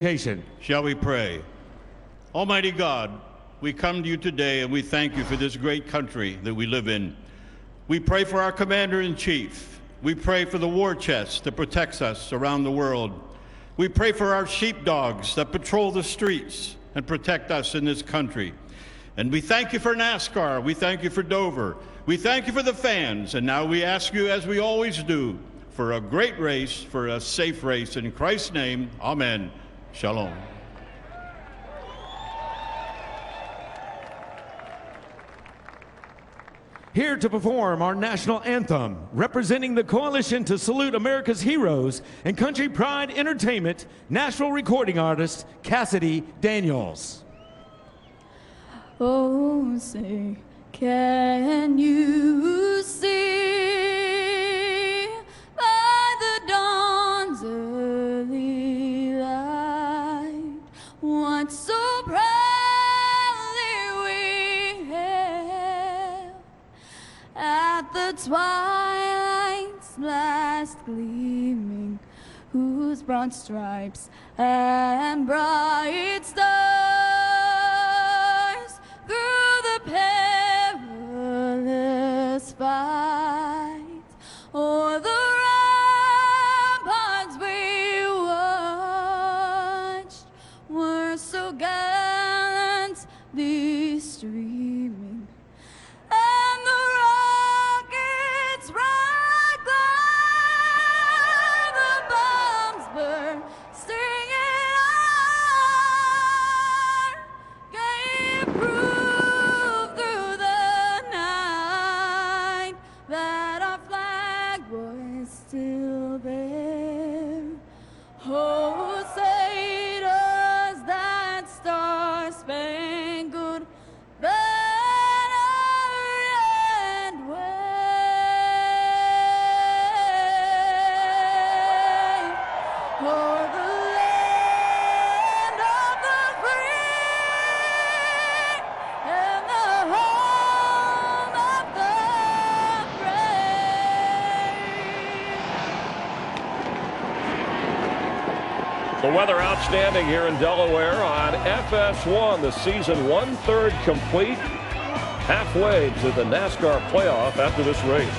Shall we pray? Almighty God, we come to you today and we thank you for this great country that we live in. We pray for our Commander-in-Chief. We pray for the war chest that protects us around the world. We pray for our sheepdogs that patrol the streets and protect us in this country. And we thank you for NASCAR. We thank you for Dover. We thank you for the fans. And now we ask you, as we always do, for a great race, for a safe race. In Christ's name, amen. Shalom. Here to perform our national anthem, representing the Coalition to Salute America's Heroes and Country Pride Entertainment, national recording artist Cassidy Daniels. Oh, say, can you see by the dawn's early light what so proudly we hailed at the twilight's last gleaming, whose broad stripes and bright stars through the perilous fight o'er the ramparts we watched were so gallantly streaming, and the rockets' bright glare, the bombs bursting in air, gave proof through the night that our flag was still there. Oh, say does that star-spangled banner yet wave o'er the land of the free and the home of the brave. The weather outstanding here in Delaware on FS1. The season 1/3 complete. Halfway to the NASCAR playoff after this race.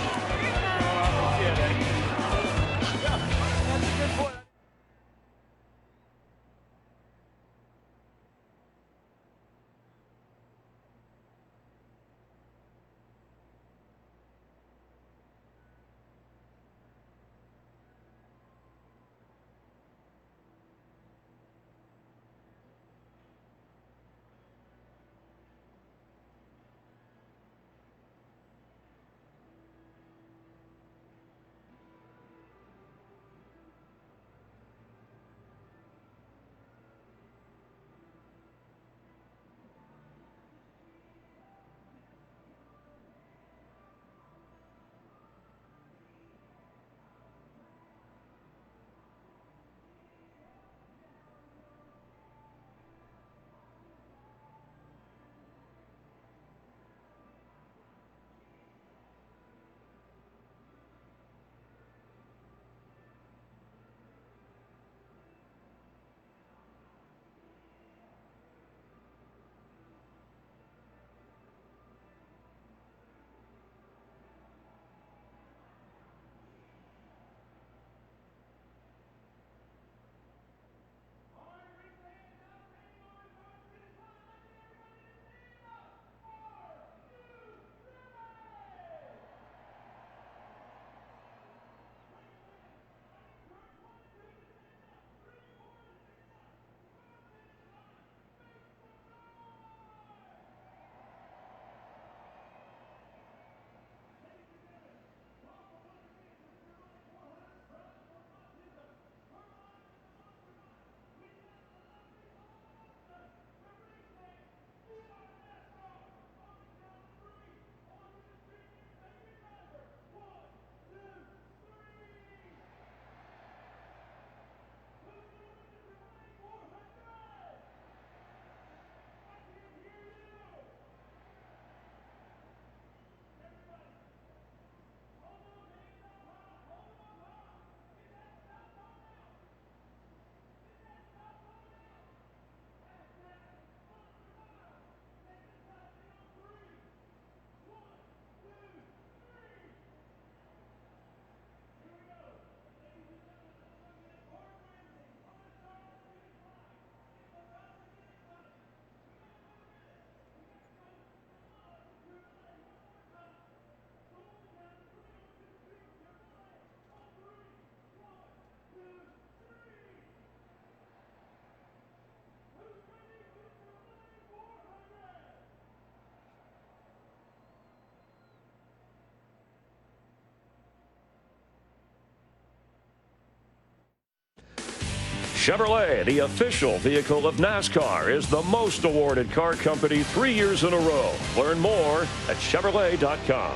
Chevrolet, the official vehicle of NASCAR, is the most awarded car company 3 years in a row. Learn more at Chevrolet.com.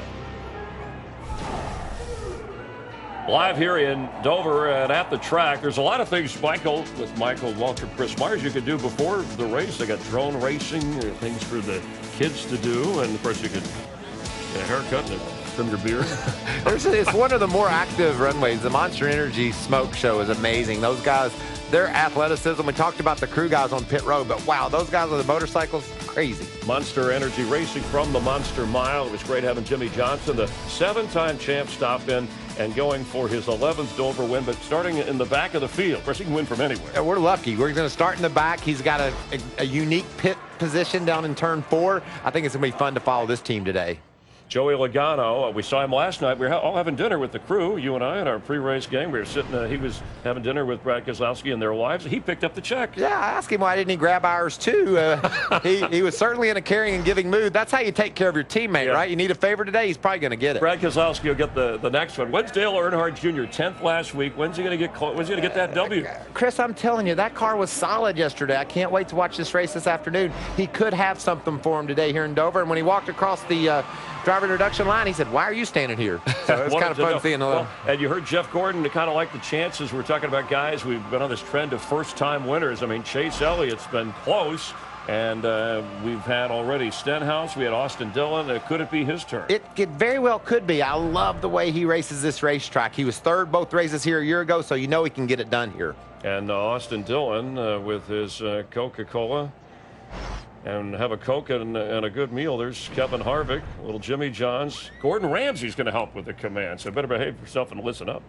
Live here in Dover and at the track, there's a lot of things, Michael, with Michael, Walter, Chris Myers, you could do before the race. They got drone racing, things for the kids to do, and of course you could get a haircut and trim your beard. It's one of the more active runways. The Monster Energy smoke show is amazing. Those guys, their athleticism, we talked about the crew guys on pit road, but wow, those guys on the motorcycles, crazy. Monster Energy Racing from the Monster Mile. It was great having Jimmy Johnson, the 7-time champ, stop in and going for his 11th Dover win, but starting in the back of the field. Of course, he can win from anywhere. Yeah, we're lucky. We're going to start in the back. He's got a unique pit position down in turn 4. I think it's going to be fun to follow this team today. Joey Logano, we saw him last night. We were all having dinner with the crew, you and I, in our pre-race game. We were sitting, he was having dinner with Brad Keselowski and their wives. He picked up the check. Yeah, I asked him why didn't he grab ours too. He was certainly in a caring and giving mood. That's how you take care of your teammate, right? You need a favor today, he's probably going to get it. Brad Keselowski will get the next one. When's Dale Earnhardt Jr., 10th last week? When's he going to get when's he going to get that W? Chris, I'm telling you, that car was solid yesterday. I can't wait to watch this race this afternoon. He could have something for him today here in Dover. And when he walked across the driver introduction line, he said, "Why are you standing here?" So it's kind of fun seeing a little. Well, and you heard Jeff Gordon to kind of like the chances. We're talking about guys. We've been on this trend of first-time winners. I mean, Chase Elliott's been close, and we've had already Stenhouse. We had Austin Dillon. Could it be his turn? It very well could be. I love the way he races this racetrack. He was third both races here a year ago, so you know he can get it done here. And Austin Dillon with his Coca-Cola. And have a Coke and a good meal. There's Kevin Harvick, little Jimmy Johns. Gordon Ramsay's going to help with the command, so better behave yourself and listen up.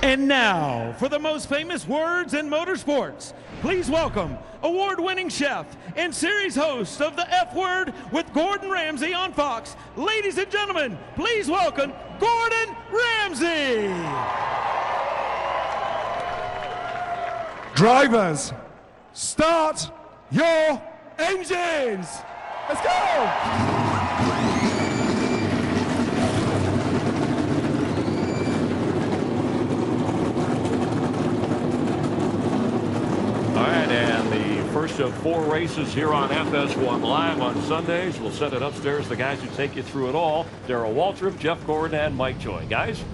And now, for the most famous words in motorsports, please welcome award-winning chef and series host of the F Word with Gordon Ramsay on Fox. Ladies and gentlemen, please welcome Gordon Ramsay. Drivers, start your engines. Let's go. All right, and the first of 4 races here on FS1 Live on Sundays. We'll set it upstairs. The guys who take you through it all, Darrell Waltrip, Jeff Gordon, and Mike Joy. Guys?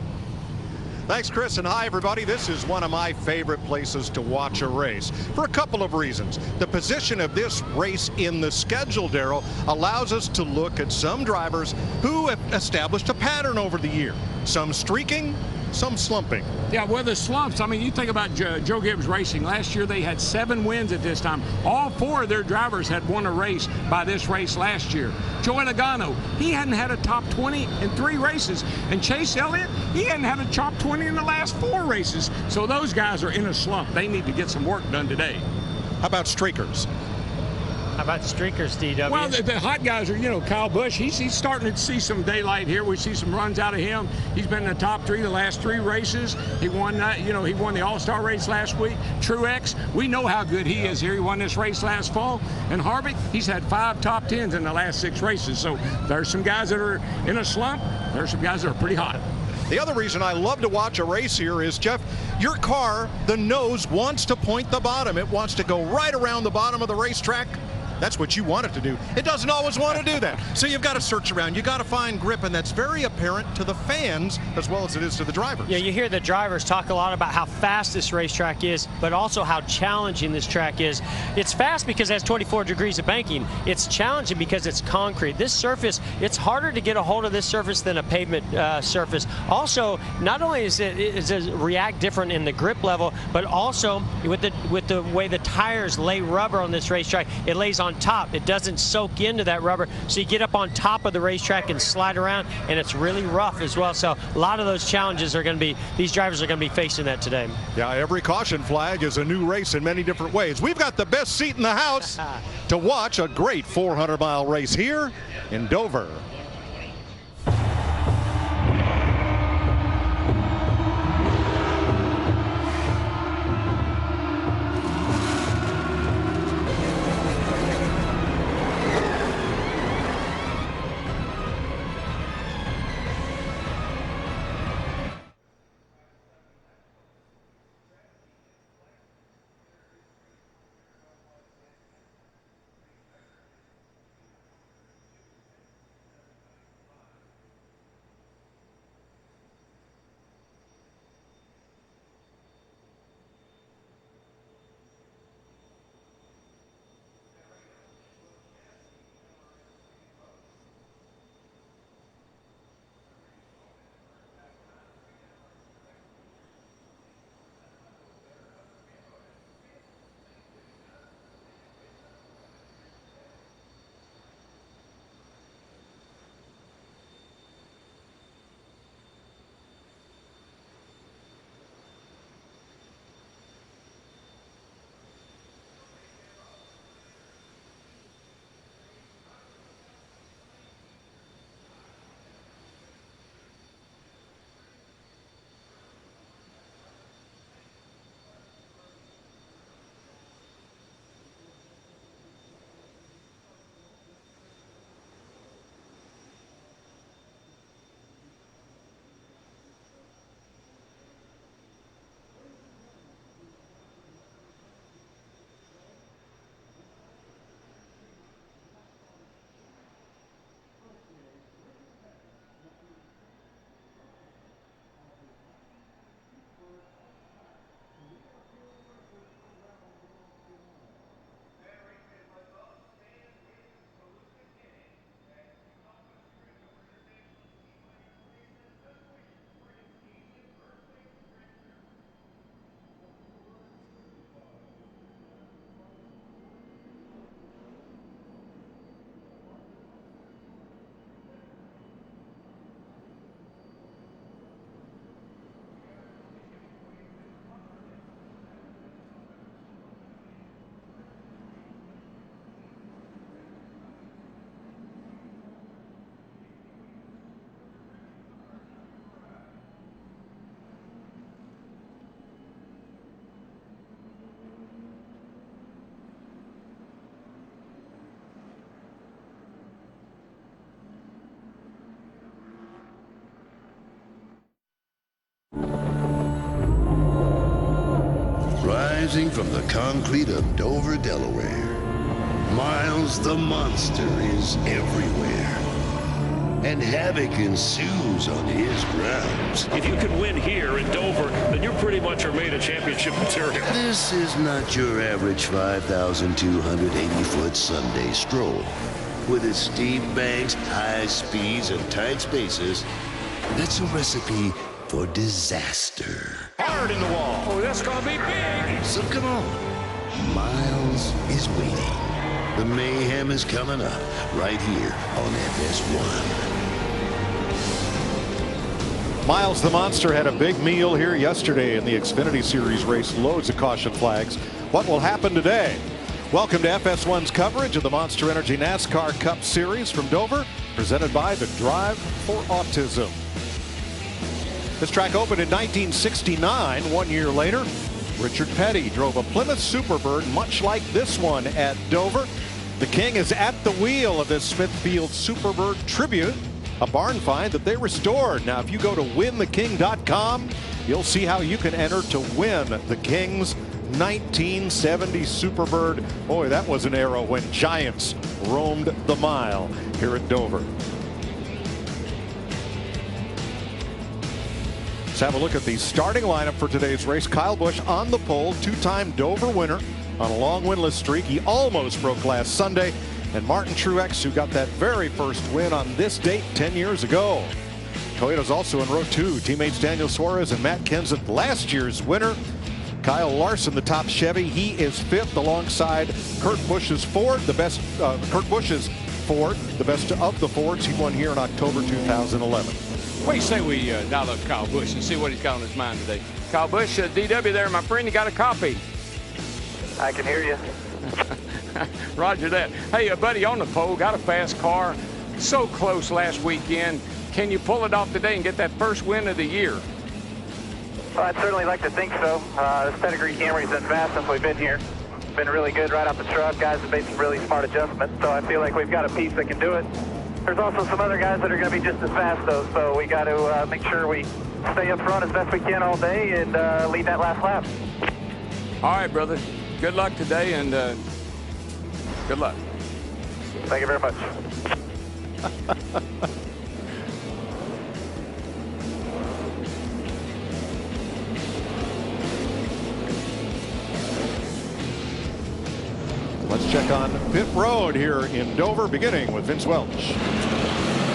Thanks, Chris, and hi, everybody. This is one of my favorite places to watch a race for a couple of reasons. The position of this race in the schedule, Darrell, allows us to look at some drivers who have established a pattern over the year. Some streaking, some slumping. Yeah, well, the slumps, I mean, you think about Joe Gibbs Racing. Last year they had 7 wins at this time. All 4 of their drivers had won a race by this race last year. Joey Logano, he hadn't had a top 20 in 3 races. And Chase Elliott, he hadn't had a top 20 in the last 4 races. So those guys are in a slump. They need to get some work done today. How about streakers? How about streakers, DW? Well, the hot guys are, you know, Kyle Busch. He's starting to see some daylight here. We see some runs out of him. He's been in the top 3 the last 3 races. He won that, you know, he won the All-Star race last week. Truex, we know how good he is here. He won this race last fall. And Harvick, he's had 5 top 10s in the last 6 races. So there's some guys that are in a slump. There's some guys that are pretty hot. The other reason I love to watch a race here is, Jeff, your car, the nose wants to point the bottom. It wants to go right around the bottom of the racetrack. That's what you want it to do. It doesn't always want to do that. So you've got to search around. You've got to find grip, and that's very apparent to the fans as well as it is to the drivers. Yeah, you hear the drivers talk a lot about how fast this racetrack is, but also how challenging this track is. It's fast because it has 24 degrees of banking. It's challenging because it's concrete. This surface, it's harder to get a hold of this surface than a pavement surface. Also, not only is it react different in the grip level, but also with the way the tires lay rubber on this racetrack, it lays on top. It doesn't soak into that rubber, so you get up on top of the racetrack and slide around, and it's really rough as well. So a lot of those challenges are going to be, these drivers are going to be facing that today. Yeah, every caution flag is a new race in many different ways. We've got the best seat in the house to watch a great 400-mile race here in Dover. rising from the concrete of Dover, Delaware. Miles the Monster is everywhere, and havoc ensues on his grounds. If you can win here in Dover, then you pretty much are made of championship material. This is not your average 5,280-foot Sunday stroll. With its steep banks, high speeds, and tight spaces, that's a recipe for disaster. Hard in the wall. Oh, that's going to be big. So come on, Miles is waiting. The mayhem is coming up right here on FS1. Miles the Monster had a big meal here yesterday in the Xfinity Series race. Loads of caution flags. What will happen today? Welcome to FS1's coverage of the Monster Energy NASCAR Cup Series from Dover, presented by the Drive for Autism. This track opened in 1969. 1 year later, Richard Petty drove a Plymouth Superbird much like this one at Dover. The King is at the wheel of this Smithfield Superbird tribute, a barn find that they restored. Now, if you go to wintheking.com, you'll see how you can enter to win the King's 1970 Superbird. Boy, that was an era when giants roamed the mile here at Dover. Let's have a look at the starting lineup for today's race. Kyle Busch on the pole, two-time Dover winner on a long winless streak. He almost broke last Sunday. And Martin Truex, who got that very first win on this date 10 years ago. Toyota's also in row 2. Teammates Daniel Suarez and Matt Kenseth, last year's winner. Kyle Larson, the top Chevy, he is 5th alongside Kurt Busch's Ford, the best. Kurt Busch's Ford, the best of the Fords. He won here in October 2011. What do you say we dial up Kyle Busch and see what he's got on his mind today? Kyle Busch, DW there, my friend, you got a copy? I can hear you. Roger that. Hey, buddy, on the pole, got a fast car. So close last weekend. Can you pull it off today and get that first win of the year? Well, I'd certainly like to think so. This pedigree Camry's been fast since we've been here. Been really good right off the truck. Guys have made some really smart adjustments, so I feel like we've got a piece that can do it. There's also some other guys that are going to be just as fast, though, so we got to make sure we stay up front as best we can all day and lead that last lap. All right, brother. Good luck today, and good luck. Thank you very much. Let's check on pit road here in Dover, beginning with Vince Welch.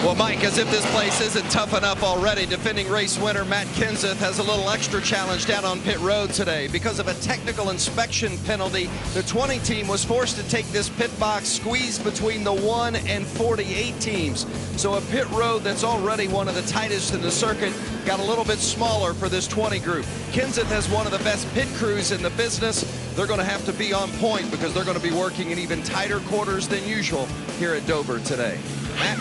Well, Mike, as if this place isn't tough enough already, defending race winner Matt Kenseth has a little extra challenge down on pit road today. Because of a technical inspection penalty, the 20 team was forced to take this pit box squeezed between the 1 and 48 teams. So a pit road that's already one of the tightest in the circuit got a little bit smaller for this 20 group. Kenseth has one of the best pit crews in the business. They're going to have to be on point because they're going to be working in even tighter quarters than usual here at Dover today. Matt?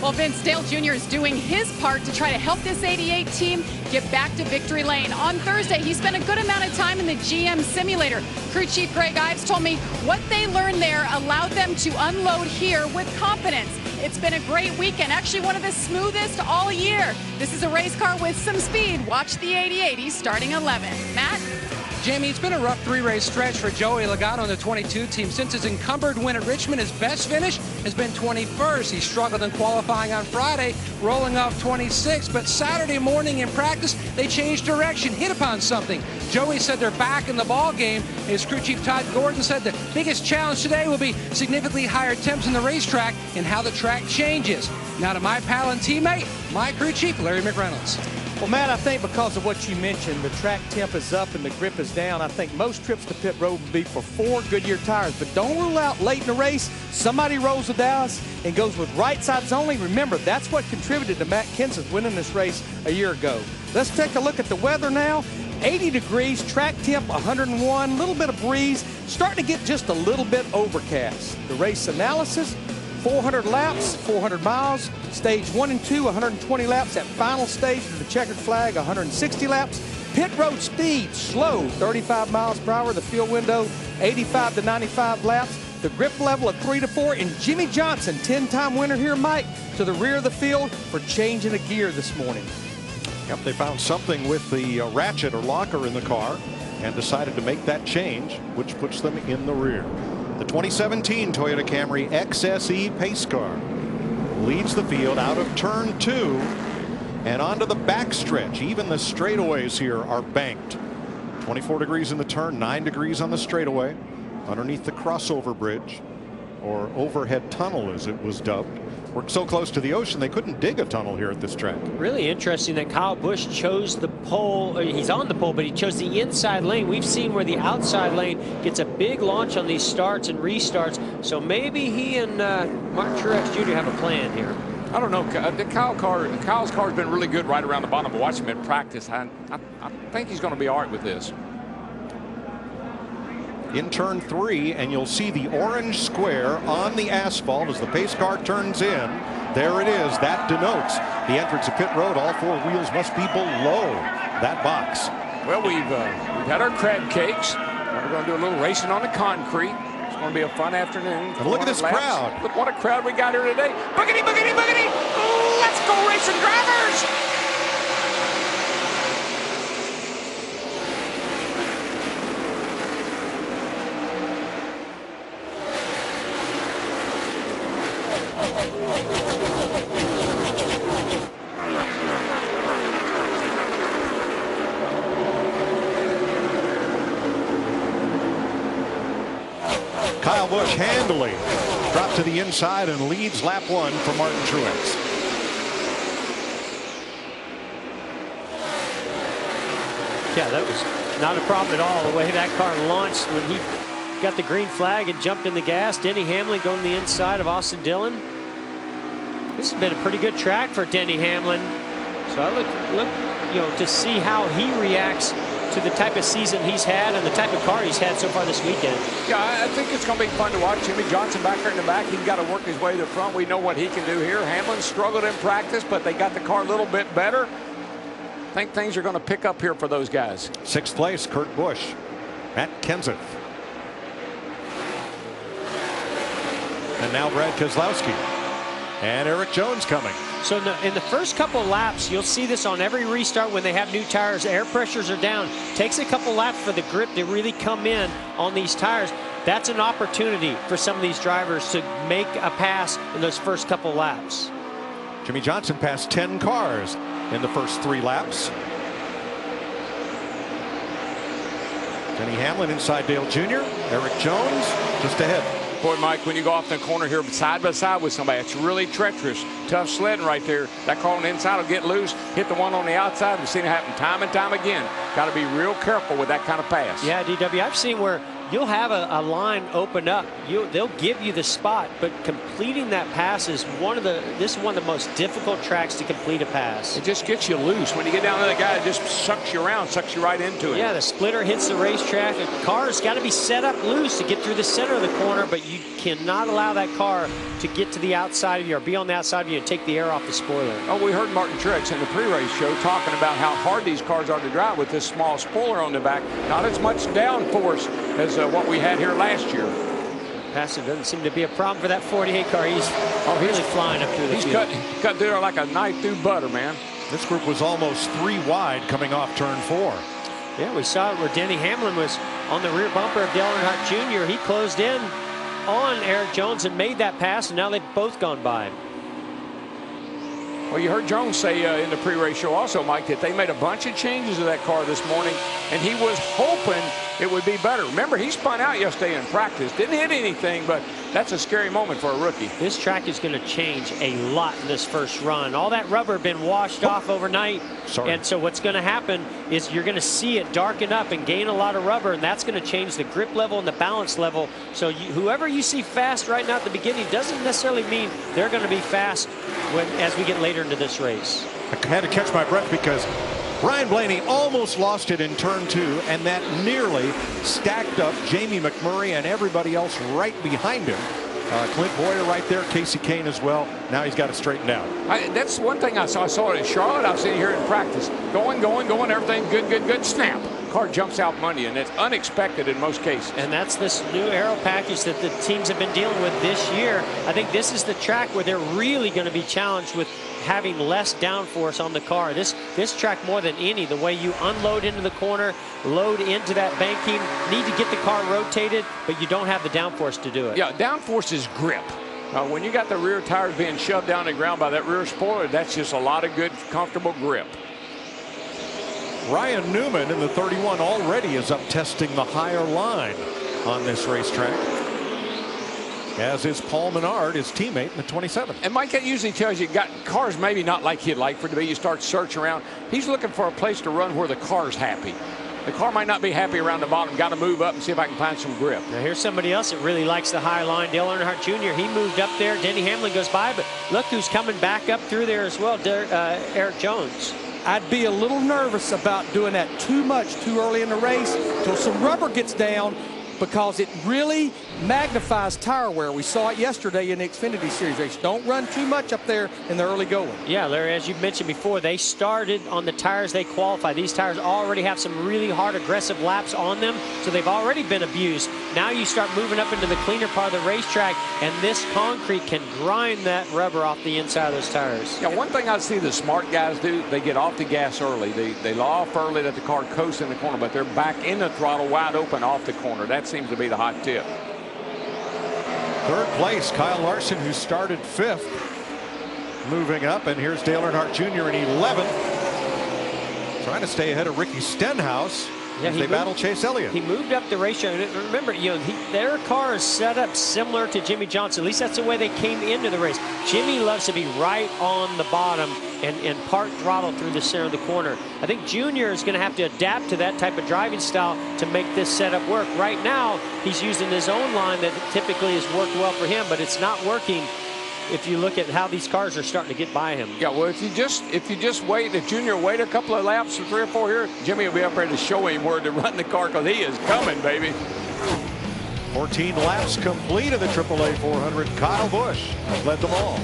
Well, Vince, Dale Jr. is doing his part to try to help this 88 team get back to victory lane. On Thursday, he spent a good amount of time in the GM simulator. Crew Chief Greg Ives told me what they learned there allowed them to unload here with confidence. It's been a great weekend, actually one of the smoothest all year. This is a race car with some speed. Watch the 88. He's starting 11th. Matt? Jamie, it's been a rough three-race stretch for Joey Logano on the 22 team. Since his encumbered win at Richmond, his best finish has been 21st. He struggled in qualifying on Friday, rolling off 26th. But Saturday morning in practice, they changed direction, hit upon something. Joey said they're back in the ball game. His crew chief Todd Gordon said the biggest challenge today will be significantly higher temps in the racetrack and how the track changes. Now to my pal and teammate, my crew chief, Larry McReynolds. Well, Matt, I think because of what you mentioned, the track temp is up and the grip is down. I think most trips to pit road will be for 4 Goodyear tires. But don't rule out late in the race, somebody rolls the dice and goes with right sides only. Remember, that's what contributed to Matt Kenseth winning this race a year ago. Let's take a look at the weather now. 80 degrees, track temp 101, a little bit of breeze, starting to get just a little bit overcast. The race analysis, 400 laps, 400 miles. Stage 1 and 2, 120 laps. That final stage of the checkered flag, 160 laps. Pit road speed, slow, 35 miles per hour. The field window, 85 to 95 laps. The grip level of 3 to 4. And Jimmy Johnson, 10-time winner here, Mike, to the rear of the field for changing a gear this morning. Yep, they found something with the ratchet or locker in the car. and decided to make that change, which puts them in the rear. The 2017 Toyota Camry XSE pace car leads the field out of turn 2 and onto the backstretch. Even the straightaways here are banked. 24 degrees in the turn, 9 degrees on the straightaway underneath the crossover bridge, or overhead tunnel as it was dubbed. We're so close to the ocean they couldn't dig a tunnel here at this track. Really interesting that Kyle Busch chose the pole. He's on the pole, but he chose the inside lane. We've seen where the outside lane gets a big launch on these starts and restarts. So maybe he and Martin Truex Jr. have a plan here. I don't know. Kyle's car's been really good right around the bottom. But watch him in practice. I think he's going to be all right with this. In turn 3, and you'll see the orange square on the asphalt as the pace car turns in. There it is. That denotes the entrance of pit road. All 4 wheels must be below that box. Well, we've had our crab cakes. We're going to do a little racing on the concrete. It's going to be a fun afternoon. And look at this crowd. Look what a crowd we got here today. Boogity, boogity, boogity. Let's go racing drivers. Kyle Busch handily dropped to the inside and leads lap 1 for Martin Truex. Yeah, that was not a problem at all. The way that car launched when he got the green flag and jumped in the gas. Denny Hamlin going to the inside of Austin Dillon. This has been a pretty good track for Denny Hamlin. So I look, to see how he reacts to the type of season he's had and the type of car he's had so far this weekend. Yeah, I think it's going to be fun to watch. Jimmy Johnson back there in the back. He's got to work his way to the front. We know what he can do here. Hamlin struggled in practice, but they got the car a little bit better. I think things are going to pick up here for those guys. 6th place, Kurt Busch. Matt Kenseth. And now Brad Keselowski. And Eric Jones coming. So in the first couple laps, you'll see this on every restart when they have new tires. Air pressures are down. Takes a couple laps for the grip to really come in on these tires. That's an opportunity for some of these drivers to make a pass in those first couple laps. Jimmy Johnson passed 10 cars in the first 3 laps. Denny Hamlin inside Dale Jr. Eric Jones just ahead. Boy, Mike, when you go off the corner here side by side with somebody, it's really treacherous. Tough sledding right there. That car on the inside will get loose, hit the one on the outside. We've seen it happen time and time again. Got to be real careful with that kind of pass. Yeah, DW, I've seen where you'll have a line open up. They'll give you the spot, but completing that pass is this is one of the most difficult tracks to complete a pass. It just gets you loose. When you get down to the guy, it just sucks you around, sucks you right into it. Yeah, the splitter hits the racetrack. The car's got to be set up loose to get through the center of the corner, but you cannot allow that car to get to the outside of you or be on the outside of you and take the air off the spoiler. Oh, we heard Martin Truex in the pre-race show talking about how hard these cars are to drive with this small spoiler on the back. Not as much downforce as what we had here last year. Passive doesn't seem to be a problem for that 48 car. He's really flying up through the field. He's cut through there like a knife through butter, man. This group was almost 3 wide coming off turn 4. Yeah, we saw it where Denny Hamlin was on the rear bumper of Dale Earnhardt Jr. He closed in on Eric Jones and made that pass, and now they've both gone by him. Well, you heard Jones say in the pre-race show also, Mike, that they made a bunch of changes to that car this morning, and he was hoping it would be better. Remember, he spun out yesterday in practice. Didn't hit anything, but that's a scary moment for a rookie. This track is going to change a lot in this first run. All that rubber had been washed off overnight. And so what's going to happen is you're going to see it darken up and gain a lot of rubber, and that's going to change the grip level and the balance level. So whoever you see fast right now at the beginning doesn't necessarily mean they're going to be fast as we get later into this race. I had to catch my breath because Ryan Blaney almost lost it in turn 2, and that nearly stacked up Jamie McMurray and everybody else right behind him. Clint Boyer right there, Casey Kane as well. Now he's got it straightened out. That's one thing I saw. I saw it in Charlotte. I've seen it here in practice. Going, everything good, snap. Car jumps out Monday, and it's unexpected in most cases. And that's this new aero package that the teams have been dealing with this year. I think this is the track where they're really going to be challenged with having less downforce on the car. This track more than any, the way you unload into the corner, load into that banking, need to get the car rotated, but you don't have the downforce to do it. Yeah, downforce is grip. When you got the rear tires being shoved down the ground by that rear spoiler, that's just a lot of good, comfortable grip. Ryan Newman in the 31 already is up testing the higher line on this racetrack, as is Paul Menard, his teammate, in the 27. And Mike, that usually tells you got cars maybe not like he'd like for it to be. You start searching around. He's looking for a place to run where the car's happy. The car might not be happy around the bottom. Got to move up and see if I can find some grip. Now here's somebody else that really likes the high line. Dale Earnhardt Jr. He moved up there. Denny Hamlin goes by, but look who's coming back up through there as well. Eric Jones. I'd be a little nervous about doing that too much too early in the race till some rubber gets down, because it really magnifies tire wear. We saw it yesterday in the Xfinity Series race. Don't run too much up there in the early going. Yeah, Larry, as you mentioned before, they started on the tires they qualify. These tires already have some really hard, aggressive laps on them, so they've already been abused. Now you start moving up into the cleaner part of the racetrack, and this concrete can grind that rubber off the inside of those tires. Yeah, one thing I see the smart guys do, they get off the gas early. They law off early, let the car coast in the corner, but they're back in the throttle wide open off the corner. That seems to be the hot tip. Third place, Kyle Larson, who started 5th, moving up, and here's Dale Earnhardt Jr. in 11th, trying to stay ahead of Ricky Stenhouse. Yeah, they battle Chase Elliott. He moved up the racetrack. Remember, their car is set up similar to Jimmy Johnson. At least that's the way they came into the race. Jimmy loves to be right on the bottom and park throttle through the center of the corner. I think Junior is going to have to adapt to that type of driving style to make this setup work. Right now, he's using his own line that typically has worked well for him, but it's not working if you look at how these cars are starting to get by him. Yeah, well, if you just wait, if Junior wait a couple of laps, 3 or 4 here, Jimmy will be up there to show him where to run the car, because he is coming, baby. 14 laps complete of the AAA 400. Kyle Busch led them all.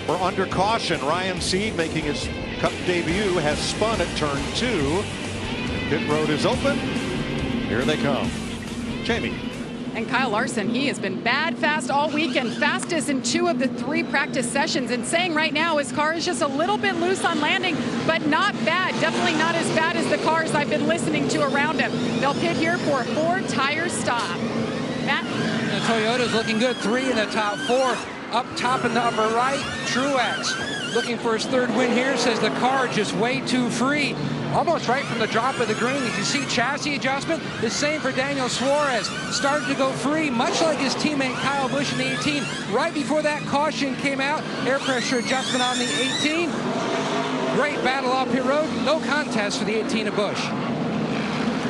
We're under caution. Ryan Seed, making his Cup debut, has spun at turn 2. Pit road is open. Here they come. Jamie. And Kyle Larson, he has been bad fast all weekend, fastest in 2 of the 3 practice sessions, and saying right now his car is just a little bit loose on landing, but not bad. Definitely not as bad as the cars I've been listening to around him. They'll pit here for a 4-tire stop. Matt? The Toyota's looking good. 3 in the top 4. Up top in the upper right, Truex. looking for his third win here, says the car just way too free. Almost right from the drop of the green. As you see, chassis adjustment. The same for Daniel Suarez. Started to go free, much like his teammate Kyle Busch in the 18. Right before that caution came out, air pressure adjustment on the 18. Great battle off pit road. No contest for the 18 of Busch.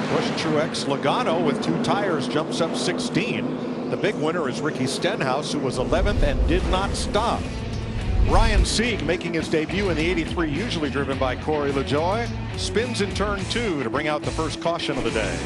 Busch, Truex, Logano with 2 tires jumps up 16. The big winner is Ricky Stenhouse, who was 11th and did not stop. Ryan Sieg making his debut in the 83, usually driven by Corey LaJoie, spins in turn 2 to bring out the first caution of the day.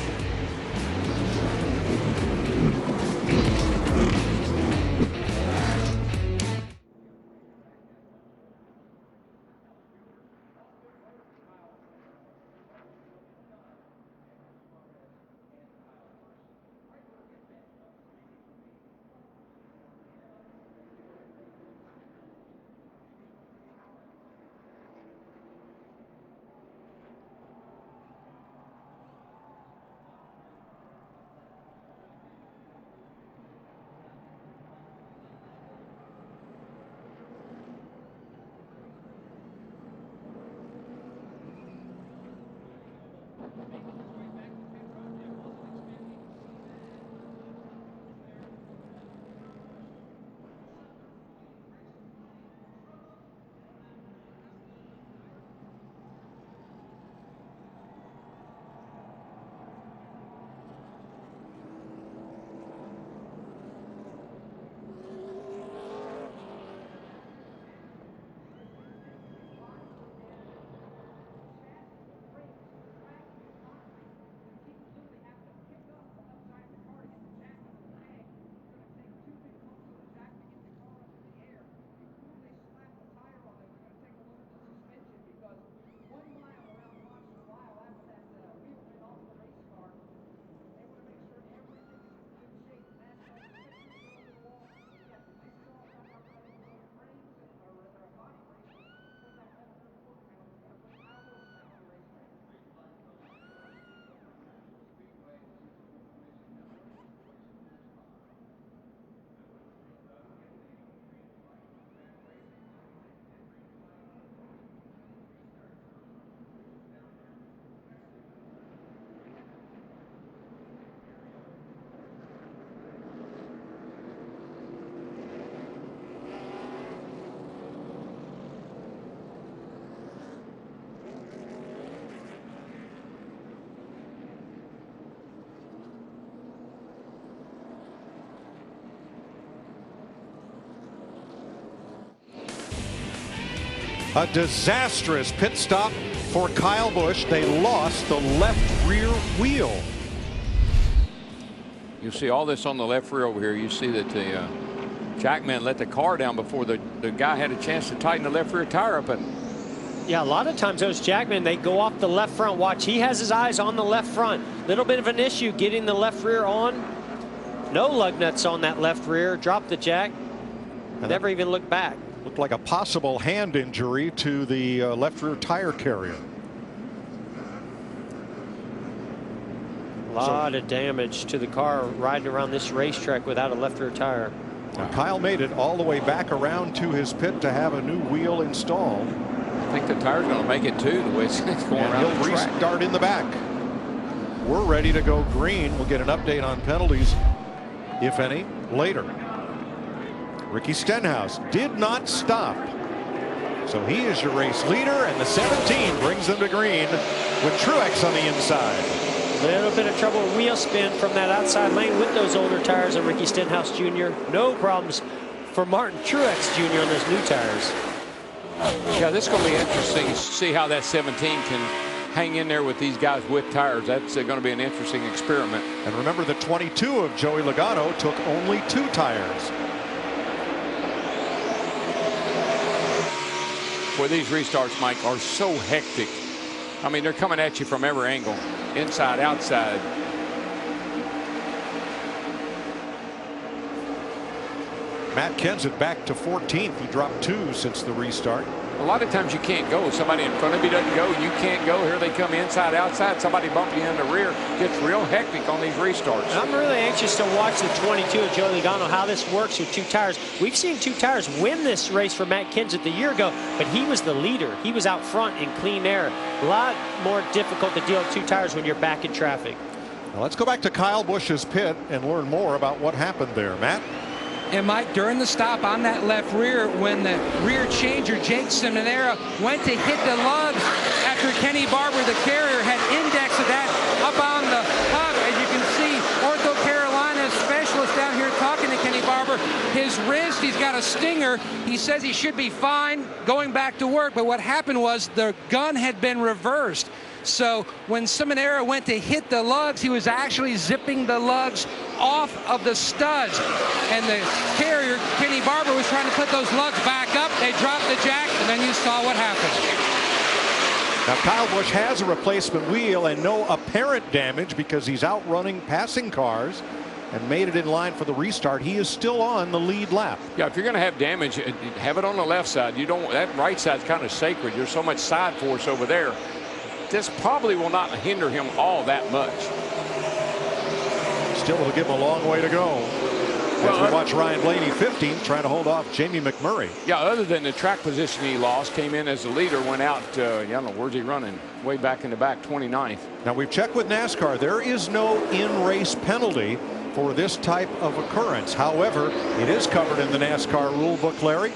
A disastrous pit stop for Kyle Busch. They lost the left rear wheel. You see all this on the left rear over here. You see that the Jackman let the car down before the guy had a chance to tighten the left rear tire up. And yeah, a lot of times those Jackman, they go off the left front. Watch, he has his eyes on the left front. Little bit of an issue getting the left rear on. No lug nuts on that left rear. Dropped the jack. Never even looked back. Looked like a possible hand injury to the left rear tire carrier. A lot of damage to the car riding around this racetrack without a left rear tire. Well, Kyle made it all the way back around to his pit to have a new wheel installed. I think the tire's going to make it too, the way it's going around the track. He'll restart in the back. We're ready to go green. We'll get an update on penalties, if any, later. Ricky Stenhouse did not stop. So he is your race leader, and the 17 brings them to green with Truex on the inside. A little bit of trouble with wheel spin from that outside lane with those older tires of Ricky Stenhouse Jr. No problems for Martin Truex Jr. on those new tires. Yeah, this is going to be interesting to see how that 17 can hang in there with these guys with tires. That's going to be an interesting experiment. And remember, the 22 of Joey Logano took only 2 tires. Boy, these restarts, Mike, are so hectic. I mean, they're coming at you from every angle, inside, outside. Matt Kenseth back to 14th. He dropped 2 since the restart. a lot of times you can't go. Somebody in front of you doesn't go. You can't go. Here they come inside, outside. Somebody bump you in the rear. Gets real hectic on these restarts. I'm really anxious to watch the 22 of Joey Logano, how this works with 2 tires. We've seen 2 tires win this race for Matt Kenseth a year ago, but he was the leader. He was out front in clean air. A lot more difficult to deal with 2 tires when you're back in traffic. Now let's go back to Kyle Busch's pit and learn more about what happened there. Matt? And Mike, during the stop on that left rear, when the rear changer, Jake Seminara, went to hit the lugs after Kenny Barber, the carrier, had indexed that up on the hub. As you can see, Ortho Carolina specialist down here talking to Kenny Barber. His wrist, he's got a stinger. He says he should be fine going back to work. But what happened was the gun had been reversed. So when Seminara went to hit the lugs, he was actually zipping the lugs off of the studs. And the carrier, Kenny Barber, was trying to put those lugs back up. They dropped the jack, and then you saw what happened. Now Kyle Busch has a replacement wheel and no apparent damage because he's outrunning passing cars and made it in line for the restart. He is still on the lead lap. Yeah, if you're going to have damage, have it on the left side. You don't. That right side's kind of sacred. There's so much side force over there. This probably will not hinder him all that much. Still will give him a long way to go. As we watch Ryan Blaney 15th trying to hold off Jamie McMurray. Yeah, other than the track position he lost, came in as the leader, went out, I don't know, where's he running? Way back in the back, 29th. Now we've checked with NASCAR. There is no in-race penalty for this type of occurrence. However, it is covered in the NASCAR rule book, Larry.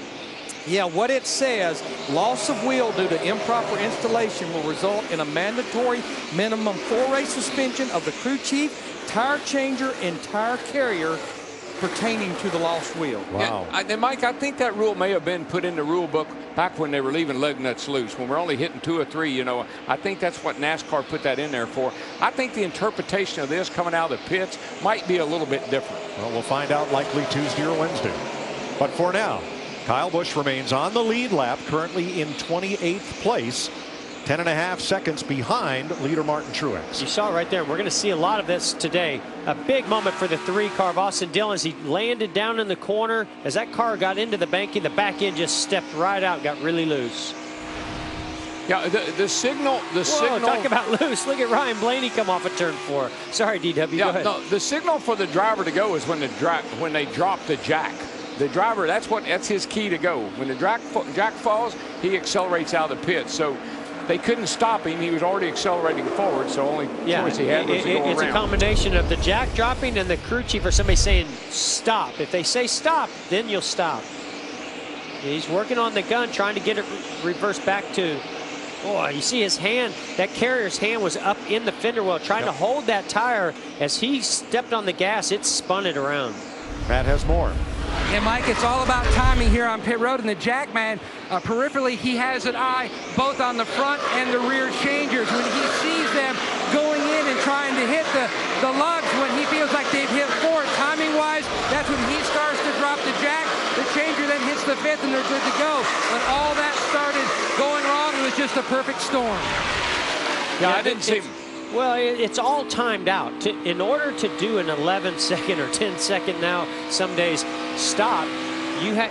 Yeah, what it says, loss of wheel due to improper installation will result in a mandatory minimum 4-race suspension of the crew chief, tire changer, and tire carrier pertaining to the lost wheel. Wow. Yeah, and Mike, I think that rule may have been put in the rule book back when they were leaving lug nuts loose, when we're only hitting 2 or 3, you know. I think that's what NASCAR put that in there for. I think the interpretation of this coming out of the pits might be a little bit different. Well, we'll find out likely Tuesday or Wednesday. But for now, Kyle Busch remains on the lead lap, currently in 28th place, 10.5 seconds behind leader Martin Truex. You saw it right there. We're going to see a lot of this today. A big moment for the 3-car of Austin Dillon as he landed down in the corner. As that car got into the banking, the back end just stepped right out, got really loose. Yeah, the signal. Talk about loose. Look at Ryan Blaney come off of turn 4. Sorry, DW. Yeah, go ahead. no, the signal for the driver to go is when they drop the jack. The driver, that's his key to go. When the jack falls, he accelerates out of the pit. So they couldn't stop him. He was already accelerating forward, so only choice he had was to go It's around. a combination of the jack dropping and the crew chief or somebody saying stop. If they say stop, then you'll stop. He's working on the gun, trying to get it reversed back to. Boy, you see his hand, that carrier's hand was up in the fender well, trying to hold that tire. As he stepped on the gas, it spun it around. Matt has more. And Mike, it's all about timing here on pit road. And the Jackman, peripherally, he has an eye both on the front and the rear changers. When he sees them going in and trying to hit the lugs, when he feels like they've hit 4, timing-wise, that's when he starts to drop the jack. The changer then hits the 5th, and they're good to go. When all that started going wrong, it was just a perfect storm. Yeah, I didn't see him. Well, it's all timed out. In order to do an 11-second or 10-second now, some days, stop,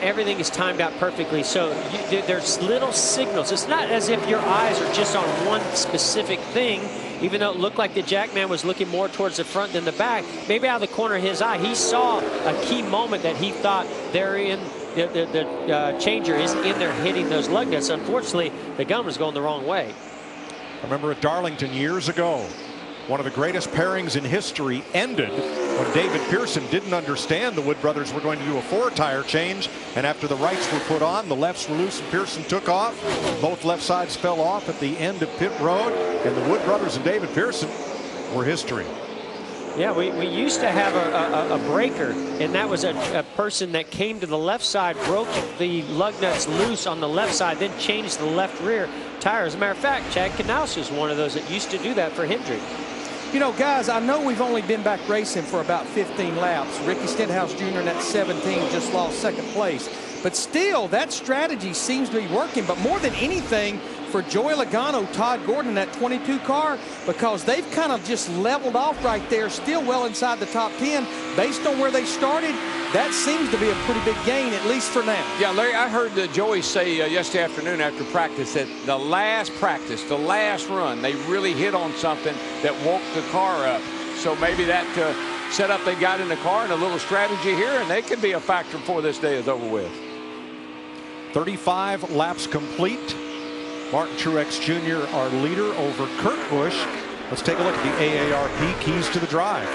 everything is timed out perfectly. So there's little signals. It's not as if your eyes are just on one specific thing, even though it looked like the Jackman was looking more towards the front than the back. Maybe out of the corner of his eye, he saw a key moment that he thought the changer is in there hitting those lug nuts. Unfortunately, the gun was going the wrong way. I remember at Darlington years ago, one of the greatest pairings in history ended when David Pearson didn't understand the Wood brothers were going to do a 4-tire change, and after the rights were put on, the lefts were loose and Pearson took off. Both left sides fell off at the end of pit road, and the Wood brothers and David Pearson were history. Yeah, we used to have a breaker, and that was a person that came to the left side, broke the lug nuts loose on the left side, then changed the left rear tire. As a matter of fact, Chad Knaus is one of those that used to do that for Hendrick. You know, guys, I know we've only been back racing for about 15 laps. Ricky Stenhouse Jr. in that 17 just lost 2nd place. But still, that strategy seems to be working. But more than anything, for Joey Logano, Todd Gordon in that 22 car, because they've kind of just leveled off right there, still well inside the top 10 based on where they started that seems to be a pretty big gain, at least for now. Yeah, Larry, I heard Joey say yesterday afternoon after practice that the last practice, the last run, they really hit on something that woke the car up. So maybe that setup they got in the car and a little strategy here, and they could be a factor before this day is over with. 35 laps complete. Martin Truex Jr., our leader, over Kurt Busch. Let's take a look at the AARP keys to the drive.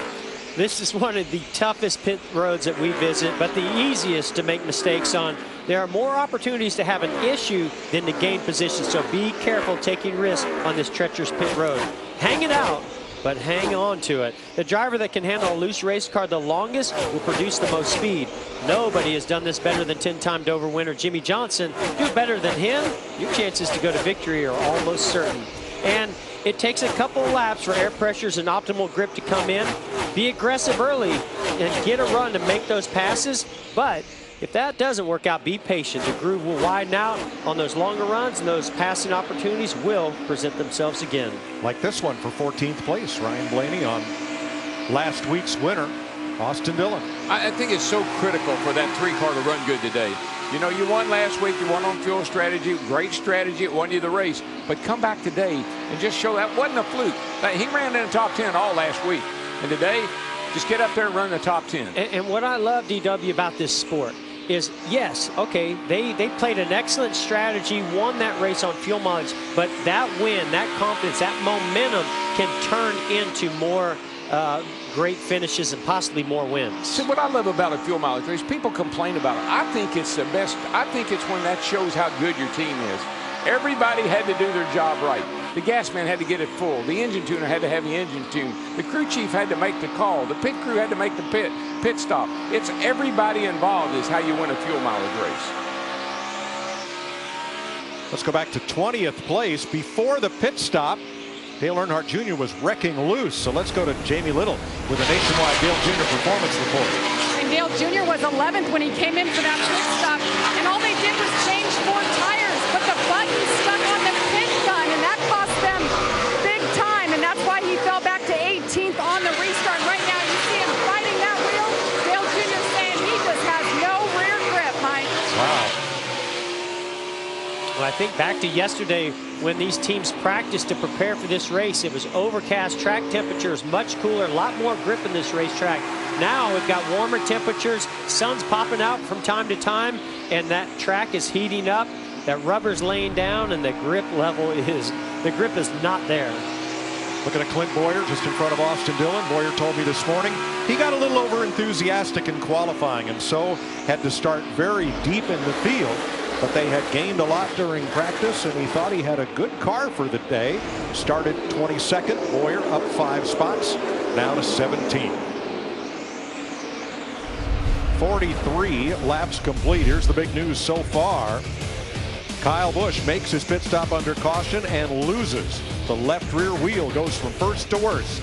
This is one of the toughest pit roads that we visit, but the easiest to make mistakes on. There are more opportunities to have an issue than to gain position, so be careful taking risks on this treacherous pit road. Hang it out, but hang on to it. The driver that can handle a loose race car the longest will produce the most speed. Nobody has done this better than 10-time Dover winner Jimmy Johnson. Do better than him, your chances to go to victory are almost certain. And it takes a couple of laps for air pressures and optimal grip to come in. Be aggressive early and get a run to make those passes. But if that doesn't work out, be patient. The groove will widen out on those longer runs, and those passing opportunities will present themselves again. Like this one for 14th place, Ryan Blaney on last week's winner, Austin Dillon. I think it's so critical for that 3-car to run good today. You know, you won last week, you won on fuel strategy, great strategy, it won you the race. But come back today and just show that wasn't a fluke. He ran in the top 10 all last week. And today, just get up there and run the top 10. And what I love, DW, about this sport is, yes, okay, they played an excellent strategy, won that race on fuel mileage, but that win, that confidence, that momentum can turn into more great finishes and possibly more wins. See, what I love about a fuel mileage race, people complain about it. I think it's the best. I think it's when that shows how good your team is. Everybody had to do their job right. The gas man had to get it full. The engine tuner had to have the engine tuned. The crew chief had to make the call. The pit crew had to make the pit stop. It's everybody involved is how you win a fuel mileage race. Let's go back to 20th place. Before the pit stop, Dale Earnhardt Jr. was wrecking loose. So let's go to Jamie Little with a nationwide Dale Jr. performance report. And Dale Jr. was 11th when he came in for that pit stop, and all they did was change 4 tires, but the button stuck on the pit gun, and that cost them big time, and that's why he fell back to 18th on the restart. Right now, you see him fighting that wheel. Dale Jr. saying he just has no rear grip, Mike. Wow. Well, I think back to yesterday when these teams practiced to prepare for this race. It was overcast, track temperatures much cooler, a lot more grip in this racetrack. Now we've got warmer temperatures, sun's popping out from time to time, and that track is heating up. That rubber's laying down, and the grip is not there. Looking at Clint Boyer just in front of Austin Dillon. Boyer told me this morning he got a little over enthusiastic in qualifying, and so had to start very deep in the field. But they had gained a lot during practice, and he thought he had a good car for the day. Started 22nd. Boyer up 5 spots, now to 17. 43 laps complete. Here's the big news so far. Kyle Busch makes his pit stop under caution and loses. The left rear wheel goes from first to worst.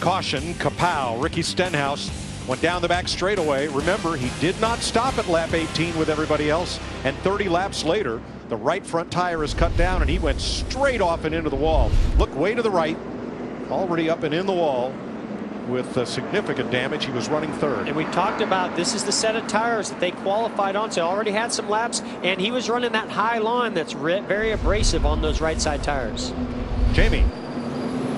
caution, kapow. Ricky Stenhouse went down the back straightaway. Remember, he did not stop at lap 18 with everybody else, and 30 laps later, the right front tire is cut down, and he went straight off and into the wall. Look way to the right, already up and in the wall with significant damage. He was running third. And we talked about this is the set of tires that they qualified on, so already had some laps, and he was running that high line that's very abrasive on those right side tires. Jamie.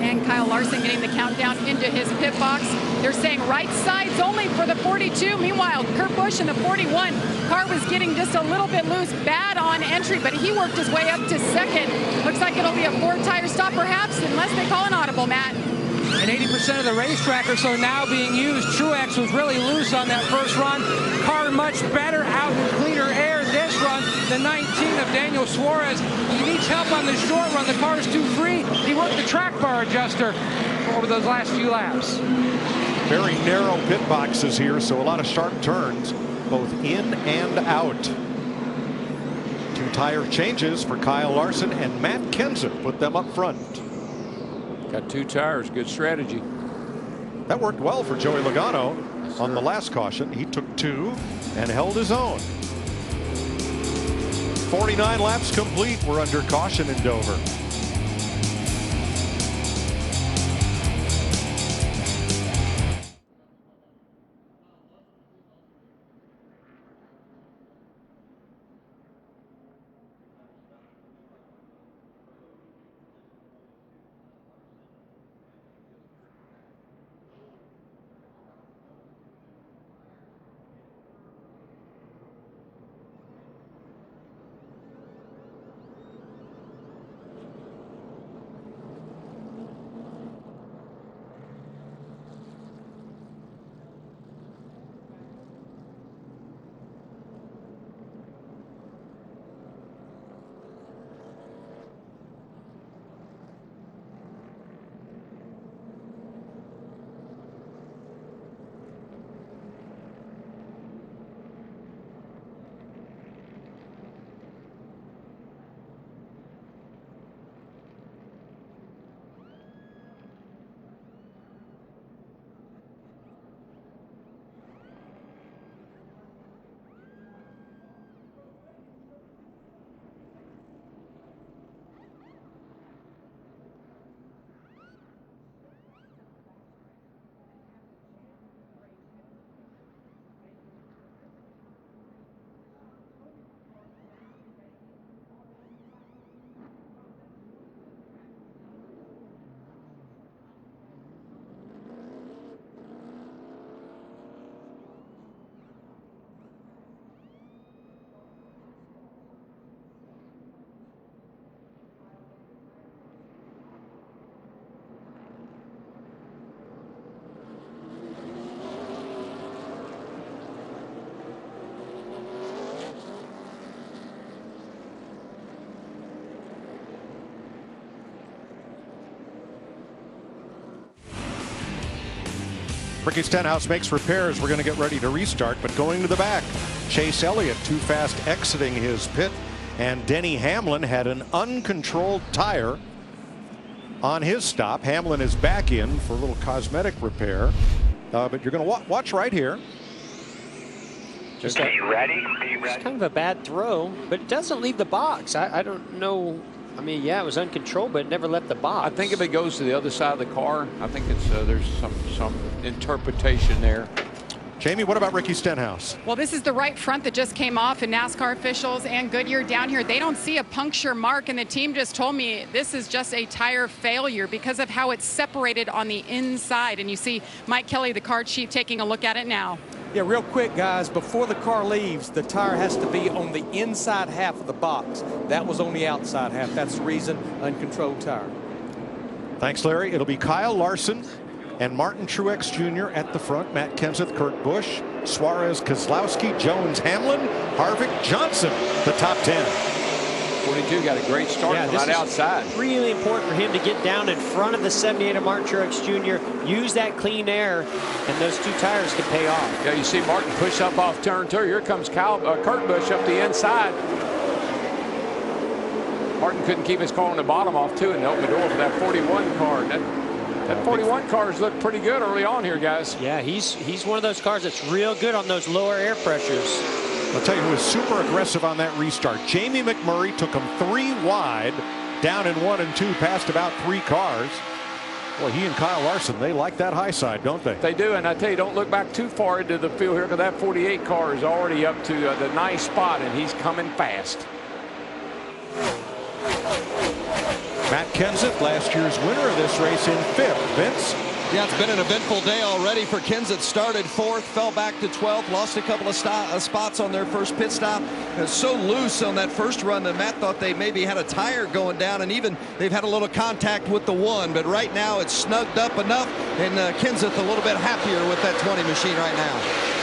And Kyle Larson getting the countdown into his pit box. They're saying right sides only for the 42. Meanwhile, Kurt Busch in the 41 car was getting just a little bit loose, bad on entry, but he worked his way up to second. Looks like it'll be a 4-tire stop perhaps, unless they call an audible, Matt. And 80% of the racetrack are so now being used. Truex was really loose on that first run. Car much better out in cleaner air this run. The 19 of Daniel Suarez. He needs help on the short run. The car's too free. He worked the track bar adjuster over those last few laps. Very narrow pit boxes here, so a lot of sharp turns, both in and out. 2 tire changes for Kyle Larson and Matt Kenseth put them up front. Got 2 tires, good strategy. That worked well for Joey Logano on the last caution. He took 2 and held his own. 49 laps complete. We're under caution in Dover. Ricky Stenhouse makes repairs. We're going to get ready to restart, but going to the back, Chase Elliott too fast exiting his pit, and Denny Hamlin had an uncontrolled tire on his stop. Hamlin is back in for a little cosmetic repair, but you're going to watch right here. Just kind of a bad throw, but it doesn't leave the box. I don't know. I mean, yeah, it was uncontrolled, but it never left the box. I think if it goes to the other side of the car, I think it's there's some interpretation there. Jamie, what about Ricky Stenhouse? Well, this is the right front that just came off, and NASCAR officials and Goodyear down here, they don't see a puncture mark, and the team just told me this is just a tire failure because of how it's separated on the inside. And you see Mike Kelly, the car chief, taking a look at it now. Yeah, real quick, guys, before the car leaves, the tire has to be on the inside half of the box. That was on the outside half. That's the reason, uncontrolled tire. Thanks, Larry. It'll be Kyle Larson and Martin Truex Jr. at the front. Matt Kenseth, Kurt Busch, Suarez, Keselowski, Jones, Hamlin, Harvick, Johnson, the top 10. 22 got a great start right outside. Really important for him to get down in front of the 78 of Martin Truex Jr., use that clean air, and those 2 tires can pay off. Yeah, you see Martin push up off turn 2. Here comes Kurt Busch up the inside. Martin couldn't keep his car on the bottom off, too, and opened the door for that 41 car. That 41 cars looked pretty good early on here, guys. Yeah, he's one of those cars that's real good on those lower air pressures. I'll tell you who was super aggressive on that restart. Jamie McMurray took him 3 wide, down in 1 and 2, passed about 3 cars. Well, he and Kyle Larson, they like that high side, don't they? They do, and I tell you, don't look back too far into the field here, because that 48 car is already up to the nice spot, and he's coming fast. Matt Kenseth, last year's winner of this race, in 5th. Vince? Yeah, it's been an eventful day already for Kenseth. Started 4th, fell back to 12th, lost a couple of spots on their first pit stop. It was so loose on that first run that Matt thought they maybe had a tire going down, and even they've had a little contact with the one. But right now it's snugged up enough, and Kenseth a little bit happier with that 20 machine right now.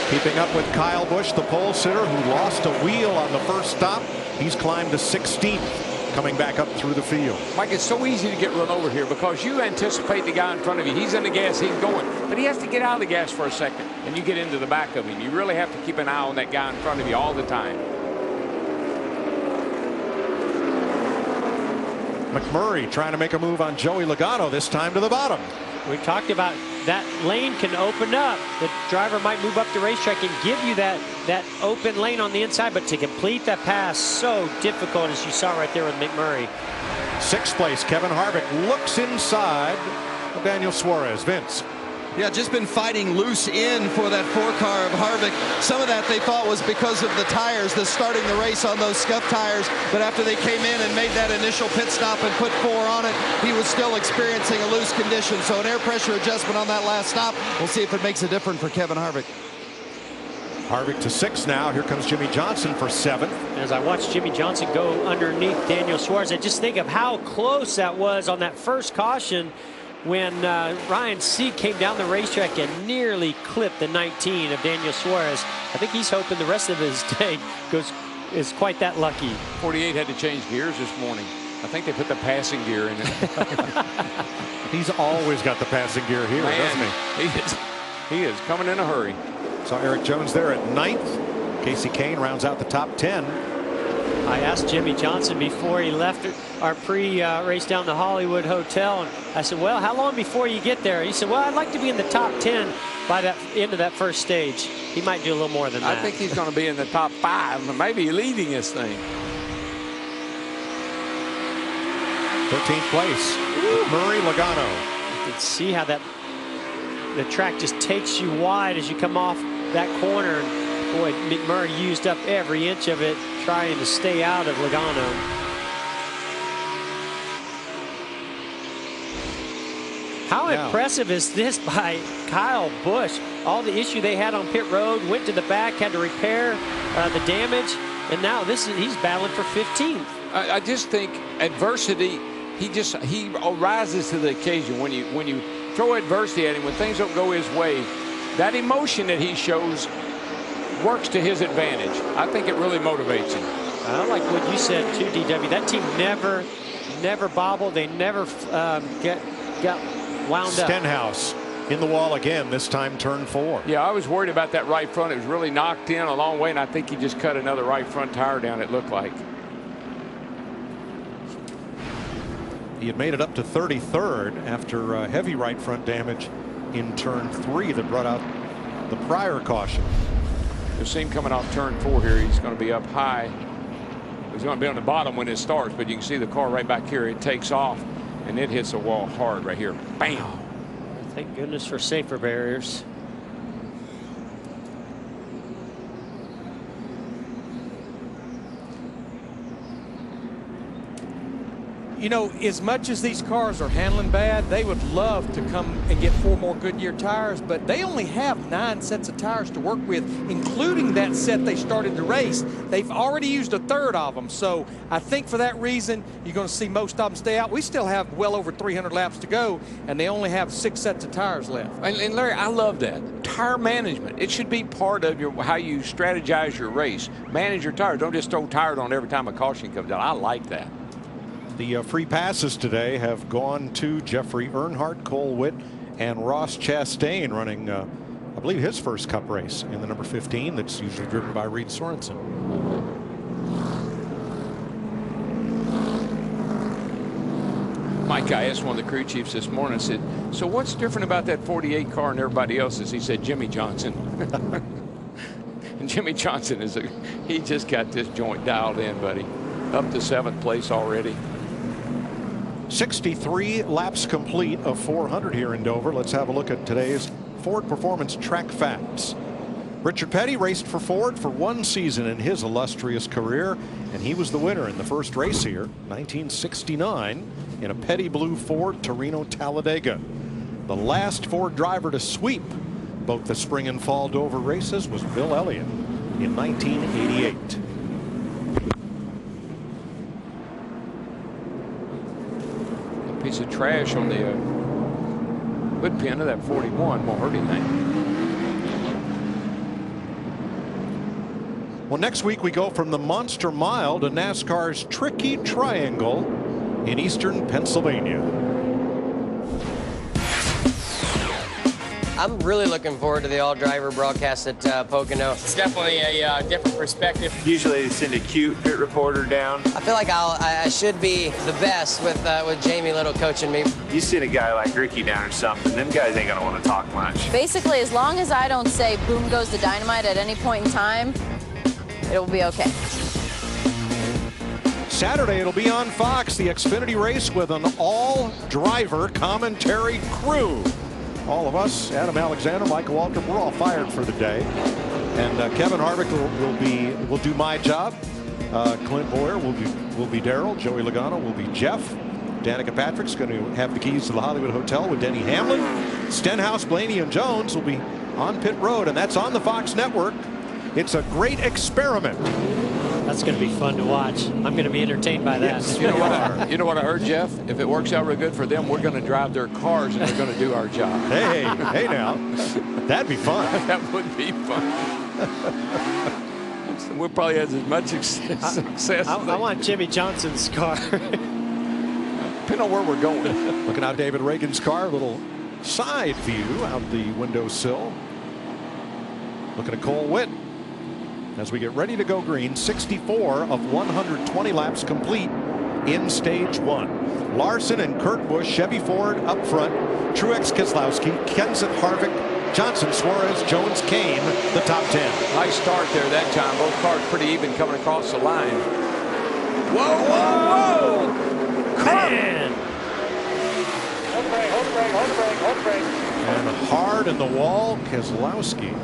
Keeping up with Kyle Busch, the pole sitter, who lost a wheel on the first stop. He's climbed to 16th. Coming back up through the field. Mike, it's so easy to get run over here because you anticipate the guy in front of you. He's in the gas, he's going. But he has to get out of the gas for a second, and you get into the back of him. You really have to keep an eye on that guy in front of you all the time. McMurray trying to make a move on Joey Logano, this time to the bottom. We talked about that lane can open up. The driver might move up the racetrack and give you that open lane on the inside, but to complete that pass, so difficult, as you saw right there with McMurray. 6th place, Kevin Harvick looks inside of Daniel Suarez. Vince? Yeah, just been fighting loose in for that 4 car of Harvick. Some of that they thought was because of the tires, the starting the race on those scuff tires. But after they came in and made that initial pit stop and put 4 on it, he was still experiencing a loose condition. So an air pressure adjustment on that last stop. We'll see if it makes a difference for Kevin Harvick. Harvick to 6 now. Here comes Jimmy Johnson for 7th. As I watch Jimmy Johnson go underneath Daniel Suarez, I just think of how close that was on that first caution, when Ryan Sieg came down the racetrack and nearly clipped the 19 of Daniel Suarez. I think he's hoping the rest of his day is quite that lucky. 48 had to change gears this morning. I think they put the passing gear in it. He's always got the passing gear here, doesn't he? He is coming in a hurry. Saw Eric Jones there at 9th. Casey Kane rounds out the top 10. I asked Jimmy Johnson before he left our pre-race down the Hollywood Hotel, and I said, well, how long before you get there? He said, well, I'd like to be in the top 10 by that end of that first stage. He might do a little more than that. I think he's going to be in the top 5, maybe leading this thing. 13th place, Murray Logano. You can see how the track just takes you wide as you come off that corner. Boy, McMurray used up every inch of it trying to stay out of Logano. How impressive is this by Kyle Busch? All the issue they had on pit road, went to the back, had to repair the damage, and now he's battling for 15th. I just think adversity, he rises to the occasion. When you throw adversity at him, when things don't go his way, that emotion that he shows works to his advantage. I think it really motivates him. I like what you said too, DW. That team never bobbled. They never got wound up. Stenhouse in the wall again, this time turn 4. Yeah, I was worried about that right front. It was really knocked in a long way, and I think he just cut another right front tire down, it looked like. He had made it up to 33rd after heavy right front damage in turn 3 that brought out the prior caution. You'll see him coming off turn 4 here. He's going to be up high. He's going to be on the bottom when it starts, but you can see the car right back here. It takes off, and it hits the wall hard right here. Bam! Thank goodness for safer barriers. You know, as much as these cars are handling bad, they would love to come and get 4 more Goodyear tires, but they only have 9 sets of tires to work with, including that set they started the race. They've already used a third of them, so I think for that reason, you're going to see most of them stay out. We still have well over 300 laps to go, and they only have 6 sets of tires left. And Larry, I love that. Tire management. It should be part of how you strategize your race. Manage your tires. Don't just throw tires on every time a caution comes out. I like that. The free passes today have gone to Jeffrey Earnhardt, Cole Witt, and Ross Chastain, running, I believe, his first Cup race in the number 15 that's usually driven by Reed Sorensen. Mike, I asked one of the crew chiefs this morning, I said, so what's different about that 48 car and everybody else's? He said, Jimmy Johnson. And Jimmy Johnson he just got this joint dialed in, buddy. Up to 7th place already. 63 laps complete of 400 here in Dover. Let's have a look at today's Ford Performance track facts. Richard Petty raced for Ford for 1 season in his illustrious career, and he was the winner in the first race here, 1969, in a Petty blue Ford Torino Talladega. The last Ford driver to sweep both the spring and fall Dover races was Bill Elliott in 1988. A piece of trash on the hood pin of that 41 won't hurt anything. Well, next week we go from the Monster Mile to NASCAR's Tricky Triangle in eastern Pennsylvania. I'm really looking forward to the all-driver broadcast at Pocono. It's definitely a different perspective. Usually they send a cute pit reporter down. I feel like I should be the best with Jamie Little coaching me. You send a guy like Ricky down or something, them guys ain't gonna want to talk much. Basically, as long as I don't say boom goes the dynamite at any point in time, it will be okay. Saturday it'll be on Fox, the Xfinity race with an all-driver commentary crew. All of us, Adam Alexander, Michael Walker, we're all fired for the day. And Kevin Harvick will do my job. Clint Boyer will be Daryl. Joey Logano will be Jeff. Danica Patrick's going to have the keys to the Hollywood Hotel with Denny Hamlin. Stenhouse, Blaney, and Jones will be on pit road, and that's on the Fox network. It's a great experiment. That's going to be fun to watch. I'm going to be entertained by that. Yes, you know what I heard, Jeff? If it works out real good for them, we're going to drive their cars and they're going to do our job. Hey now. That'd be fun. That would be fun. We'll probably have as much success. I want Jimmy Johnson's car. Depending on where we're going. Looking out David Reagan's car, a little side view out the windowsill. Looking at Cole Witt as we get ready to go green. 64 of 120 laps complete in stage 1. Larson and Kurt Busch, Chevy Ford up front, Truex Keselowski, Kenseth Harvick, Johnson, Suarez, Jones, Kane, the top 10. Nice start there that time. Both cars pretty even coming across the line. Whoa, whoa, whoa! Man! Hold the brake. And hard in the wall, Keselowski.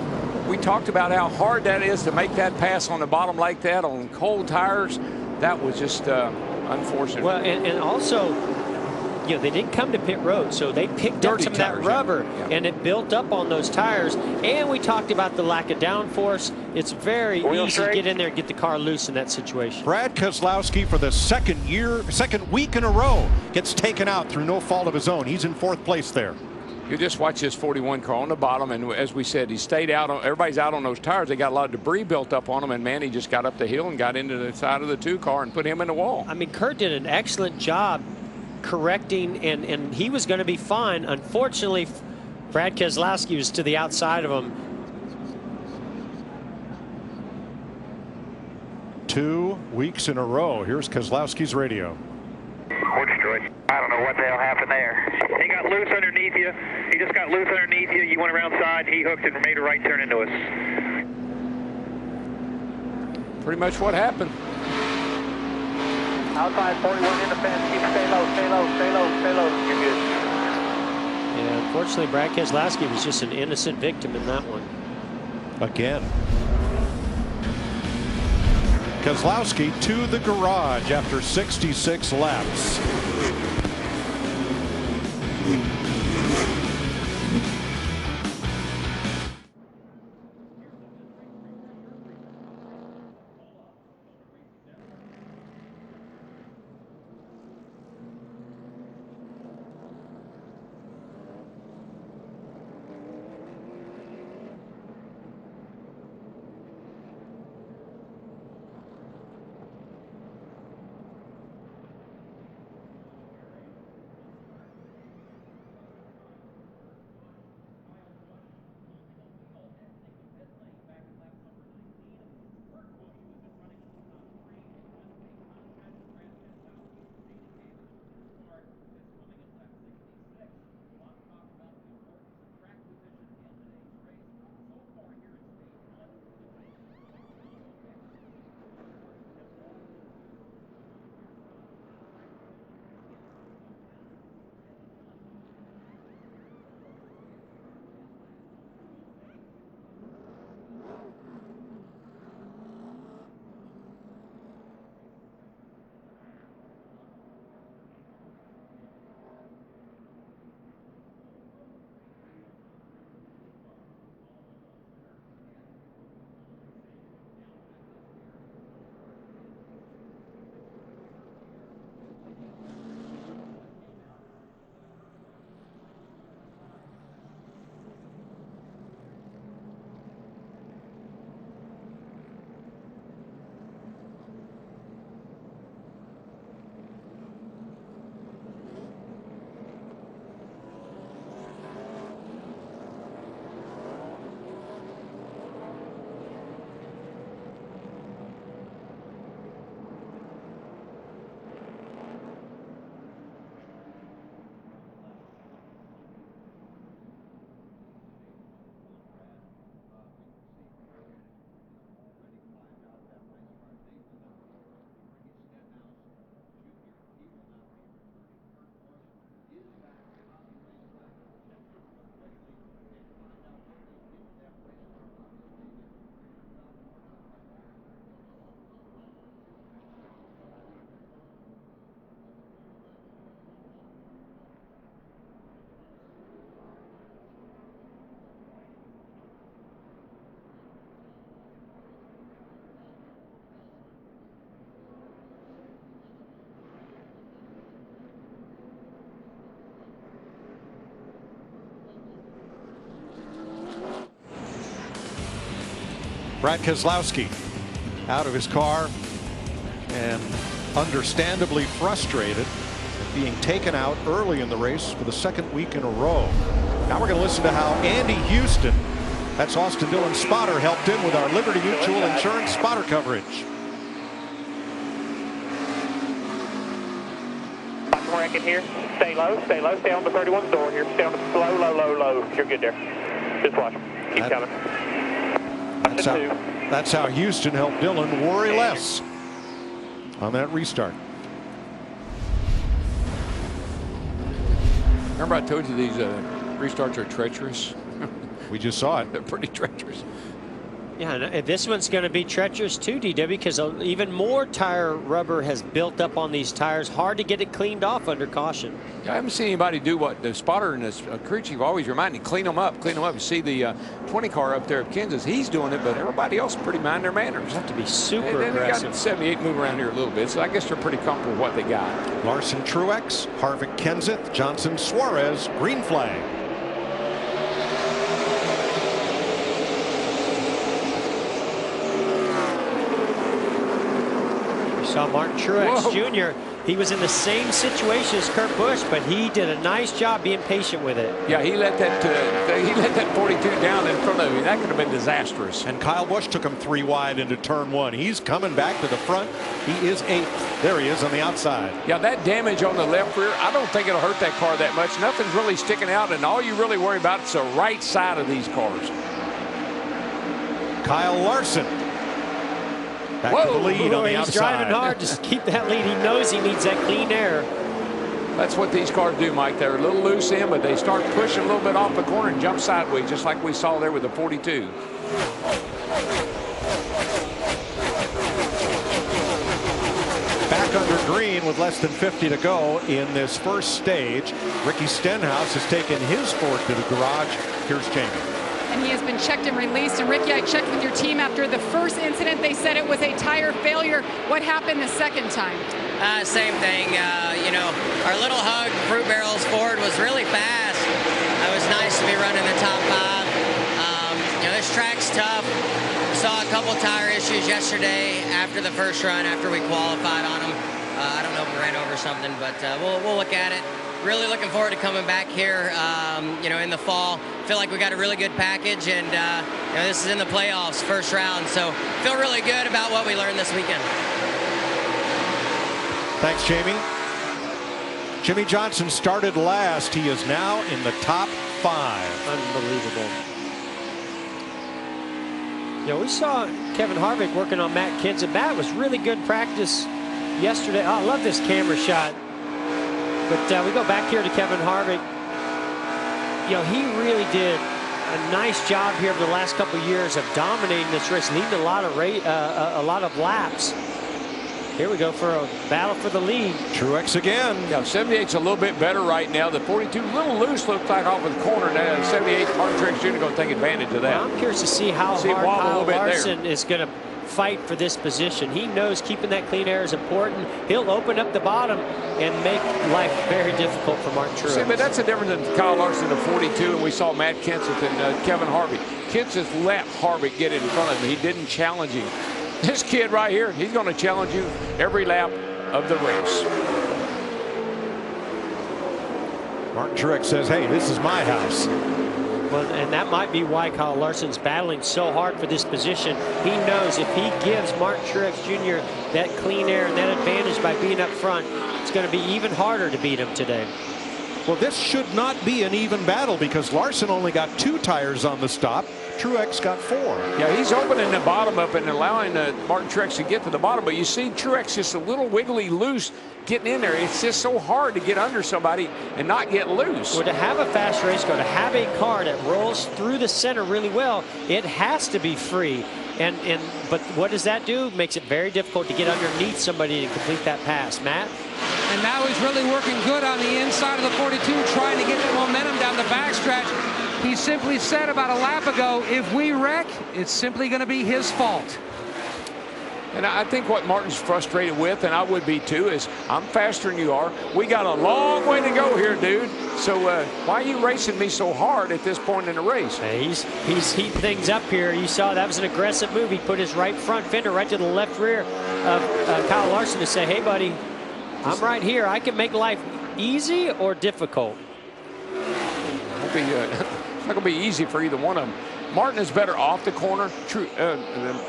We talked about how hard that is to make that pass on the bottom like that on cold tires. That was just unfortunate. Well, and also, you know, they didn't come to pit road, so they picked up some of that rubber, and it built up on those tires. And we talked about the lack of downforce. It's very easy to get in there and get the car loose in that situation. Brad Keselowski, for the second week in a row, gets taken out through no fault of his own. He's in 4th place there. You just watch this 41 car on the bottom, and as we said, he stayed out. Everybody's out on those tires. They got a lot of debris built up on them, and man, he just got up the hill and got into the side of the 2 car and put him in the wall. I mean, Kurt did an excellent job correcting, and he was going to be fine. Unfortunately, Brad Keselowski was to the outside of him. 2 weeks in a row. Here's Keselowski's radio. We're destroyed. I don't know what the hell happened there. He got loose underneath you. He just got loose underneath you. You went around side. He hooked it and made a right turn into us. Pretty much what happened. Outside 41 in the fence. Keep stay low. You're good. Yeah, unfortunately, Brad Keselowski was just an innocent victim in that one. Again. Keselowski to the garage after 66 laps. Brad Keselowski out of his car and understandably frustrated at being taken out early in the race for the second week in a row. Now we're going to listen to how Andy Houston, that's Austin Dillon's spotter, helped him with our Liberty Mutual Insurance spotter coverage. Wreck it here. Stay low, stay low. Stay on the 31 door here. Stay on the low, low, low, low. You're good there. Just watch. Keep coming. That's how Houston helped Dillon worry less on that restart. Remember I told you these restarts are treacherous? We just saw it. They're pretty treacherous. Yeah, and this one's going to be treacherous too, DW, because even more tire rubber has built up on these tires. Hard to get it cleaned off under caution. I haven't seen anybody do what the spotter and the crew chief always remind you, clean them up, clean them up. You see the 20 car up there at Kansas, he's doing it, but everybody else pretty mind their manners. Have to be super and aggressive. They got 78 move around here a little bit, so I guess they're pretty comfortable with what they got. Larson Truex, Harvick Kenseth, Johnson Suarez, green flag. Saw Martin Truex Jr. He was in the same situation as Kurt Busch, but he did a nice job being patient with it. Yeah, he let that 42 down in front of him. That could have been disastrous. And Kyle Busch took him 3 wide into turn 1. He's coming back to the front. He is 8th. There he is on the outside. Yeah, that damage on the left rear, I don't think it'll hurt that car that much. Nothing's really sticking out, and all you really worry about is the right side of these cars. Kyle Larson. Back to the lead on the outside. He's driving hard to keep that lead. He knows he needs that clean air. That's what these cars do, Mike. They're a little loose in, but they start pushing a little bit off the corner and jump sideways, just like we saw there with the 42. Back under green with less than 50 to go in this first stage. Ricky Stenhouse has taken his Ford to the garage. Here's Jamie. And he has been checked and released. And Ricky, I checked with your team after the first incident. They said it was a tire failure. What happened the second time? Same thing. You know, our little hug, Fruit Barrels Ford, was really fast. It was nice to be running the top 5. You know, this track's tough. We saw a couple tire issues yesterday after the first run, after we qualified on them. I don't know if we ran over something, but we'll look at it. Really looking forward to coming back here, you know, in the fall. Feel like we got a really good package, and you know, this is in the playoffs, first round, so feel really good about what we learned this weekend. Thanks, Jamie. Jimmy Johnson started last. He is now in the top 5. Unbelievable. You know, we saw Kevin Harvick working on Matt Kenseth. That was really good practice yesterday. Oh, I love this camera shot. But we go back here to Kevin Harvick. You know, he really did a nice job here over the last couple of years of dominating this race, leading a lot of laps. Here we go for a battle for the lead. Truex again. Yeah, 78's a little bit better right now. The 42 a little loose, looks like off of the corner now. 78, Martin Truex Jr. going to take advantage of that. Well, I'm curious to see how hard Kyle Larson is going to fight for this position. He knows keeping that clean air is important. He'll open up the bottom and make life very difficult for Martin Truex. See, but that's the difference in Kyle Larson of 42, and we saw Matt Kenseth and Kevin Harvick. Kenseth let Harvick get in front of him. He didn't challenge him. This kid right here, he's going to challenge you every lap of the race. Martin Truex says, hey, this is my house. Well, and that might be why Kyle Larson's battling so hard for this position. He knows if he gives Martin Truex Jr. that clean air and that advantage by being up front, it's going to be even harder to beat him today. Well, this should not be an even battle because Larson only got 2 tires on the stop. Truex got 4. Yeah, he's opening the bottom up and allowing Martin Truex to get to the bottom. But you see Truex just a little wiggly loose getting in there. It's just so hard to get under somebody and not get loose. Well, to have a fast race car, to have a car that rolls through the center really well, it has to be free. But what does that do? Makes it very difficult to get underneath somebody to complete that pass. Matt? And now he's really working good on the inside of the 42, trying to get the momentum down the backstretch. He simply said about a lap ago, if we wreck, it's simply going to be his fault. And I think what Martin's frustrated with, and I would be too, is I'm faster than you are. We got a long way to go here, dude. So why are you racing me so hard at this point in the race? He's heating things up here. You saw that was an aggressive move. He put his right front fender right to the left rear of Kyle Larson to say, hey, buddy, I'm right here. I can make life easy or difficult. It's not going to be easy for either one of them. Martin is better off the corner.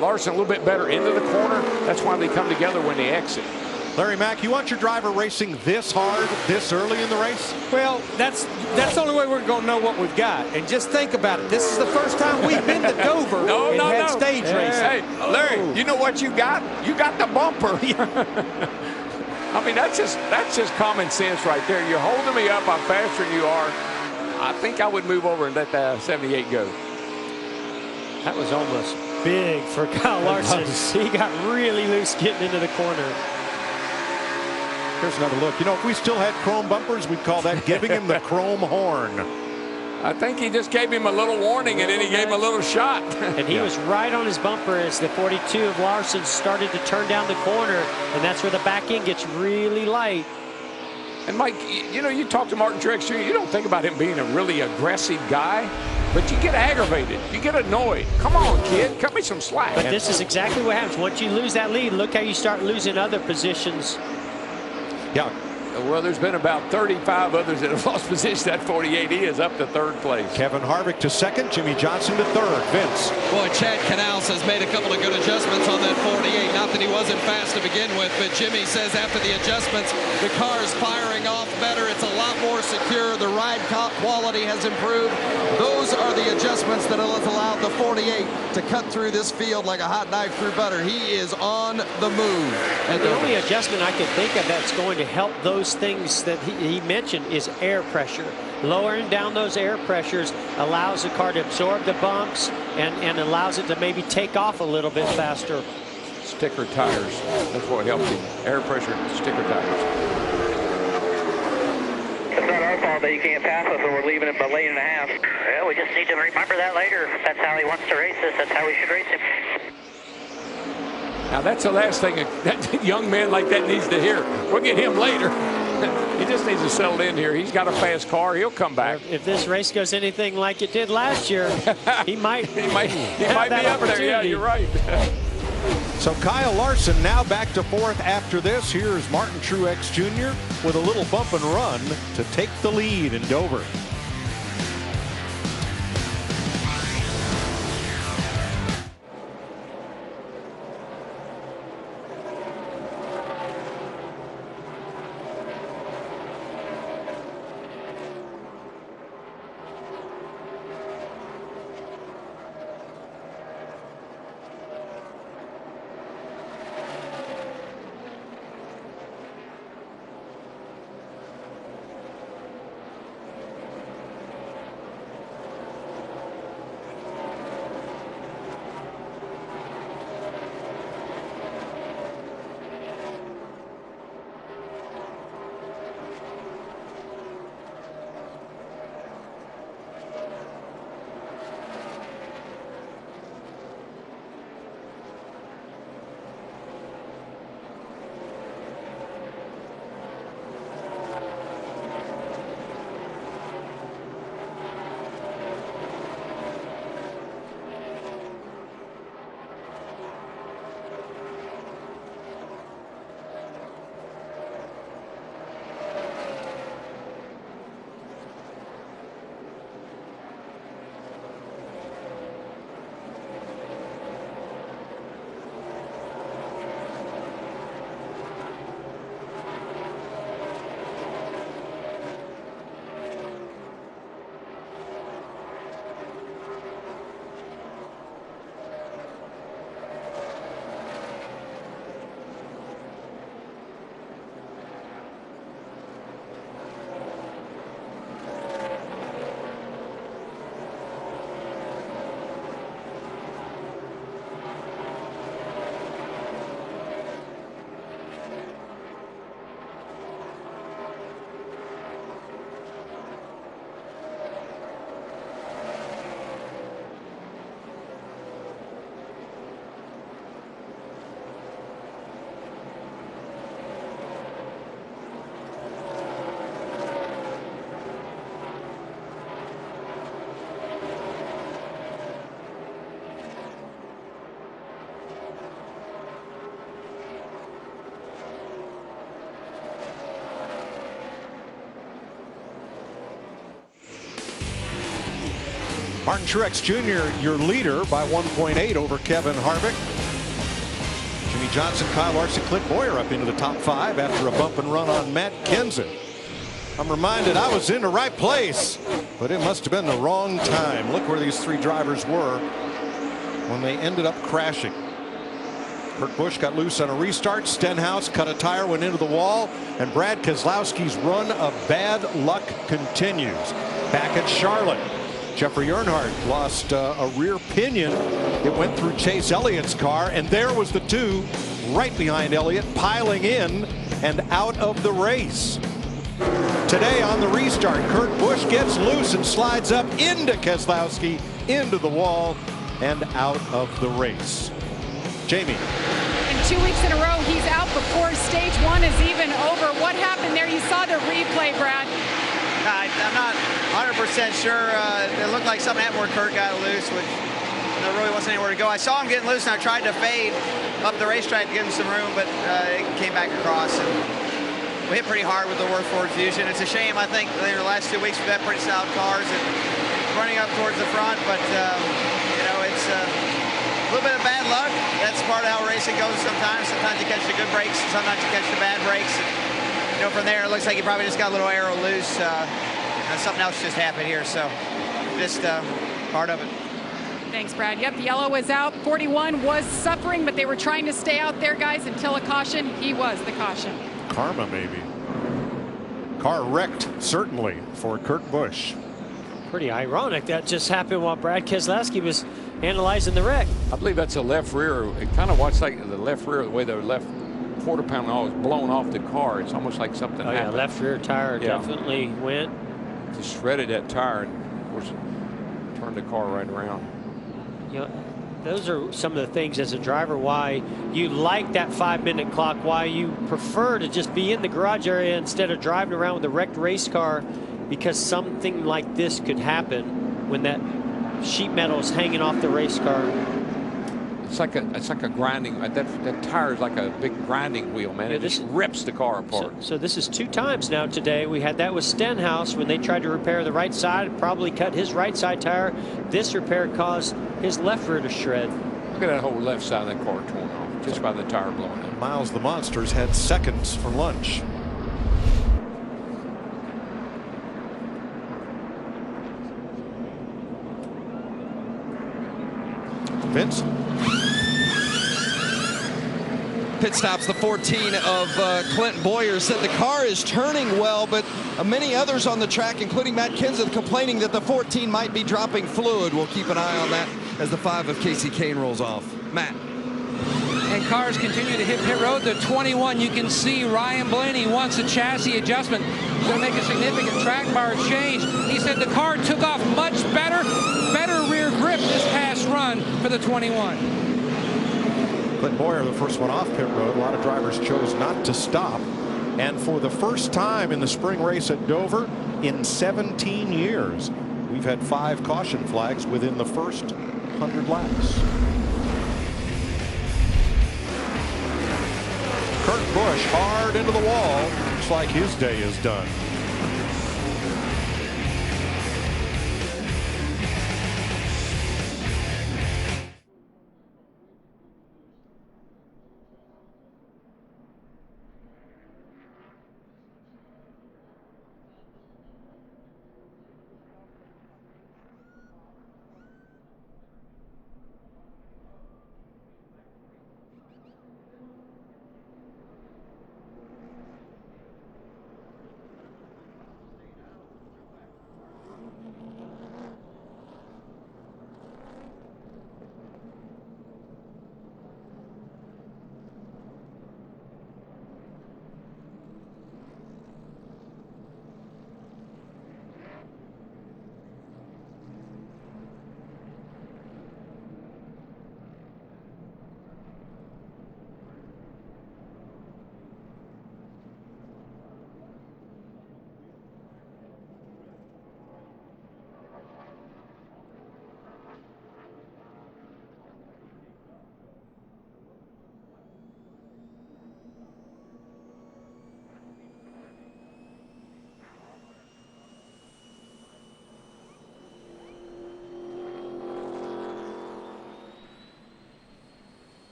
Larson a little bit better into the corner. That's why they come together when they exit. Larry Mack, you want your driver racing this hard, this early in the race? Well, that's the only way we're going to know what we've got. And just think about it. This is the first time we've been to Dover and had stage racing. Hey, Larry, you know what you got? You got the bumper. I mean, that's just common sense right there. You're holding me up. I'm faster than you are. I think I would move over and let the 78 go. That was almost big for Kyle Larson. He got really loose getting into the corner. Here's another look. You know, if we still had chrome bumpers, we'd call that giving him the chrome horn. I think he just gave him a little warning, and then he gave him a little shot. And he was right on his bumper as the 42 of Larson started to turn down the corner, and that's where the back end gets really light. And Mike, you know, you talk to Martin Truex Jr., you don't think about him being a really aggressive guy, but you get aggravated. You get annoyed. Come on, kid. Cut me some slack. But this is exactly what happens. Once you lose that lead, look how you start losing other positions. Yeah. Well, there's been about 35 others that have lost position. That 48, he is up to third place. Kevin Harvick to second, Jimmy Johnson to third. Vince. Boy, Chad Canals has made a couple of good adjustments on that 48. Not that he wasn't fast to begin with, but Jimmy says after the adjustments, the car is firing off better. It's a lot more secure. The ride quality has improved. Those are the adjustments that have allowed the 48 to cut through this field like a hot knife through butter. He is on the move. And the only adjustment I can think of that's going to help those things that he mentioned is air pressure. Lowering down those air pressures allows the car to absorb the bumps and allows it to maybe take off a little bit faster. Sticker tires. That's what helps him. Air pressure, sticker tires. It's not our fault that you can't pass us and we're leaving him a lane and a half. Well, we just need to remember that later. If that's how he wants to race us, that's how we should race him. Now, that's the last thing that young man like that needs to hear. We'll get him later. He just needs to settle in here. He's got a fast car. He'll come back. If this race goes anything like it did last year, he might be up there. Yeah, you're right. So Kyle Larson now back to fourth after this. Here's Martin Truex Jr. with a little bump and run to take the lead in Dover. Martin Truex Jr., your leader by 1.8 over Kevin Harvick. Jimmy Johnson, Kyle Larson, Clint Boyer up into the top 5 after a bump and run on Matt Kenseth. I'm reminded I was in the right place, but it must have been the wrong time. Look where these 3 drivers were when they ended up crashing. Kurt Busch got loose on a restart. Stenhouse cut a tire, went into the wall, and Brad Keselowski's run of bad luck continues. Back at Charlotte, Jeffrey Earnhardt lost a rear pinion. It went through Chase Elliott's car, and there was the 2 right behind Elliott, piling in and out of the race. Today on the restart, Kurt Busch gets loose and slides up into Keselowski, into the wall, and out of the race. Jamie. And 2 weeks in a row, he's out before stage 1 is even over. What happened there? You saw the replay, Brad. I'm not 100% sure. It looked like something happened where Kurt got loose, which there really wasn't anywhere to go. I saw him getting loose, and I tried to fade up the racetrack to give him some room, but it came back across. And we hit pretty hard with the worst forward fusion. It's a shame. I think in the last 2 weeks we've had pretty solid cars and running up towards the front, but you know, it's a little bit of bad luck. That's part of how racing goes sometimes. Sometimes you catch the good breaks, and sometimes you catch the bad breaks. And, you know, from there, it looks like he probably just got a little arrow loose. And something else just happened here, so just part of it. Thanks, Brad. Yep, Yellow was out. 41 was suffering, but they were trying to stay out there, guys, until a caution. He was the caution. Karma, maybe. Car wrecked, certainly, for Kurt Busch. Pretty ironic that just happened while Brad Keselowski was analyzing the wreck. I believe that's a left rear. It kind of looks like the left rear, the way the left quarter pound was blown off the car. It's almost like something happened. Yeah, left rear tire definitely went. Just shredded that tire and, of course, turned the car right around. You know, those are some of the things as a driver why you like that 5-minute clock, why you prefer to just be in the garage area instead of driving around with a wrecked race car, because something like this could happen when that sheet metal is hanging off the race car. It's like a grinding. That tire is like a big grinding wheel, man. Yeah, it just rips the car apart. So this is 2 times now today. We had that with Stenhouse when they tried to repair the right side, probably cut his right side tire. This repair caused his left rear to shred. Look at that whole left side of that car torn off just by the tire blowing up. Miles the Monsters had seconds for lunch. Vince. Pit stops the 14 of Clint Boyer, said the car is turning well, but many others on the track, including Matt Kenseth, complaining that the 14 might be dropping fluid. We'll keep an eye on that as the 5 of Casey Kane rolls off. Matt. And cars continue to hit pit road. The 21, you can see Ryan Blaney wants a chassis adjustment. He's going to make a significant track bar change. He said the car took off much better rear grip this past run for the 21. Clint Boyer, the first one off pit road. A lot of drivers chose not to stop. And for the first time in the spring race at Dover in 17 years, we've had 5 caution flags within the first 100 laps. Kurt Busch hard into the wall. Looks like his day is done.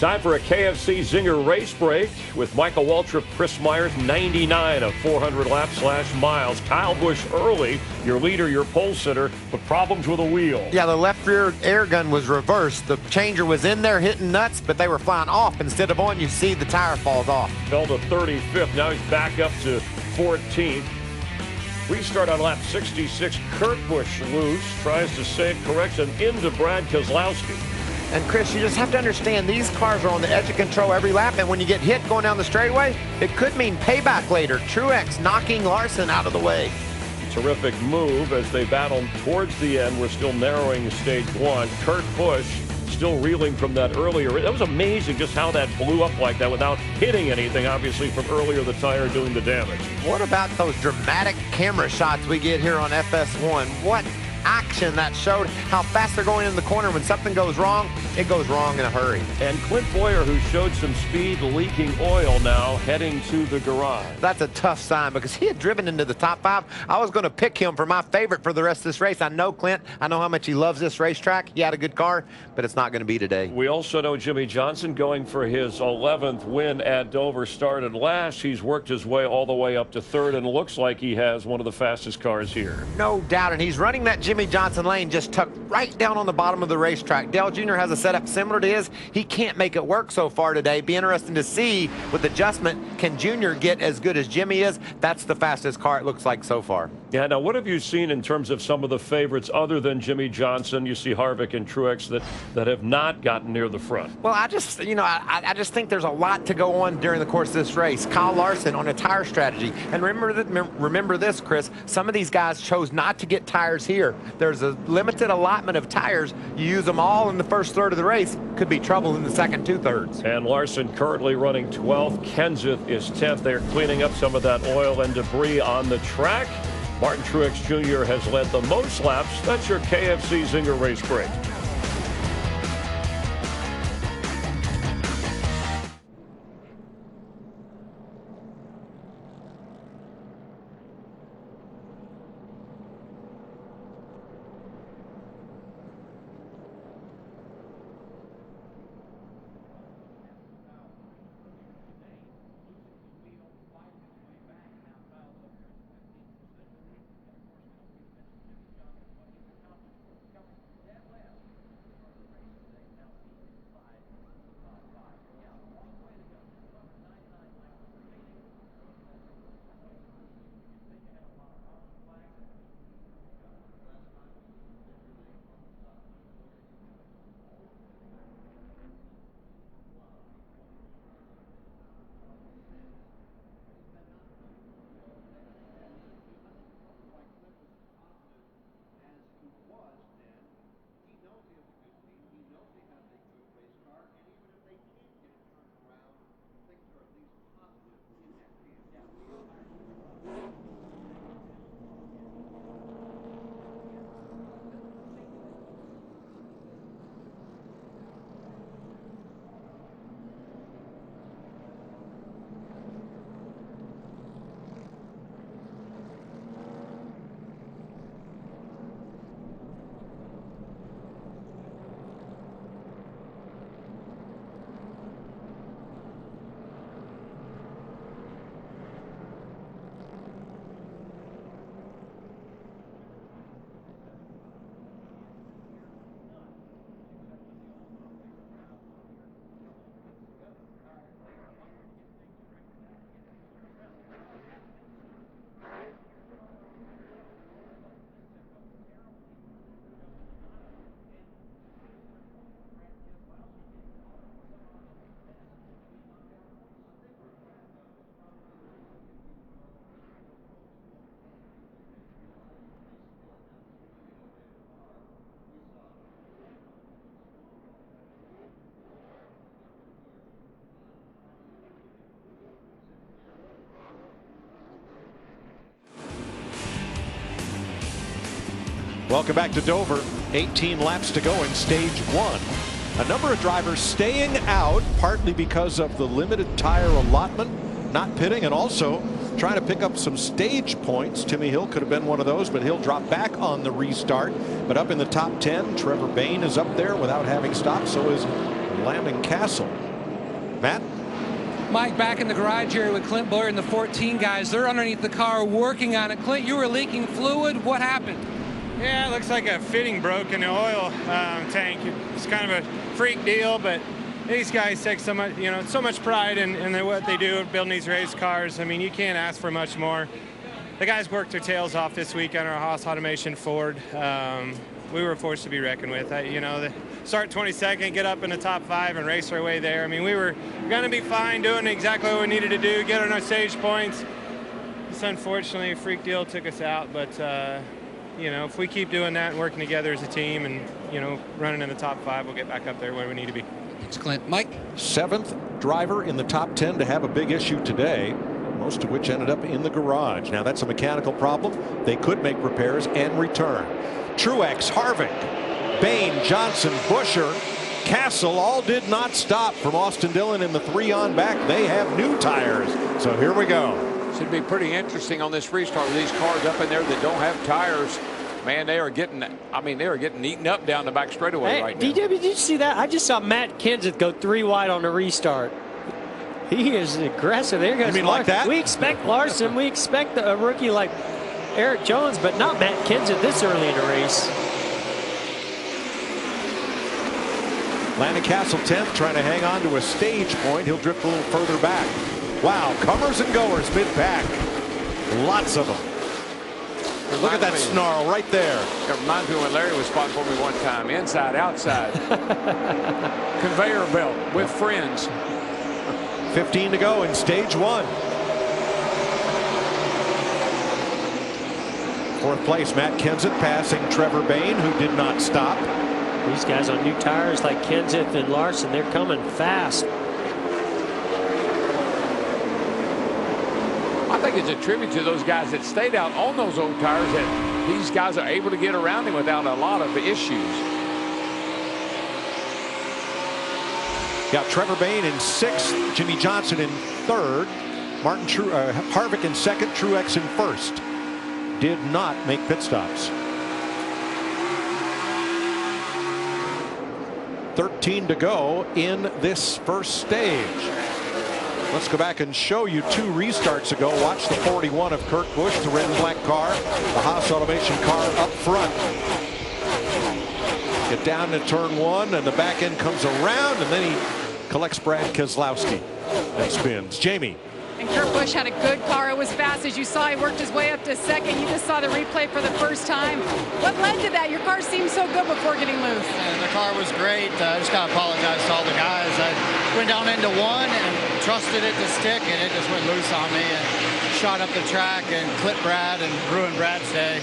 Time for a KFC Zinger race break with Michael Waltrip, Chris Myers, 99 of 400 laps / miles. Kyle Busch early, your leader, your pole sitter, but problems with a wheel. Yeah, the left rear air gun was reversed. The changer was in there hitting nuts, but they were flying off instead of on. You see the tire falls off. Fell to 35th. Now he's back up to 14th. Restart on lap 66. Kurt Busch loose, tries to save, correction into Brad Keselowski. And Chris, you just have to understand these cars are on the edge of control every lap, and when you get hit going down the straightaway, it could mean payback later. Truex knocking Larson out of the way. Terrific move as they battle towards the end. We're still narrowing stage one. Kurt Busch still reeling from that earlier. That was amazing just how that blew up like that without hitting anything, obviously, from earlier, the tire doing the damage. What about those dramatic camera shots we get here on FS1? What action that showed how fast they're going in the corner. When something goes wrong, it goes wrong in a hurry. And Clint Boyer, who showed some speed, leaking oil now, heading to the garage. That's a tough sign because he had driven into the top 5. I was going to pick him for my favorite for the rest of this race. I know Clint. I know how much he loves this racetrack. He had a good car, but it's not going to be today. We also know Jimmie Johnson going for his 11th win at Dover started last. He's worked his way all the way up to 3rd and looks like he has one of the fastest cars here. No doubt, and he's running that Jimmie Johnson lane just tucked right down on the bottom of the racetrack. Dale Jr. has a setup similar to his. He can't make it work so far today. Be interesting to see with adjustment, can Jr. get as good as Jimmie is? That's the fastest car it looks like so far. Yeah, now what have you seen in terms of some of the favorites other than Jimmie Johnson? You see Harvick and Truex that have not gotten near the front. Well, I just think there's a lot to go on during the course of this race. Kyle Larson on a tire strategy. And remember this, Chris, some of these guys chose not to get tires here. There's a limited allotment of tires. You use them all in the first third of the race. Could be trouble in the second 2/3. And Larson currently running 12th. Kenseth is 10th. They're cleaning up some of that oil and debris on the track. Martin Truex Jr. has led the most laps. That's your KFC Zinger race break. Welcome back to Dover. 18 laps to go in stage 1. A number of drivers staying out, partly because of the limited tire allotment, not pitting, and also trying to pick up some stage points. Timmy Hill could have been one of those, but he'll drop back on the restart. But up in the top 10, Trevor Bayne is up there without having stopped. So is Landon Castle. Matt? Mike, back in the garage area with Clint Blair and the 14 guys. They're underneath the car working on it. Clint, you were leaking fluid. What happened? Yeah, it looks like a fitting broke in the oil tank. It's kind of a freak deal, but these guys take so much, so much pride in what they do building these race cars. I mean, you can't ask for much more. The guys worked their tails off this week on our Haas Automation Ford. We were forced to be reckoned with. The start 22nd, get up in the top 5 and race our way there. I mean, we were going to be fine doing exactly what we needed to do, get on our stage points. Just unfortunately, a freak deal took us out, but if we keep doing that and working together as a team and, running in the top 5, we'll get back up there where we need to be. Thanks, Clint. Mike? 7th driver in the top 10 to have a big issue today, most of which ended up in the garage. Now, that's a mechanical problem. They could make repairs and return. Truex, Harvick, Bain, Johnson, Buscher, Castle all did not stop from Austin Dillon in the 3 on back. They have new tires. So here we go. Should be pretty interesting on this restart with these cars up in there that don't have tires. Man, they are getting eaten up down the back straightaway right now. DW, did you see that? I just saw Matt Kenseth go 3 wide on the restart. He is aggressive. There goes You mean like that? We expect Larson. We expect a rookie like Eric Jones, but not Matt Kenseth this early in the race. Landon Castle 10th, trying to hang on to a stage point. He'll drift a little further back. Wow, comers and goers mid-pack. Lots of them. Look at that snarl right there. It reminds me when Larry was spotting for me one time. Inside, outside. Conveyor belt with friends. 15 to go in stage 1. 4th place, Matt Kenseth passing Trevor Bayne, who did not stop. These guys on new tires like Kenseth and Larson, they're coming fast. I think it's a tribute to those guys that stayed out on those old tires that these guys are able to get around him without a lot of issues. Got Trevor Bayne in 6th, Jimmy Johnson in 3rd, Harvick in 2nd, Truex in 1st. Did not make pit stops. 13 to go in this first stage. Let's go back and show you 2 restarts ago. Watch the 41 of Kurt Busch, the red and black car, the Haas Automation car up front. Get down to turn 1, and the back end comes around, and then he collects Brad Keselowski and spins. Jamie. And Kurt Busch had a good car. It was fast, as you saw. He worked his way up to 2nd. You just saw the replay for the first time. What led to that? Your car seemed so good before getting loose. And the car was great. I just got to apologize to all the guys. I went down into 1 and trusted it to stick, and it just went loose on me and shot up the track and clipped Brad and ruined Brad's day.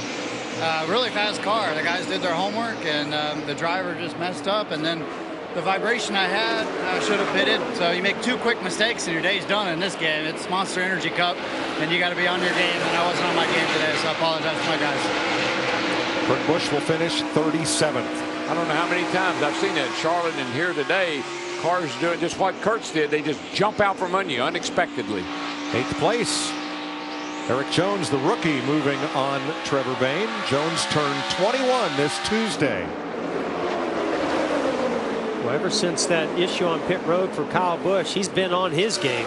Really fast car. The guys did their homework, and the driver just messed up, and then the vibration I had, I should have pitted. So you make 2 quick mistakes and your day's done in this game. It's Monster Energy Cup, and you got to be on your game, and I wasn't on my game today, so I apologize to my guys. Kurt Busch will finish 37th. I don't know how many times I've seen that Charlotte and here today. Cars doing just what Kurt's did. They just jump out from under you unexpectedly. 8th place. Eric Jones, the rookie, moving on Trevor Bayne. Jones turned 21 this Tuesday. Well, ever since that issue on pit road for Kyle Busch, he's been on his game.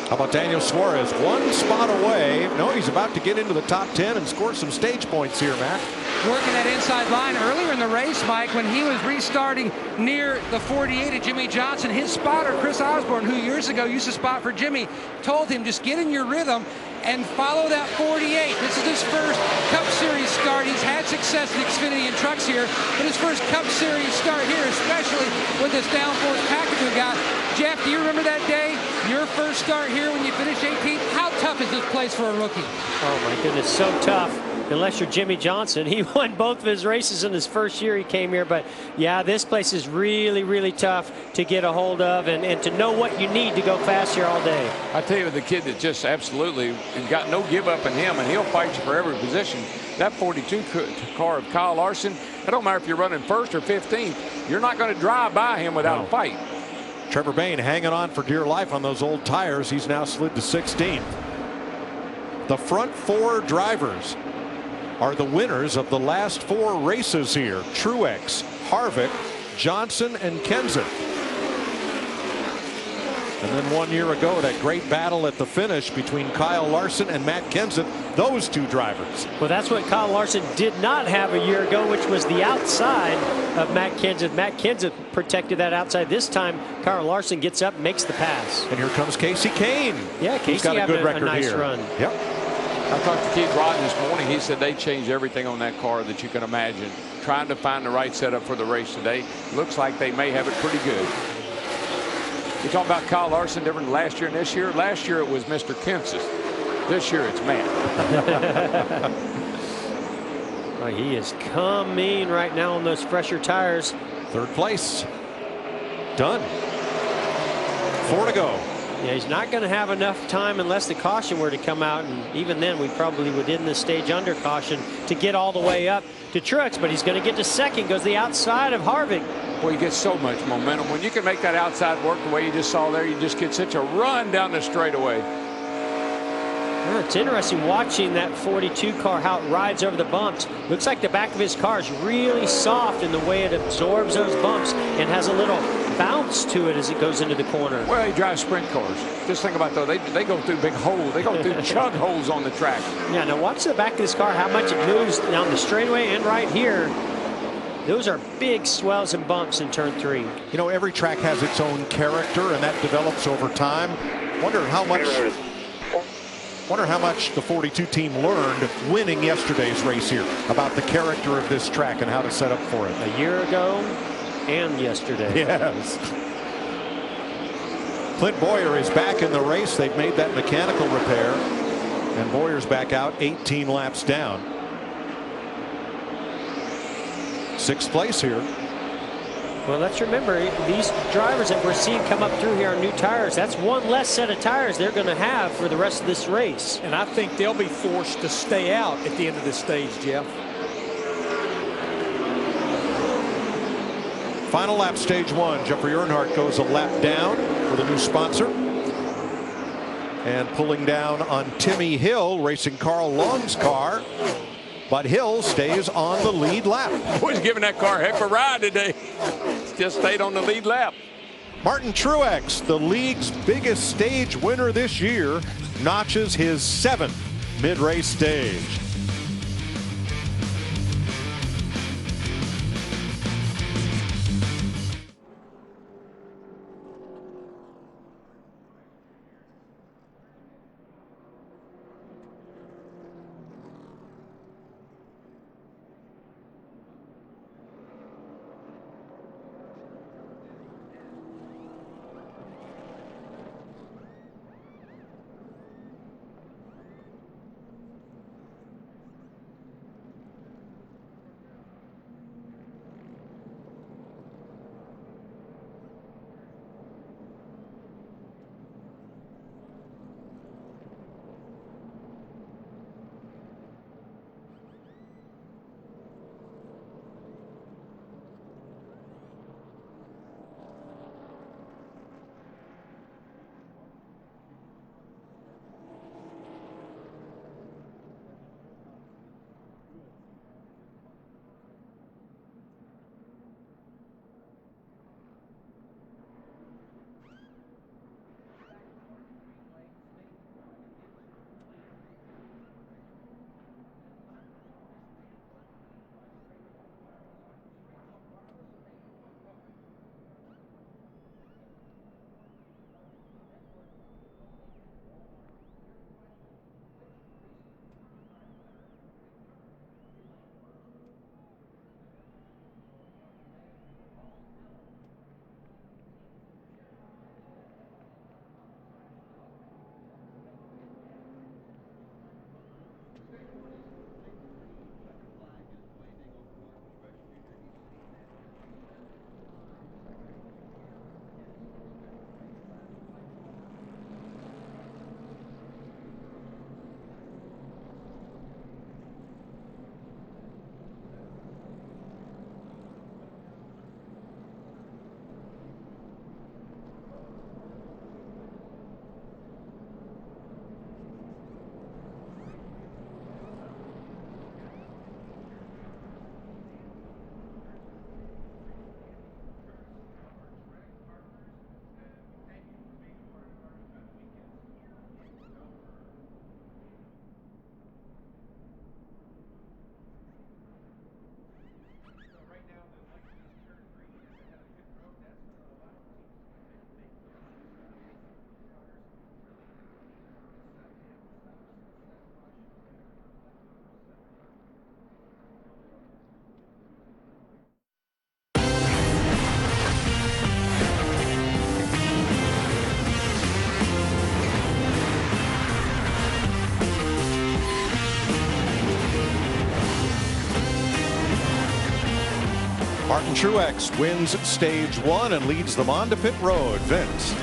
How about Daniel Suarez? 1 spot away. No, he's about to get into the top 10 and score some stage points here, Matt. Working that inside line earlier in the race, Mike, when he was restarting near the 48 of Jimmy Johnson, his spotter, Chris Osborne, who years ago used to spot for Jimmy, told him, just get in your rhythm and follow that 48. This is his first Cup Series start. He's had success in Xfinity and trucks here, but his first Cup Series start here, especially with this downforce package we got. Jeff, do you remember that day? Your first start here when you finished 18th? How tough is this place for a rookie? Oh my goodness, so tough. Unless you're Jimmy Johnson. He won both of his races in his first year he came here. But yeah, this place is really, really tough to get a hold of and to know what you need to go fast here all day. I tell you, the kid that just absolutely got no give up in him, and he'll fight you for every position. That 42 car of Kyle Larson, it don't matter if you're running 1st or 15th, you're not going to drive by him without a fight. Trevor Bayne hanging on for dear life on those old tires. He's now slid to 16th. The front 4 drivers are the winners of the last 4 races here. Truex, Harvick, Johnson, and Kenseth. And then 1 year ago, that great battle at the finish between Kyle Larson and Matt Kenseth, those 2 drivers. Well, that's what Kyle Larson did not have a year ago, which was the outside of Matt Kenseth. Matt Kenseth protected that outside. This time, Kyle Larson gets up, makes the pass. And here comes Casey Kane. Yeah, Casey got a good record a nice here. run. Yep. I talked to Keith Rodden this morning. He said they changed everything on that car that you can imagine. Trying to find the right setup for the race today. Looks like they may have it pretty good. You talk about Kyle Larson different than last year and this year. Last year it was Mr. Kenseth. This year it's Matt. Well, he is coming right now on those fresher tires. 3rd place. Done. 4 to go. Yeah, he's not going to have enough time unless the caution were to come out, and even then we probably would end this stage under caution to get all the way up to Truex, but he's going to get to 2nd, goes the outside of Harvick. Well, you get so much momentum. When you can make that outside work the way you just saw there, you just get such a run down the straightaway. Well, it's interesting watching that 42 car, how it rides over the bumps. Looks like the back of his car is really soft in the way it absorbs those bumps and has a little bounce to it as it goes into the corner. Well, he drives sprint cars. Just think about those. They go through big holes. They go through chug holes on the track. Yeah, now watch the back of this car, how much it moves down the straightaway and right here. Those are big swells and bumps in turn 3. You know, every track has its own character, and that develops over time. Wonder how much the 42 team learned winning yesterday's race here about the character of this track and how to set up for it. A year ago and yesterday. Yes. Clint Boyer is back in the race. They've made that mechanical repair, and Boyer's back out 18 laps down. 6th place here. Well, let's remember, these drivers that we're seeing come up through here on new tires, that's 1 less set of tires they're going to have for the rest of this race. And I think they'll be forced to stay out at the end of this stage, Jeff. Final lap, stage 1. Jeffrey Earnhardt goes a lap down with a new sponsor. And pulling down on Timmy Hill, racing Carl Long's car. But Hill stays on the lead lap. Boy's giving that car a heck of a ride today. Just stayed on the lead lap. Martin Truex, the league's biggest stage winner this year, notches his 7th mid-race stage. Martin Truex wins stage 1 and leads them on to pit road. Vince.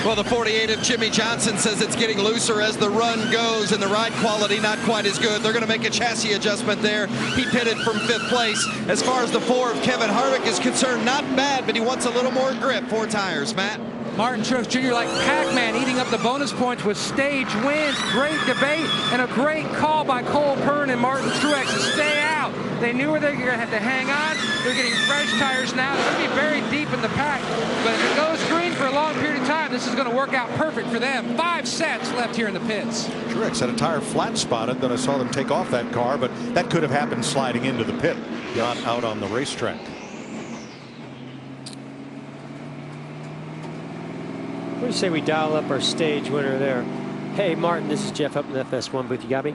Well, the 48 of Jimmy Johnson says it's getting looser as the run goes, and the ride quality not quite as good. They're going to make a chassis adjustment there. He pitted from 5th place. As far as the 4 of Kevin Harvick is concerned, not bad, but he wants a little more grip. 4 tires. Matt? Martin Truex Jr. like Pac-Man eating up the bonus points with stage wins. Great debate and a great call by Cole Pern and Martin Truex to stay out. They knew where they were going to have to hang on. They're getting fresh tires now. They're going to be very deep in the pack. But if it goes green for a long period of time, this is going to work out perfect for them. 5 sets left here in the pits. Truex had a tire flat spotted. Then I saw them take off that car, but that could have happened sliding into the pit, not out on the racetrack. What do you say we dial up our stage winner there? Hey, Martin, this is Jeff up in the FS1 booth. You got me?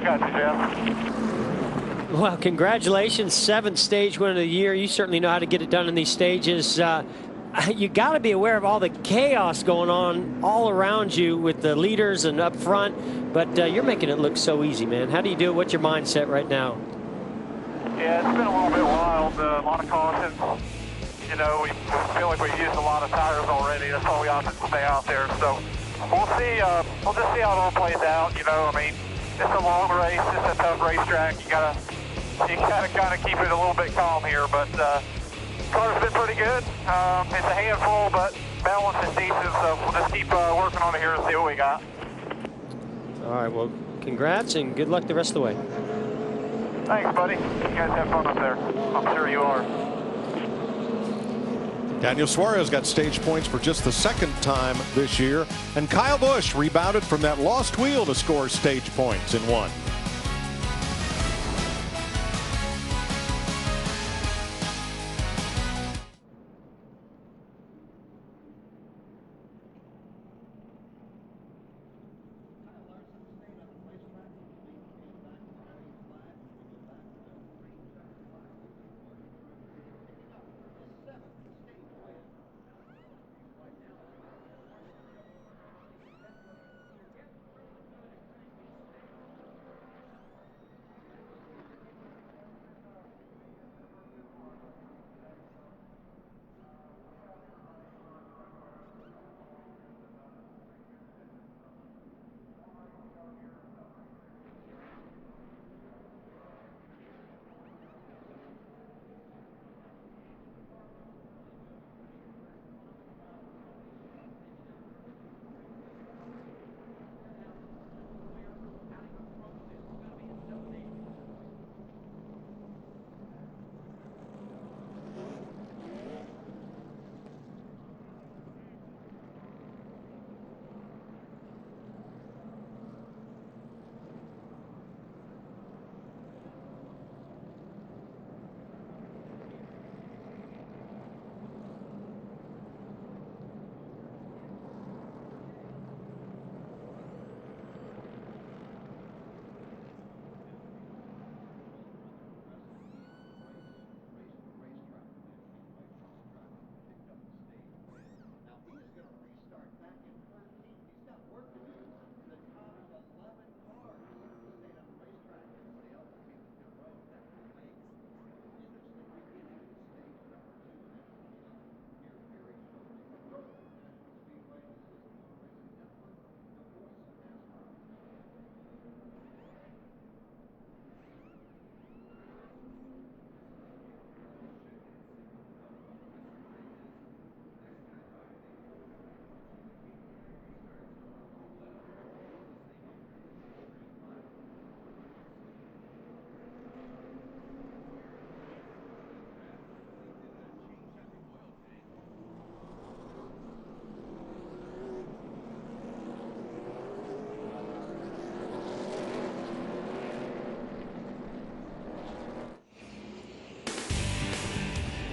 Got you, Jeff. Well, congratulations. 7th stage winner of the year. You certainly know how to get it done in these stages. You got to be aware of all the chaos going on all around you with the leaders and up front, but you're making it look so easy, man. How do you do it? What's your mindset right now? Yeah, it's been a little bit wild. A lot of cautions. You know, we feel like we've used a lot of tires already. That's why we opted to stay out there. So we'll see. We'll just see how it all plays out. You know, I mean, it's a long race. It's a tough racetrack. You gotta kind of keep it a little bit calm here. But car's been pretty good. It's a handful, but balance is decent. So we'll just keep working on it here and see what we got. All right. Well, congrats and good luck the rest of the way. Thanks, buddy. You guys have fun up there. I'm sure you are. Daniel Suarez got stage points for just the 2nd time this year, and Kyle Busch rebounded from that lost wheel to score stage points in 1.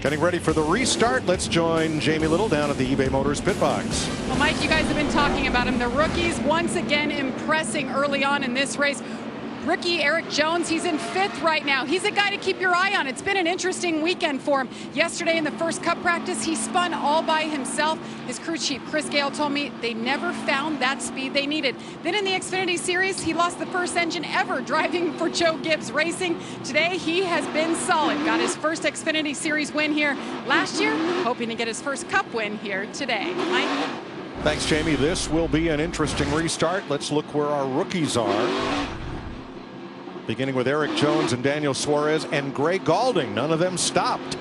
Getting ready for the restart. Let's join Jamie Little down at the eBay Motors pit box. Well, Mike, you guys have been talking about him. The rookies once again impressing early on in this race. Rookie Eric Jones, he's in 5th right now. He's a guy to keep your eye on. It's been an interesting weekend for him. Yesterday in the first Cup practice, he spun all by himself. His crew chief, Chris Gale, told me they never found that speed they needed. Then in the Xfinity Series, he lost the first engine ever driving for Joe Gibbs Racing. Today, he has been solid. Got his first Xfinity Series win here last year, hoping to get his first Cup win here today. Mike? Thanks, Jamie. This will be an interesting restart. Let's look where our rookies are. Beginning with Eric Jones and Daniel Suarez and Gray Galding. None of them stopped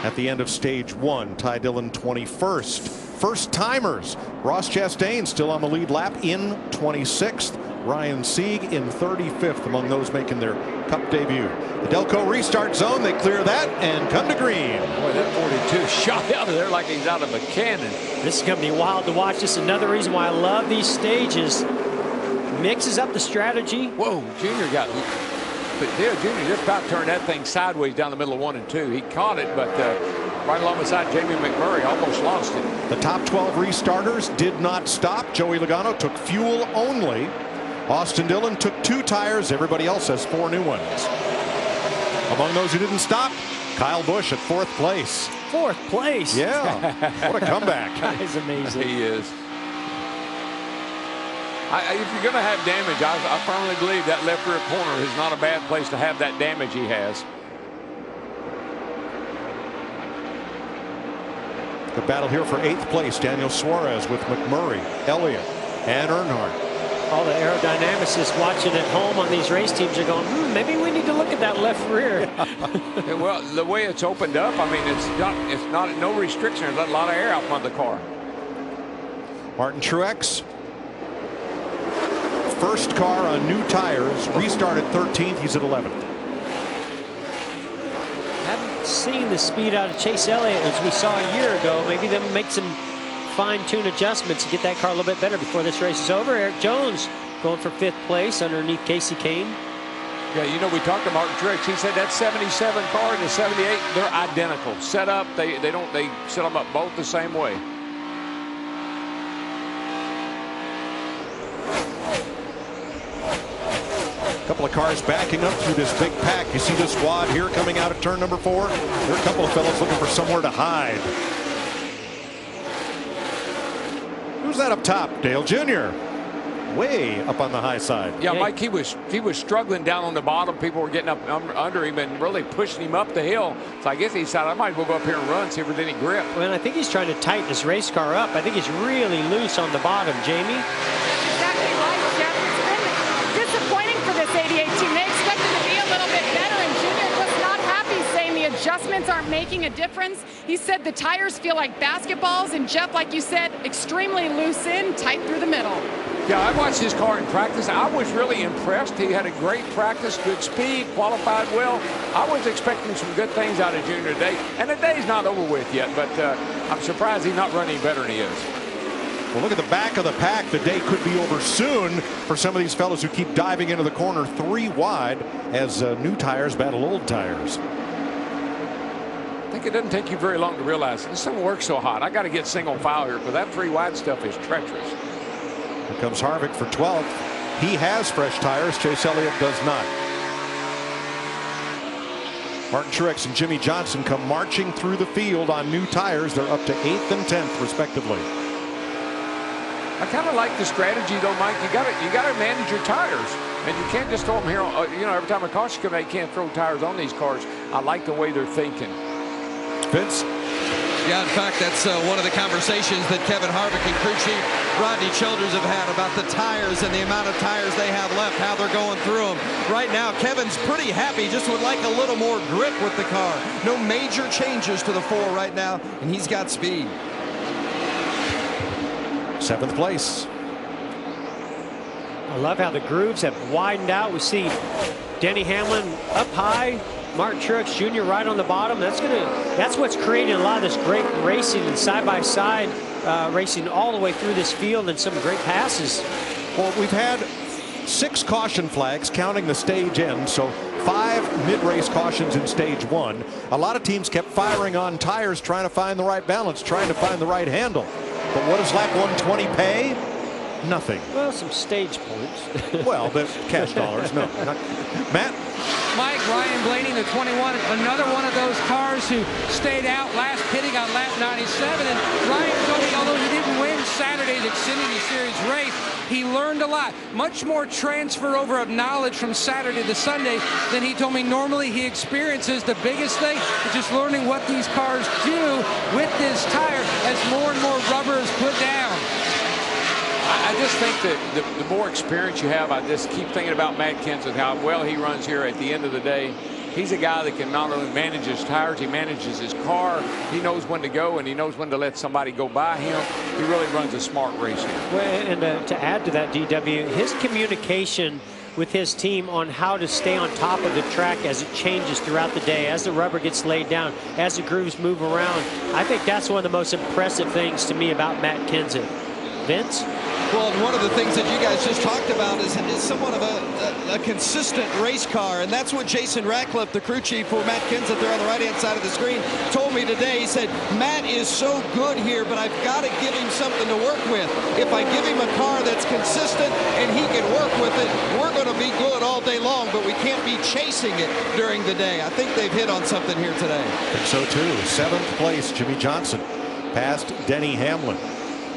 at the end of stage 1. Ty Dillon 21st. First timers. Ross Chastain still on the lead lap in 26th. Ryan Sieg in 35th among those making their Cup debut. The Delco restart zone, they clear that and come to green. Boy, that 42 shot out of there like he's out of a cannon. This is going to be wild to watch. This is another reason why I love these stages. Mixes up the strategy. Whoa, Junior got. But Junior just about turned that thing sideways down the middle of 1 and 2. He caught it, but right along beside Jamie McMurray, almost lost it. The top 12 restarters did not stop. Joey Logano took fuel only. Austin Dillon took 2 tires. Everybody else has 4 new ones. Among those who didn't stop, Kyle Busch at 4th place. 4th place? Yeah. What a comeback. That is amazing. He is. If you're going to have damage, I firmly believe that left rear corner is not a bad place to have that damage he has. The battle here for 8th place. Daniel Suarez with McMurray, Elliott, and Earnhardt. All the aerodynamicists watching at home on these race teams are going, maybe we need to look at that left rear. Well, the way it's opened up, I mean, it's not no restriction. There's a lot of air out front of the car. Martin Truex, first car on new tires, restarted 13th. He's at 11th. Haven't seen the speed out of Chase Elliott as we saw a year ago. Maybe they'll make some fine-tune adjustments to get that car a little bit better before this race is over. Eric Jones going for 5th place underneath Casey Kane. Yeah, you know, we talked to Martin Truex. He said that 77 car and the 78, they're identical. Set up, they set them up both the same way. A couple of cars backing up through this big pack. You see the squad here coming out of turn number 4. There are a couple of fellows looking for somewhere to hide. Who's that up top? Dale Jr. Way up on the high side. Yeah, Mike, he was struggling down on the bottom. People were getting up under him and really pushing him up the hill. So I guess he decided I might as well go up here and run, see if there's any grip. Well, I think he's trying to tighten his race car up. I think he's really loose on the bottom, Jamie. That's exactly right, Jeff. It's been disappointing for this 88 team. They expected to be a little bit better, and Junior was not happy, saying the adjustments aren't making a difference. He said the tires feel like basketballs, and Jeff, like you said, extremely loose in, tight through the middle. Yeah, I watched his car in practice. I was really impressed. He had a great practice, good speed, qualified well. I was expecting some good things out of Junior today, and the day's not over with yet, but I'm surprised he's not running better than he is. Well, look at the back of the pack. The day could be over soon for some of these fellows who keep diving into the corner 3 wide as new tires battle old tires. I think it doesn't take you very long to realize this doesn't work so hot. I got to get single file here because that 3 wide stuff is treacherous. Here comes Harvick for 12th. He has fresh tires. Chase Elliott does not. Martin Truex and Jimmy Johnson come marching through the field on new tires. They're up to 8th and 10th respectively. I kind of like the strategy though, Mike. You got to manage your tires, and you can't just throw them here. You know, every time a caution comes out, you can't throw tires on these cars. I like the way they're thinking. Vince. Yeah, in fact, that's one of the conversations that Kevin Harvick and crew chief Rodney Childers have had about the tires and the amount of tires they have left, how they're going through them. Right now, Kevin's pretty happy, just would like a little more grip with the car. No major changes to the 4 right now, and he's got speed. 7th place. I love how the grooves have widened out. We see Denny Hamlin up high, Martin Truex Jr. right on the bottom. That's what's creating a lot of this great racing and side-by-side racing all the way through this field, and some great passes. Well, we've had 6 caution flags counting the stage end, so 5 mid-race cautions in stage 1. A lot of teams kept firing on tires, trying to find the right balance, trying to find the right handle. But what does lap 120 pay? nothing. Well, some stage points. Well, the cash dollars, no. Matt? Mike, Ryan Blaney, the 21, another one of those cars who stayed out last pitting on lap 97. And Ryan told me, although he didn't win Saturday's Xfinity Series race, he learned a lot. Much more transfer over of knowledge from Saturday to Sunday than he told me normally he experiences. The biggest thing is just learning what these cars do with this tire as more and more rubber is put down. I just think that the more experience you have, I just keep thinking about Matt Kenseth, how well he runs here. At the end of the day, he's a guy that can not only manage his tires, he manages his car. He knows when to go, and he knows when to let somebody go by him. He really runs a smart race here. Well, and to add to that, DW, his communication with his team on how to stay on top of the track as it changes throughout the day, as the rubber gets laid down, as the grooves move around. I think that's one of the most impressive things to me about Matt Kenseth. Vince? Well, and one of the things that you guys just talked about is somewhat of a consistent race car, and that's what Jason Ratcliffe, the crew chief for Matt Kenseth there on the right-hand side of the screen, told me today. He said, Matt is so good here, but I've got to give him something to work with. If I give him a car that's consistent and he can work with it, we're going to be good all day long, but we can't be chasing it during the day. I think they've hit on something here today. I think so, too. 7th place, Jimmy Johnson, past Denny Hamlin.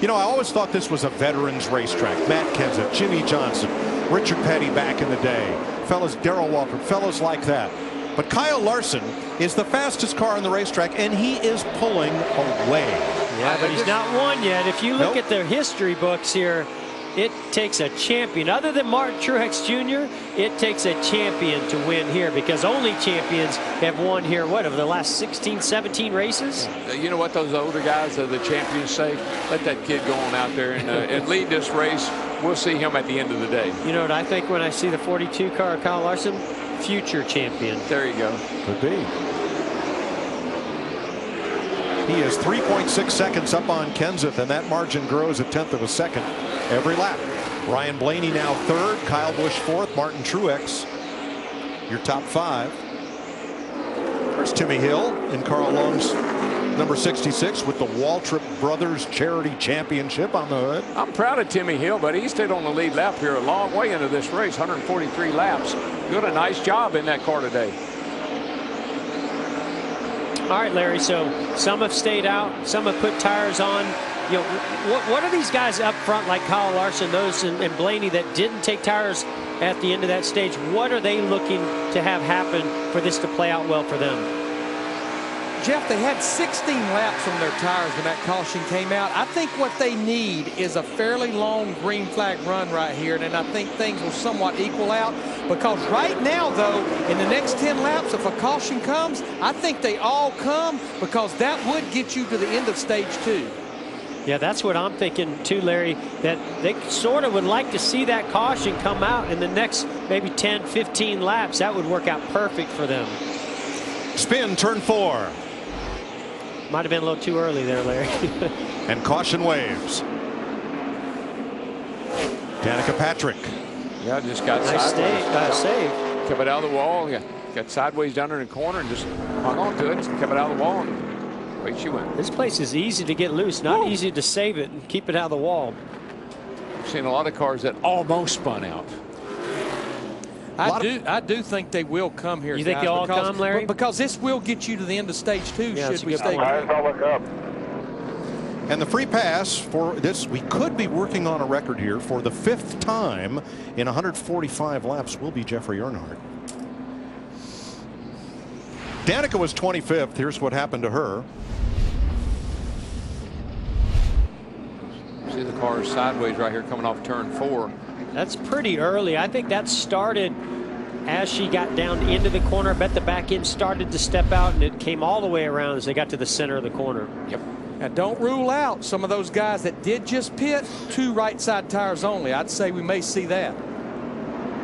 You know, I always thought this was a veterans racetrack. Matt Kenseth, Jimmy Johnson, Richard Petty back in the day, fellas, Darrell Walker, fellas like that. But Kyle Larson is the fastest car on the racetrack, and he is pulling away. Yeah, but he's not won yet. If you look at the history books here, it takes a champion. Other than Martin Truex Jr., it takes a champion to win here, because only champions have won here, what, over the last 16, 17 races? You know what those older guys, the champions, say? Let that kid go on out there and lead this race. We'll see him at the end of the day. You know what I think when I see the 42 car, Kyle Larson? Future champion. There you go. Could be. He is 3.6 seconds up on Kenseth, and that margin grows 1/10 of a second every lap. Ryan Blaney now 3rd, Kyle Busch 4th, Martin Truex, your top 5. There's Timmy Hill in Carl Long's number 66 with the Waltrip Brothers Charity Championship on the hood. I'm proud of Timmy Hill, but he stayed on the lead lap here a long way into this race, 143 laps. Doing a nice job in that car today. All right, Larry, so some have stayed out, some have put tires on. You know, what are these guys up front like Kyle Larson, those and Blaney that didn't take tires at the end of that stage? What are they looking to have happen for this to play out well for them? Jeff, they had 16 laps on their tires when that caution came out. I think what they need is a fairly long green flag run right here, and I think things will somewhat equal out, because right now, though, in the next 10 laps, if a caution comes, I think they all come, because that would get you to the end of stage 2. Yeah, that's what I'm thinking too, Larry, that they sort of would like to see that caution come out in the next maybe 10, 15 laps. That would work out perfect for them. Spin, turn 4. Might have been a little too early there, Larry. And caution waves. Danica Patrick. Yeah, just got nice sideways. Save. Kept it out of the wall. Yeah, got sideways down there in the corner and just hung on to it. Kept it out of the wall. And away she went. This place is easy to get loose, not easy to save it and keep it out of the wall. I've seen a lot of cars that almost spun out. I do think they will come here. You think they all come, Larry? Because this will get you to the end of stage 2. Yeah, should we stay? I'll look up. And the free pass for this, we could be working on a record here for the 5th time in 145 laps, will be Jeffrey Earnhardt. Danica was 25th. Here's what happened to her. See the car sideways right here coming off turn 4. That's pretty early. I think that started as she got down into the corner. I bet the back end started to step out, and it came all the way around as they got to the center of the corner. Yep. Now, don't rule out some of those guys that did just pit 2 right side tires only. I'd say we may see that.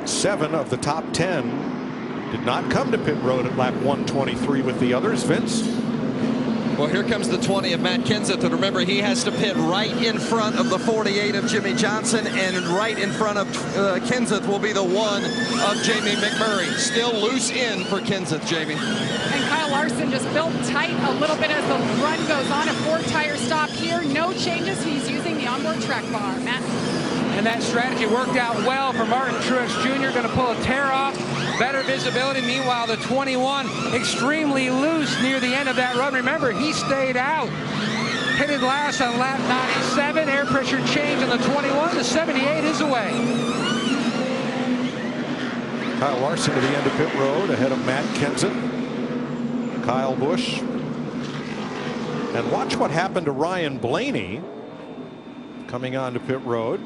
7 of the top 10 did not come to pit road at lap 123 with the others. Vince? Well, here comes the 20 of Matt Kenseth, and remember, he has to pit right in front of the 48 of Jimmy Johnson, and right in front of Kenseth will be the 1 of Jamie McMurray. Still loose in for Kenseth, Jamie. And Kyle Larson just built tight a little bit as the run goes on. A 4-tire stop here. No changes. He's using the onboard track bar. Matt. And And that strategy worked out well for Martin Truex Jr. Going to pull a tear off. Better visibility. Meanwhile, the 21 extremely loose near the end of that run. Remember, he stayed out. Pitted last on lap 97. Air pressure change on the 21. The 78 is away. Kyle Larson to the end of pit road ahead of Matt Kenseth. Kyle Busch. And watch what happened to Ryan Blaney coming onto pit road.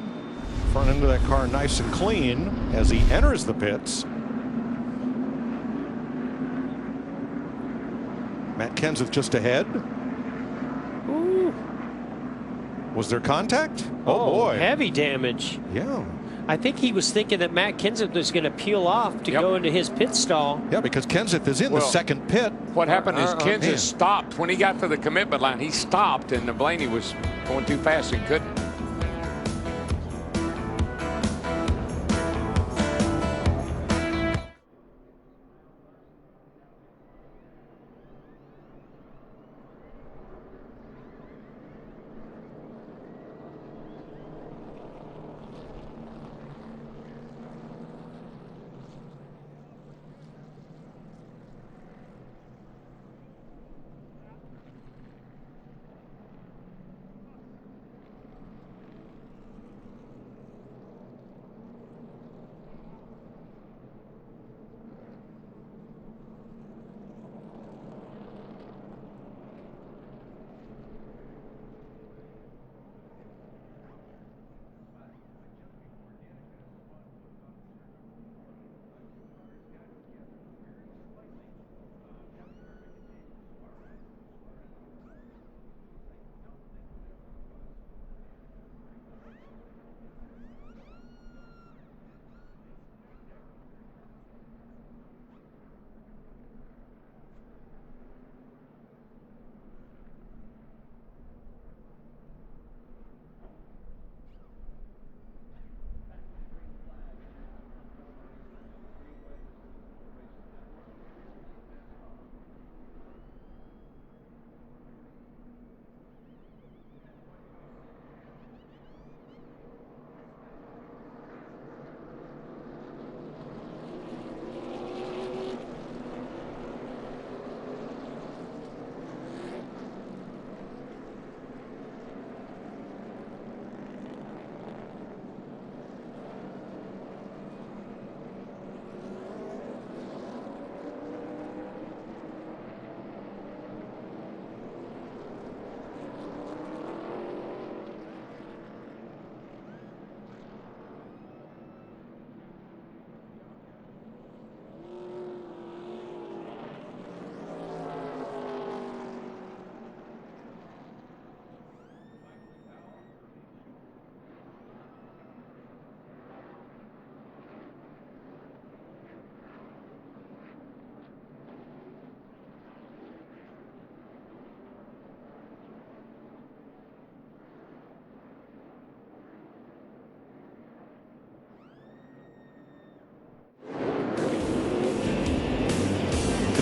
Front end of that car nice and clean as he enters the pits. Matt Kenseth just ahead. Ooh. Was there contact? Oh boy. Heavy damage. Yeah. I think he was thinking that Matt Kenseth was going to peel off to go into his pit stall. Yeah, because Kenseth is in the second pit. What happened is Kenseth stopped. When he got to the commitment line, he stopped, and Blaney was going too fast and couldn't.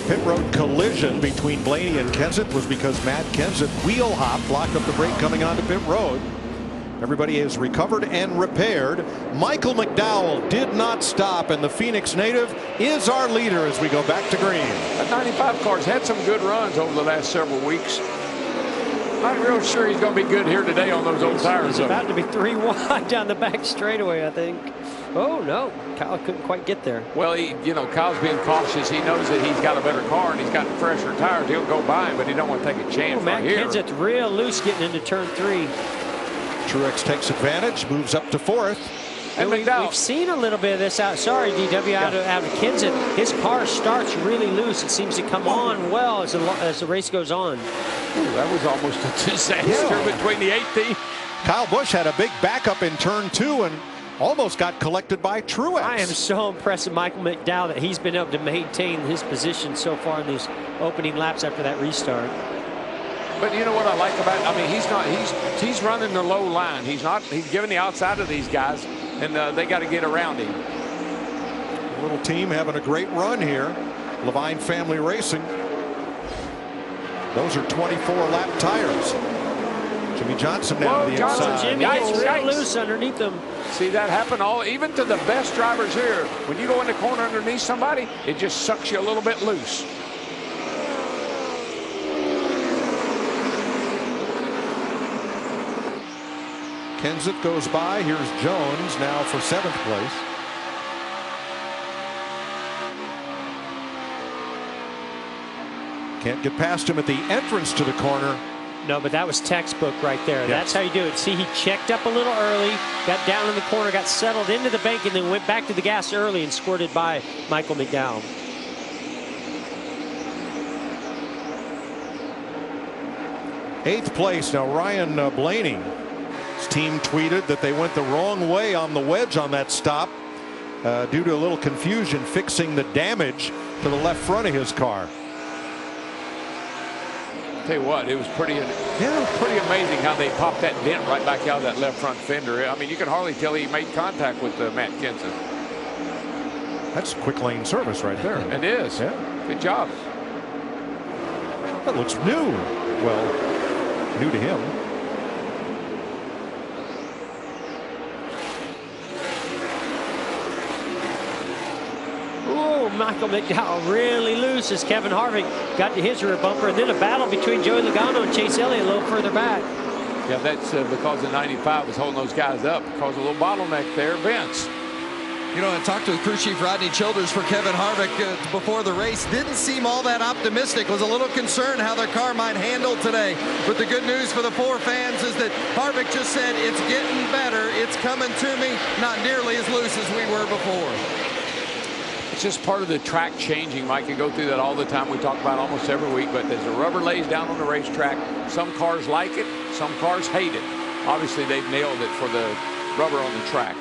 Pit road collision between Blaney and Kenseth was because Matt Kenseth wheel hopped, locked up the brake coming onto pit road. Everybody is recovered and repaired. Michael McDowell did not stop, and the Phoenix native is our leader as we go back to green. That 95 car's had some good runs over the last several weeks. Not real sure he's going to be good here today on those old tires. He's about to be 3 wide down the back straightaway, I think. Oh, no. Kyle couldn't quite get there. Well, Kyle's being cautious. He knows that he's got a better car and he's got fresher tires. He'll go by him, but he don't want to take a chance right here. Matt Kenseth real loose getting into turn 3. Truex takes advantage, moves up to 4th. And we've seen a little bit of this out. Sorry, DW, out of Kenseth. His car starts really loose. It seems to come on well as the race goes on. Ooh, that was almost a disaster between the 8th team. Kyle Busch had a big backup in turn 2 and almost got collected by Truex. I am so impressed with Michael McDowell that he's been able to maintain his position so far in these opening laps after that restart. But you know what I like about it? I mean, he's running the low line. He's giving the outside of these guys, and they got to get around him. Little team having a great run here. Levine Family Racing. Those are 24-lap tires. Jimmy Johnson now to the inside. Jimmy gets real loose underneath them. See that happen even to the best drivers here. When you go in the corner underneath somebody, it just sucks you a little bit loose. Kenseth goes by. Here's Jones now for 7th place. Can't get past him at the entrance to the corner. No, but that was textbook right there. Yes. That's how you do it. See, he checked up a little early, got down in the corner, got settled into the bank, and then went back to the gas early and squirted by Michael McDowell. Eighth place now, Ryan Blaney. His team tweeted that they went the wrong way on the wedge on that stop due to a little confusion fixing the damage to the left front of his car. Tell you what, it was pretty amazing how they popped that dent right back out of that left front fender. I mean, you can hardly tell he made contact with Matt Kenseth. That's quick lane service right there. It is. Yeah. Good job. That looks new. Well, new to him. Oh, Michael McDowell really loose as Kevin Harvick got to his rear bumper, and then a battle between Joey Logano and Chase Elliott a little further back. Yeah, that's because the 95 was holding those guys up, caused a little bottleneck there. Vince. You know, I talked to crew chief Rodney Childers for Kevin Harvick before the race. Didn't seem all that optimistic. Was a little concerned how their car might handle today. But the good news for the 4 fans is that Harvick just said, it's getting better. It's coming to me. Not nearly as loose as we were before. It's just part of the track changing. Mike, you go through that all the time. We talk about almost every week. But as the rubber lays down on the racetrack, some cars like it. Some cars hate it. Obviously, they've nailed it for the rubber on the track.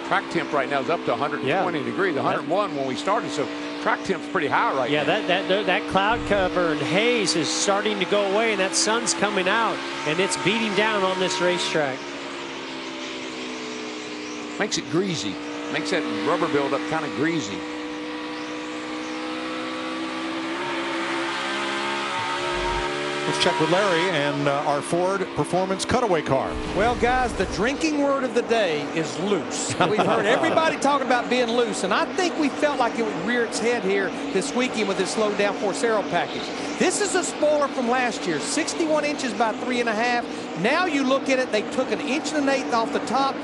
Track temp right now is up to 120 degrees, 101 when we started, so track temp's pretty high right now. Yeah, that cloud cover and haze is starting to go away, and that sun's coming out, and it's beating down on this racetrack. Makes it greasy, makes that rubber buildup kind of greasy. Let's check with Larry and our Ford Performance Cutaway car. Well, guys, the drinking word of the day is loose. We've heard everybody talking about being loose, and I think we felt like it would rear its head here this weekend with this low downforce aero package. This is a spoiler from last year, 61 inches by 3.5. Now you look at it, they took 1 1/8 inches off the top.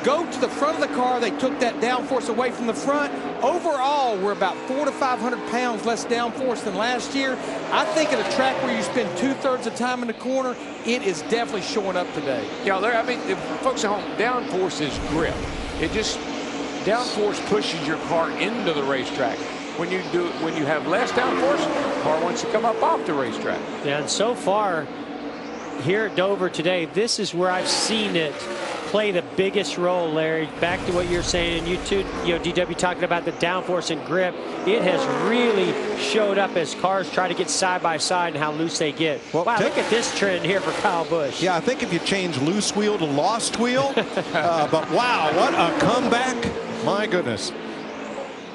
Go to the front of the car, they took that downforce away from the front. Overall, we're about 400 to 500 pounds less downforce than last year. I think at a track where you spend 2/3 of the time in the corner, it is definitely showing up today. Yeah, I mean, folks at home, downforce is grip. It just, downforce pushes your car into the racetrack. When you have less downforce, the car wants to come up off the racetrack. Yeah, and so far here at Dover today, this is where I've seen it play the biggest role, Larry. Back to what you're saying, you too, DW talking about the downforce and grip. It has really showed up as cars try to get side by side and how loose they get. Well, wow, look at this trend here for Kyle Busch. Yeah, I think if you change loose wheel to lost wheel, but wow, what a comeback! My goodness.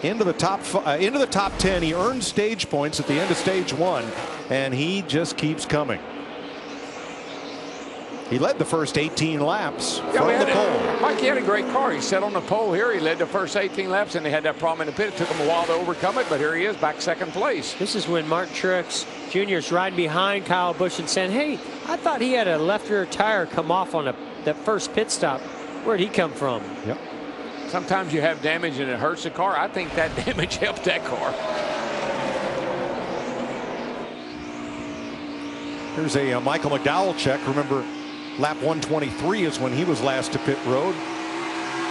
Into the top 10. He earned stage points at the end of stage 1, and he just keeps coming. He led the first 18 laps from the pole. Mike, he had a great car. He sat on the pole here. He led the first 18 laps, and they had that problem in the pit. It took him a while to overcome it, but here he is, back 2nd place. This is when Mark Truex Jr. is riding behind Kyle Busch and saying, hey, I thought he had a left rear tire come off on that first pit stop. Where'd he come from? Yep. Sometimes you have damage and it hurts the car. I think that damage helped that car. Here's a Michael McDowell check. Remember, lap 123 is when he was last to pit road.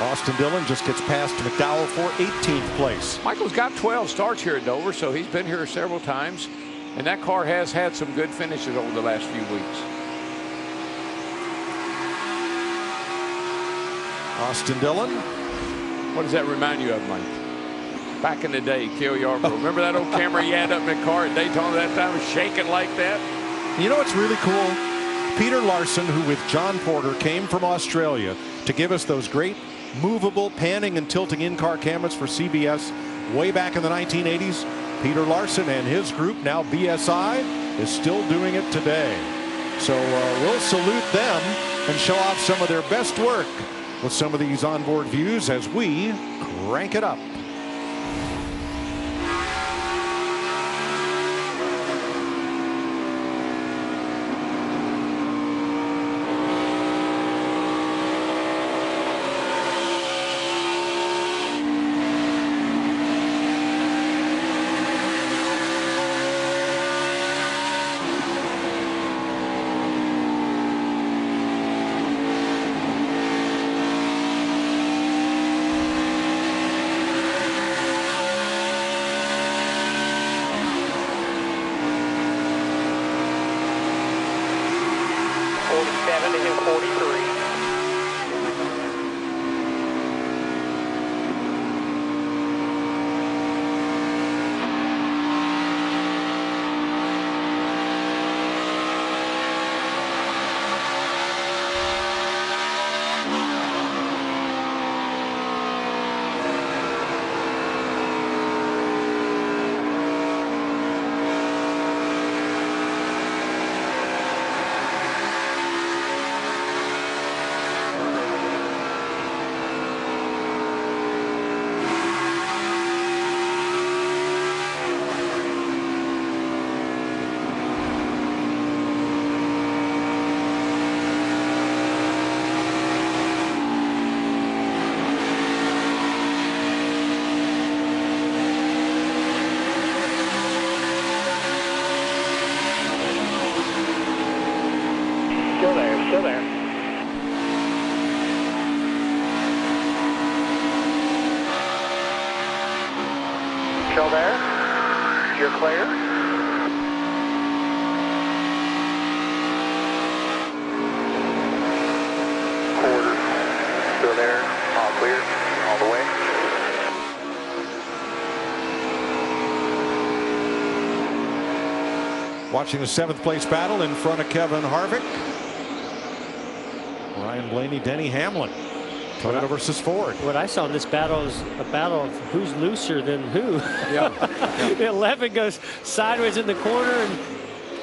Austin Dillon just gets past McDowell for 18th place. Michael's got 12 starts here at Dover, so he's been here several times. And that car has had some good finishes over the last few weeks. Austin Dillon. What does that remind you of, Mike? Back in the day, Cale Yarborough. Remember that old camera you had up in the car at Daytona that time, shaking like that? You know what's really cool? Peter Larson, who with John Porter came from Australia to give us those great movable panning and tilting in-car cameras for CBS way back in the 1980s. Peter Larson and his group, now BSI, is still doing it today. So we'll salute them and show off some of their best work with some of these onboard views as we crank it up. Still there. Still there. You're clear. Quarter. Still there. All clear. All the way. Watching the 7th place battle in front of Kevin Harvick. Ryan Blaney, Denny Hamlin. Toyota versus Ford. What I saw in this battle is a battle of who's looser than who. Yeah. 11 goes sideways in the corner, and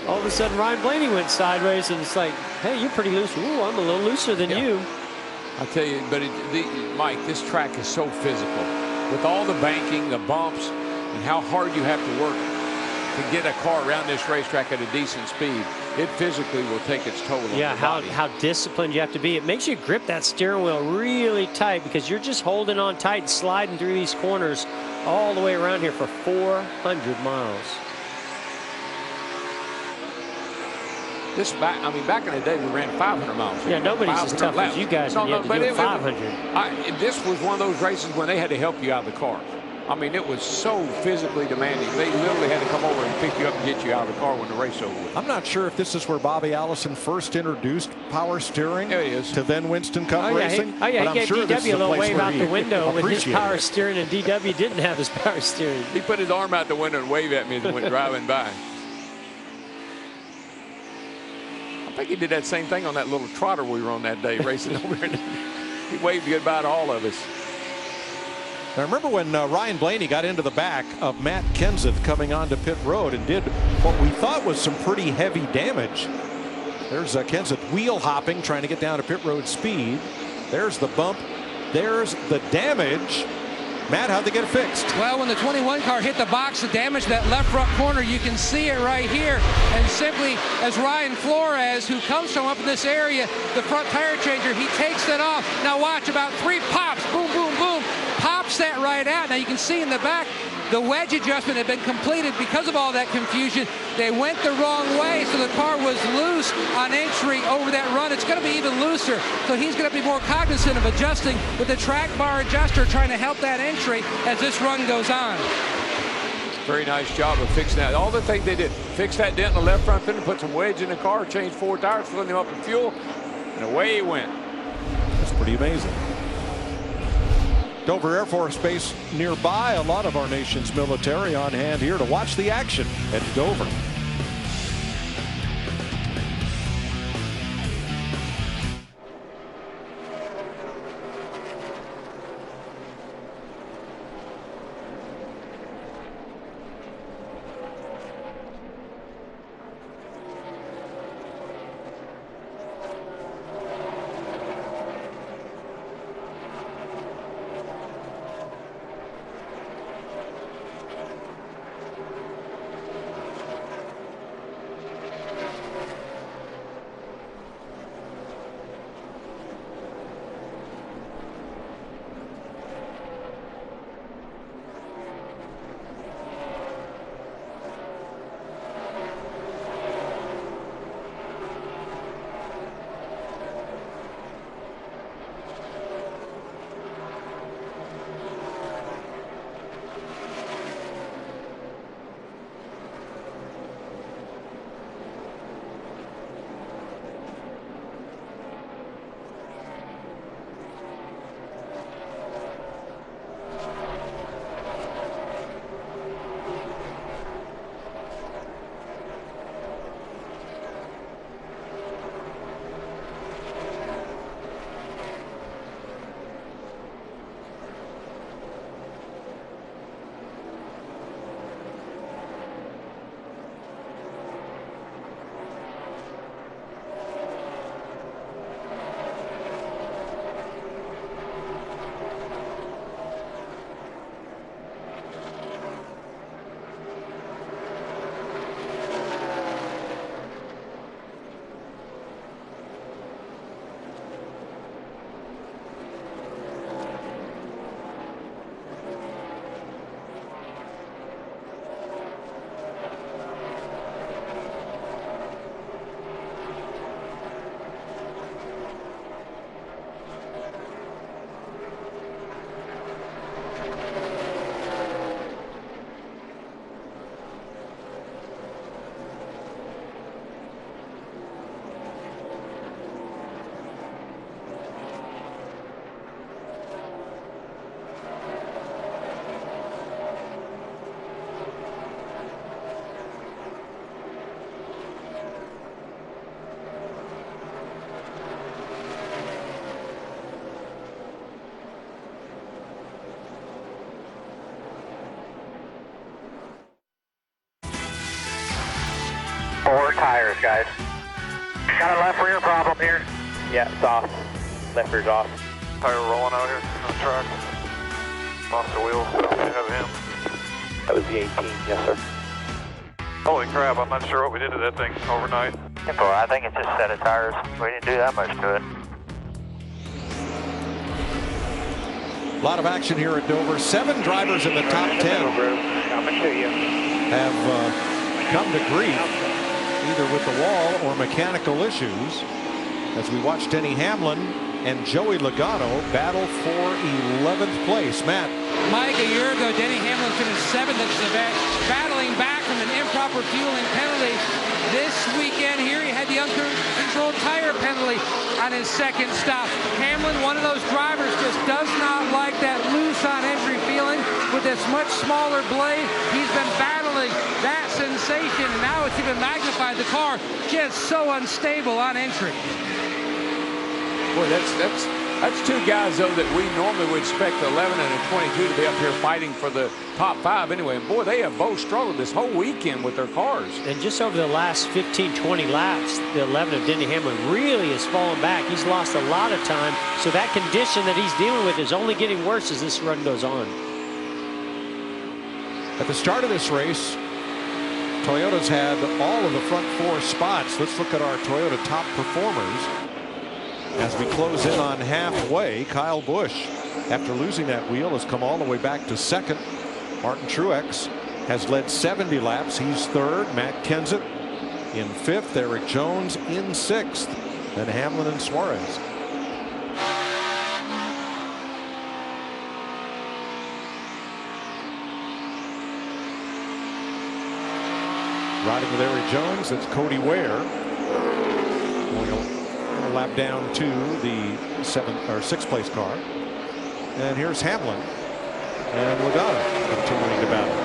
all of a sudden Ryan Blaney went sideways, and it's like, hey, you're pretty loose. Ooh, I'm a little looser than you. I tell you, but Mike, this track is so physical. With all the banking, the bumps, and how hard you have to work to get a car around this racetrack at a decent speed, it physically will take its toll on your body. How disciplined you have to be. It makes you grip that steering wheel really tight because you're just holding on tight and sliding through these corners all the way around here for 400 miles. Back in the day, we ran 500 miles. Yeah, nobody's as tough as you guys when you have to do 500. This was one of those races when they had to help you out of the car. I mean, it was so physically demanding. They literally had to come over and pick you up and get you out of the car when the race over with. I'm not sure if this is where Bobby Allison first introduced power steering to then Winston Cup racing. He gave DW a little wave out the window with his power steering, and DW didn't have his power steering. He put his arm out the window and waved at me as he went driving by. I think he did that same thing on that little trotter we were on that day racing over there. He waved goodbye to all of us. Now remember when Ryan Blaney got into the back of Matt Kenseth coming onto pit road and did what we thought was some pretty heavy damage. There's Kenseth wheel hopping, trying to get down to pit road speed. There's the bump. There's the damage. Matt, how'd they get it fixed? Well, when the 21 car hit the box, the damage that left front corner, you can see it right here. And simply as Ryan Flores, who comes from up in this area, the front tire changer, he takes that off. Now watch, about 3 pops, boom, boom, boom, pops that right out. Now you can see in the back, the wedge adjustment had been completed because of all that confusion. They went the wrong way, so the car was loose on entry over that run. It's going to be even looser, so he's going to be more cognizant of adjusting with the track bar adjuster, trying to help that entry as this run goes on. Very nice job of fixing that. All the things they did, fix that dent in the left front fender, put some wedge in the car, change 4 tires, fill them up with fuel, and away he went. That's pretty amazing. Dover Air Force Base nearby. A lot of our nation's military on hand here to watch the action at Dover. 4 tires, guys. Got a left rear problem here. Yeah, it's off. Left rear's off. Tire rolling out here on the track. Lost the wheel, so we have him. That was the 18, yes, sir. Holy crap, I'm not sure what we did to that thing overnight. I think it's just a set of tires. We didn't do that much to it. A lot of action here at Dover. 7 drivers in the top 10 Coming to you. have come to grief either with the wall or mechanical issues as we watch Denny Hamlin and Joey Logano battle for 11th place. Matt. Mike, a year ago, Denny Hamlin finished 7th at the event, battling back from an improper fueling penalty. This weekend here, he had the uncontrolled tire penalty on his second stop. Hamlin, one of those drivers, just does not like that loose on entry feeling with this much smaller blade. He's been battling that sensation, and now it's even magnified. The car just so unstable on entry. Boy, that's 2 guys, though, that we normally would expect 11 and a 22 to be up here fighting for the top 5 anyway. And boy, they have both struggled this whole weekend with their cars. And just over the last 15, 20 laps, the 11 of Denny Hamlin really has fallen back. He's lost a lot of time. So that condition that he's dealing with is only getting worse as this run goes on. At the start of this race, Toyota's had all of the front 4 spots. Let's look at our Toyota top performers. As we close in on halfway, Kyle Busch, after losing that wheel, has come all the way back to 2nd. Martin Truex has led 70 laps. He's 3rd. Matt Kenseth in 5th. Eric Jones in 6th. Then Hamlin and Suarez. Riding with Eric Jones, that's Cody Ware. Lap down to the 6th place car. And here's Hamlin and Logano continuing to battle.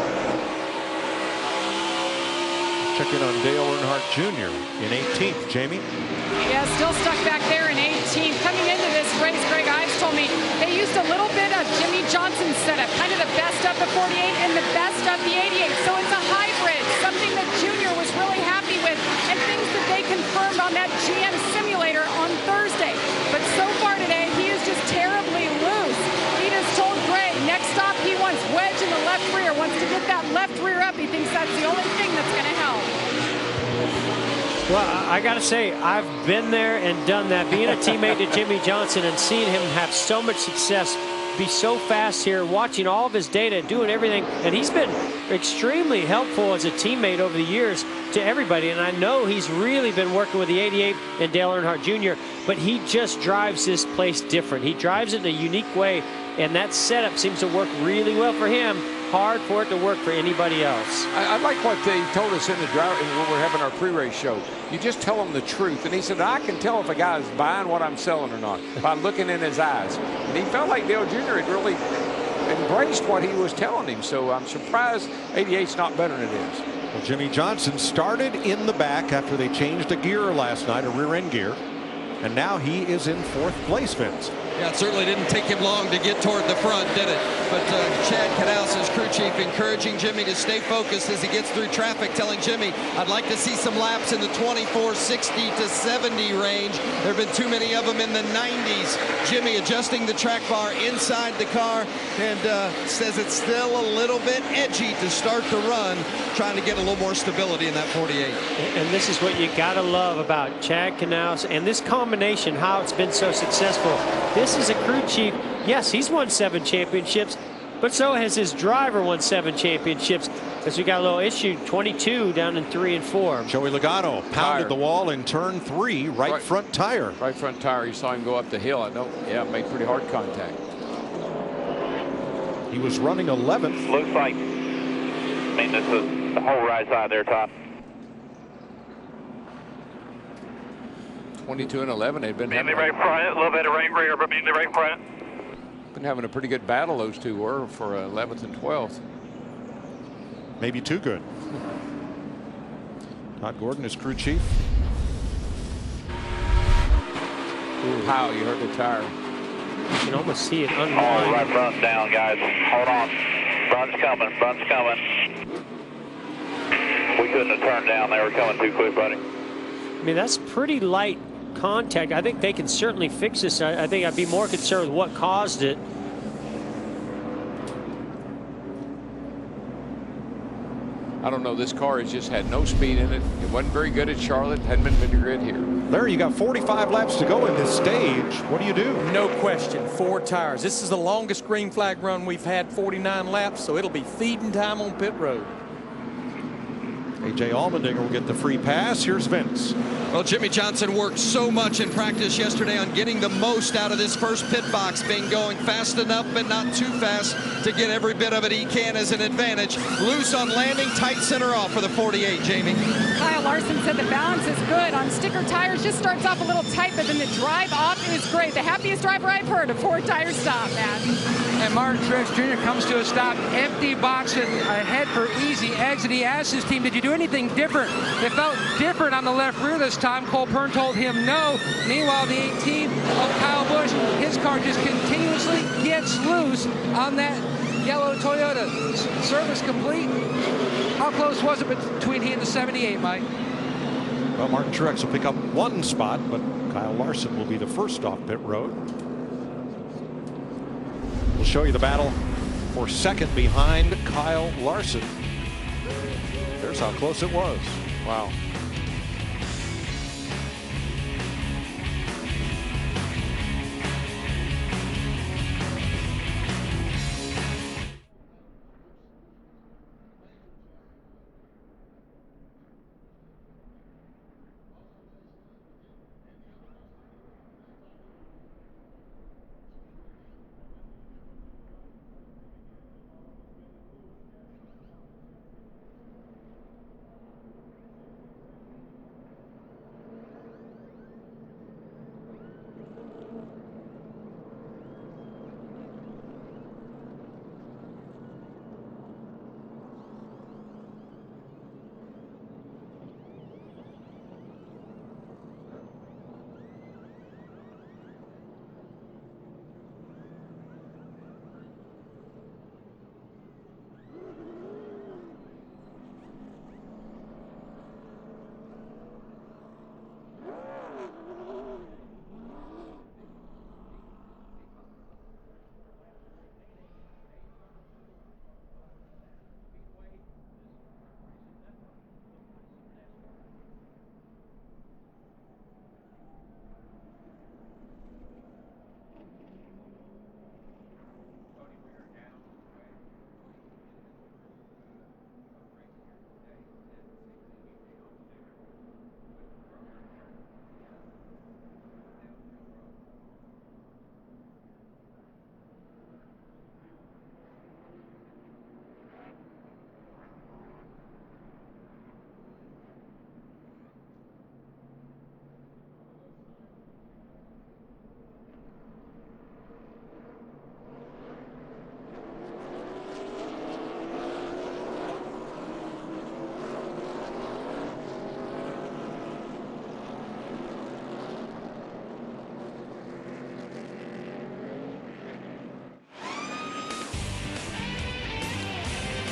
Check in on Dale Earnhardt Jr. in 18th. Jamie? Yeah, still stuck back there in 18th. Coming into this race, Greg Ives told me they used a little bit of Jimmy Johnson's setup, kind of the best of the 48 and the best of the 88. So it's a hybrid, something that Junior was really happy with, and things that they confirmed on that GM simulator on Thursday. But so far today, he is just terribly loose. He just told Greg, next stop he wants wedge in the left rear, wants to get that left rear up. He thinks that's the only thing that's going to help. Well, I got to say, I've been there and done that, being a teammate to Jimmy Johnson and seeing him have so much success, be so fast here, watching all of his data, doing everything. And he's been extremely helpful as a teammate over the years to everybody. And I know he's really been working with the 88 and Dale Earnhardt Jr., but he just drives this place different. He drives it in a unique way, and that setup seems to work really well for him. Hard for it to work for anybody else. I like what they told us in the drive when we're having our pre-race show. You just tell them the truth. And he said, I can tell if a guy is buying what I'm selling or not by looking in his eyes. And he felt like Dale Jr. had really embraced what he was telling him. So I'm surprised 88's not better than it is. Well, Jimmy Johnson started in the back after they changed a gear last night, a rear end gear. And now he is in 4th place, Vince. Yeah, it certainly didn't take him long to get toward the front, did it? But Chad Knaus, his crew chief, encouraging Jimmy to stay focused as he gets through traffic, telling Jimmy, I'd like to see some laps in the 24, 60 to 70 range. There have been too many of them in the 90s. Jimmy adjusting the track bar inside the car and says it's still a little bit edgy to start the run, trying to get a little more stability in that 48. And this is what you got to love about Chad Knaus and this combination, how it's been so successful. This is a crew chief. Yes, he's won 7 championships, but so has his driver won 7 championships. As we got a little issue, 22 down in 3 and 4. Joey Logano pounded the wall in turn 3, right front tire. Right front tire. You saw him go up the hill. I know. Yeah, made pretty hard contact. He was running 11th. Looks like, I mean, this is the whole right side there, top. 22 and 11. They've been mainly right front, a little bit of right rear, but mainly right front. Been having a pretty good battle, those two were, for 11th and 12th. Maybe too good. Todd Gordon is crew chief. Wow, you heard the tire. You can almost see it unwind. Oh, right front down, guys. Hold on. Front's coming. Front's coming. We couldn't have turned down. They were coming too quick, buddy. I mean, that's pretty light contact. I think they can certainly fix this. I think I'd be more concerned with what caused it. I don't know. This car has just had no speed in it. It wasn't very good at Charlotte. Hadn't been very good here. Larry, you got 45 laps to go in this stage. What do you do? No question, 4 tires. This is the longest green flag run we've had, 49 laps, so it'll be feeding time on pit road. A.J. Allmendinger will get the free pass. Here's Vince. Well, Jimmy Johnson worked so much in practice yesterday on getting the most out of this first pit box, being going fast enough but not too fast to get every bit of it he can as an advantage. Loose on landing, tight center off for the 48, Jamie. Kyle Larson said the balance is good. On sticker tires, just starts off a little tight, but then the drive off is great. The happiest driver I've heard, a 4-tire stop, man. And Martin Truex Jr. comes to a stop, empty box ahead for easy exit. He asked his team, did you do anything different? It felt different on the left rear this time. Cole Pern told him no. Meanwhile, the 18 of Kyle Busch, his car just continuously gets loose on that yellow Toyota. Service complete. How close was it between he and the 78, Mike? Well, Martin Truex will pick up 1 spot, but Kyle Larson will be the first off pit road. We'll show you the battle for second behind Kyle Larson. There's how close it was. Wow.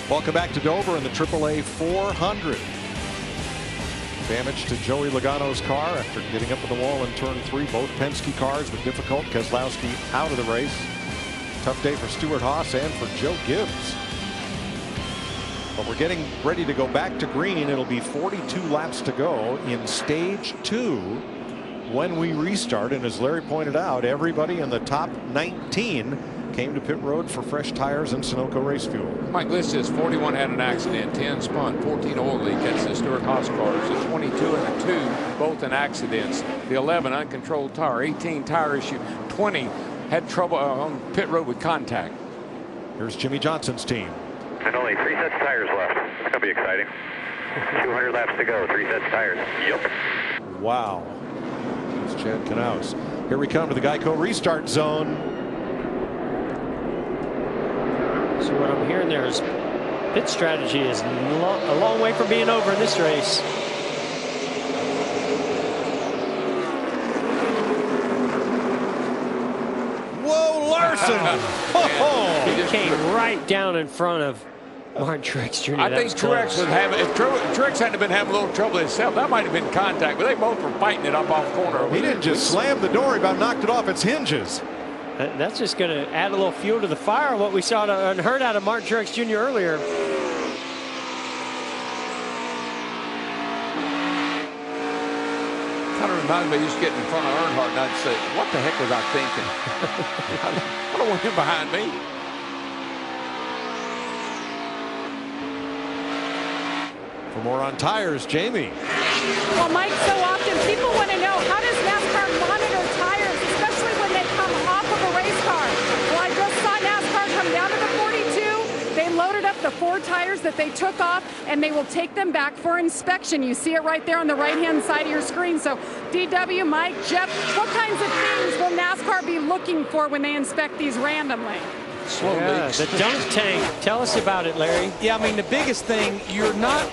Welcome back to Dover in the AAA 400. Damage to Joey Logano's car after getting up in the wall in turn 3. Both Penske cars were difficult. Keselowski out of the race. Tough day for Stuart Haas and for Joe Gibbs. But we're getting ready to go back to green. It'll be 42 laps to go in stage 2 when we restart. And as Larry pointed out, everybody in the top 19 came to pit road for fresh tires and Sunoco race fuel. Mike, list says 41 had an accident, 10 spun, 14 oil leak. That's the Stuart Haas cars. The 22 and the 2 both in accidents. The 11 uncontrolled tire, 18 tire issue, 20 had trouble on pit road with contact. Here's Jimmy Johnson's team. And only 3 sets of tires left. It's going to be exciting. 200 laps to go, 3 sets of tires. Yep. Wow. It's Chad Knaus. Here we come to the Geico restart zone. So what I'm hearing there is pit strategy is a long way from being over in this race. Whoa, Larson! He came right down in front of Martin Truex Jr. I think Truex would have, if Truex hadn't been having a little trouble himself, that might have been contact, but they both were fighting it up off corner. He didn't just slam the door, he about knocked it off its hinges. That's just going to add a little fuel to the fire, what we saw and heard out of Martin Truex Jr. earlier. Kind of reminds me of just getting in front of Earnhardt and I'd say, what the heck was I thinking? I don't want him behind me. For more on tires, Jamie. Well, Mike, so often people want to know, how does NASCAR monitor tires, especially when they come off of a race car? Well, I just saw NASCAR come down to the 42. They loaded up the 4 tires that they took off, and they will take them back for inspection. You see it right there on the right-hand side of your screen. So, DW, Mike, Jeff, what kinds of things will NASCAR be looking for when they inspect these randomly? The dunk tank. Tell us about it, Larry. Yeah, I mean, the biggest thing, you're not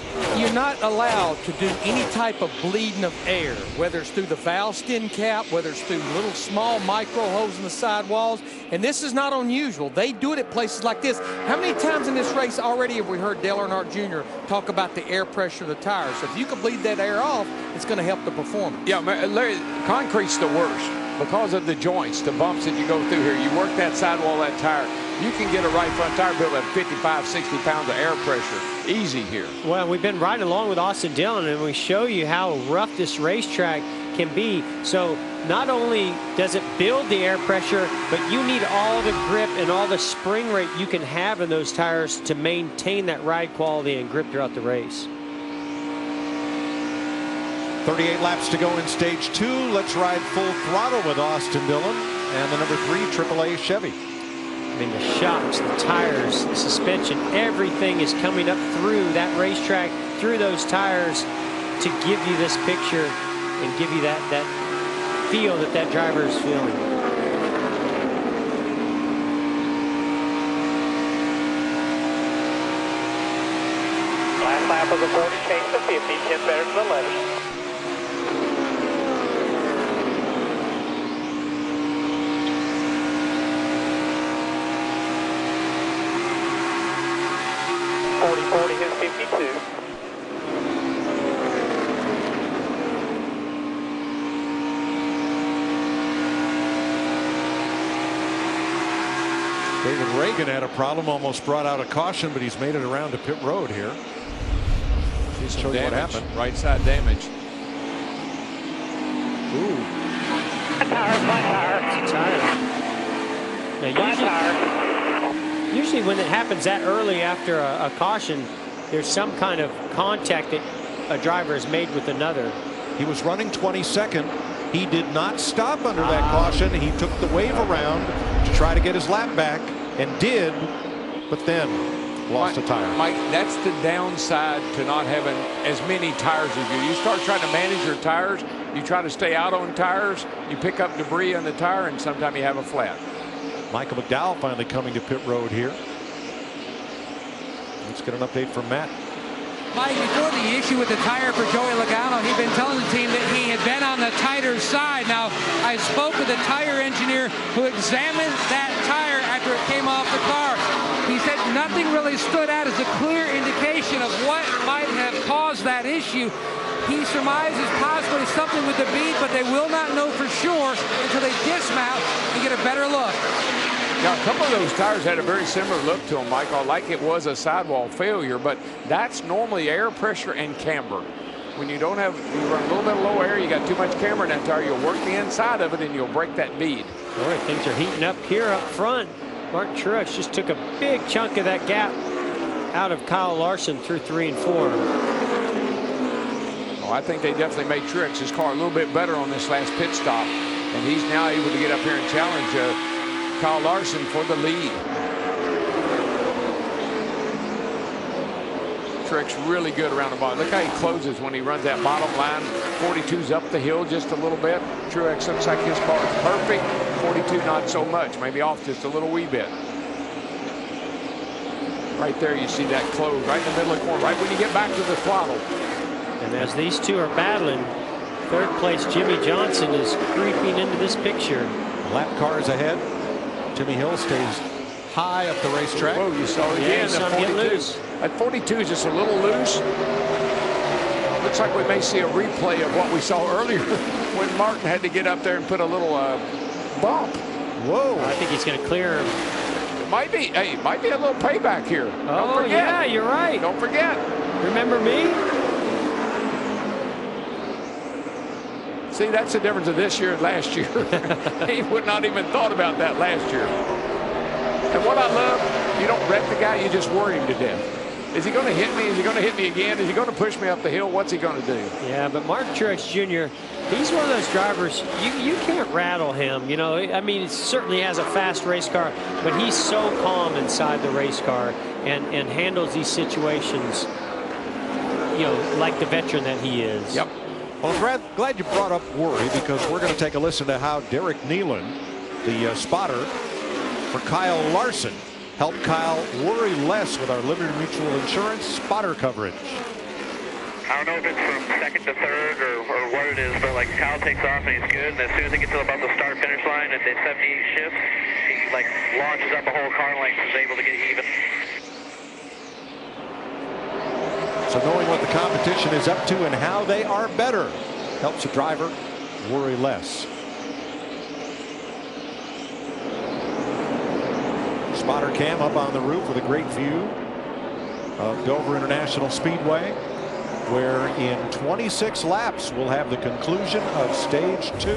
allowed to do any type of bleeding of air, whether it's through the valve skin cap, whether it's through little small micro holes in the sidewalls. And this is not unusual. They do it at places like this. How many times in this race already have we heard Dale Earnhardt Jr. talk about the air pressure of the tires? So if you can bleed that air off, it's going to help the performance. Yeah, Larry, concrete's the worst because of the joints, the bumps that you go through here. You work that sidewall of that tire. You can get a right front tire built at 55, 60 pounds of air pressure. Easy here. Well, we've been riding along with Austin Dillon, and we show you how rough this racetrack can be. So not only does it build the air pressure, but you need all the grip and all the spring rate you can have in those tires to maintain that ride quality and grip throughout the race. 38 laps to go in stage 2. Let's ride full throttle with Austin Dillon and the number 3 AAA Chevy. I mean, the shocks, the tires, the suspension, everything is coming up through that racetrack, through those tires to give you this picture and give you that feel that driver is feeling. Last lap of the 40, change to 50, 10 better than the letters. Is 52. David Reagan had a problem, almost brought out a caution, but he's made it around to pit road here. He's show you what happened. Right side damage. Ooh. Flat tire. Now, usually when it happens that early after a caution, there's some kind of contact that a driver has made with another. He was running 22nd. He did not stop under that caution. He took the wave around to try to get his lap back and did, but then lost a tire. Mike, that's the downside to not having as many tires as you. You start trying to manage your tires. You try to stay out on tires. You pick up debris on the tire, and sometimes you have a flat. Michael McDowell finally coming to pit road here. Let's get an update from Matt. Mike, before the issue with the tire for Joey Logano, he'd been telling the team that he had been on the tighter side. Now, I spoke with a tire engineer who examined that tire after it came off the car. He said nothing really stood out as a clear indication of what might have caused that issue. He surmises possibly something with the bead, but they will not know for sure until they dismount and get a better look. Now, a couple of those tires had a very similar look to them, Michael, like it was a sidewall failure, but that's normally air pressure and camber. When you don't have, you run a little bit of low air, you got too much camber in that tire, you'll work the inside of it and you'll break that bead. Boy, things are heating up here up front. Martin Truex just took a big chunk of that gap out of Kyle Larson through 3 and 4. Oh, I think they definitely made Truex's car a little bit better on this last pit stop, and he's now able to get up here and challenge Kyle Larson for the lead. Truex really good around the bottom. Look how he closes when he runs that bottom line. 42's up the hill just a little bit. Truex looks like his car is perfect. 42 not so much, maybe off just a little wee bit. Right there you see that close right in the middle of the corner, right when you get back to the throttle. And as these two are battling, third place Jimmy Johnson is creeping into this picture. Lap cars ahead. Jimmy Hill stays high up the racetrack. Whoa, you saw it again. Some get loose. At 42 is just a little loose. Looks like we may see a replay of what we saw earlier when Martin had to get up there and put a little bump. Whoa. I think he's going to clear him. It might be, hey, it might be a little payback here. Oh, Don't forget. yeah, you're right. Don't forget. Remember me? See, that's the difference of this year and last year. He would not even thought about that last year. And what I love, you don't wreck the guy, you just worry him to death. Is he going to hit me? Is he going to hit me again? Is he going to push me up the hill? What's he going to do? Yeah, but Martin Truex Jr., he's one of those drivers, you can't rattle him. You know, I mean, he certainly has a fast race car, but he's so calm inside the race car and handles these situations, you know, like the veteran that he is. Yep. Well, I'm glad you brought up worry, because we're going to take a listen to how Derek Nealon, the spotter for Kyle Larson, helped Kyle worry less with our Liberty Mutual Insurance spotter coverage. I don't know if it's from second to third or what it is, but like Kyle takes off and he's good, and as soon as he gets above the start-finish line at the 78 shifts, he like launches up a whole car length and is able to get even. So knowing what the competition is up to and how they are better helps a driver worry less. Spotter cam up on the roof with a great view of Dover International Speedway, where in 26 laps we'll have the conclusion of stage 2.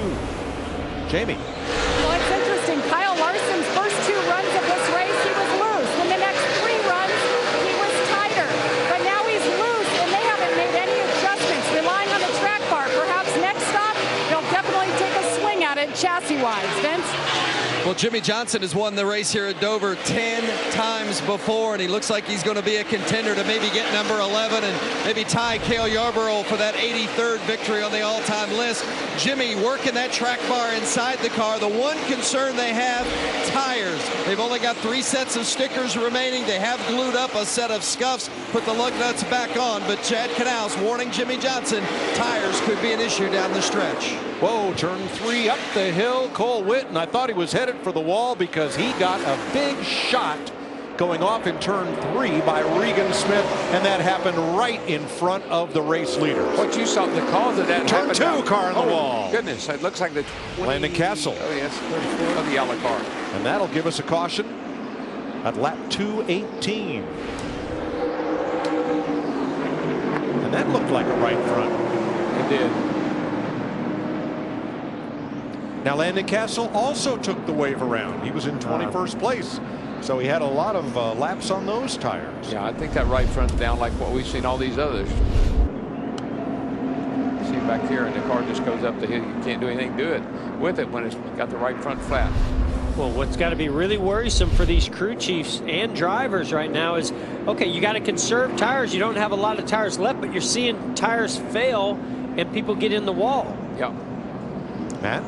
Jamie. Well, it's interesting. Kyle Larson's first 2 runs of this race, he was loose. In the next 3 runs, he was tighter. But now he's loose, and they haven't made any adjustments, relying on the track bar. Perhaps next stop, they'll definitely take a swing at it chassis-wise. Vince? Well, Jimmy Johnson has won the race here at Dover 10 times before, and he looks like he's going to be a contender to maybe get number 11 and maybe tie Cale Yarborough for that 83rd victory on the all-time list. Jimmy working that track bar inside the car. The one concern they have, tires. They've only got 3 sets of stickers remaining. They have glued up a set of scuffs, put the lug nuts back on, but Chad Knaus warning Jimmy Johnson, tires could be an issue down the stretch. Whoa, turn 3 up the hill. Cole Whitten, I thought he was headed for the wall because he got a big shot going off in turn 3 by Regan Smith, and that happened right in front of the race leaders. What you saw, the cause of that turn 2 car in the wall. Goodness, it looks like the 20, Landon Castle. Oh yes, 34 of the yellow car. And that'll give us a caution at lap 218. And that looked like a right front. It did. Now Landon Castle also took the wave around. He was in 21st place. So he had a lot of laps on those tires. Yeah, I think that right front's down like what we've seen all these others. See back here, and the car just goes up the hill. You can't do anything with it when it's got the right front flat. Well, what's got to be really worrisome for these crew chiefs and drivers right now is, okay, you got to conserve tires. You don't have a lot of tires left, but you're seeing tires fail and people get in the wall. Yeah. Matt?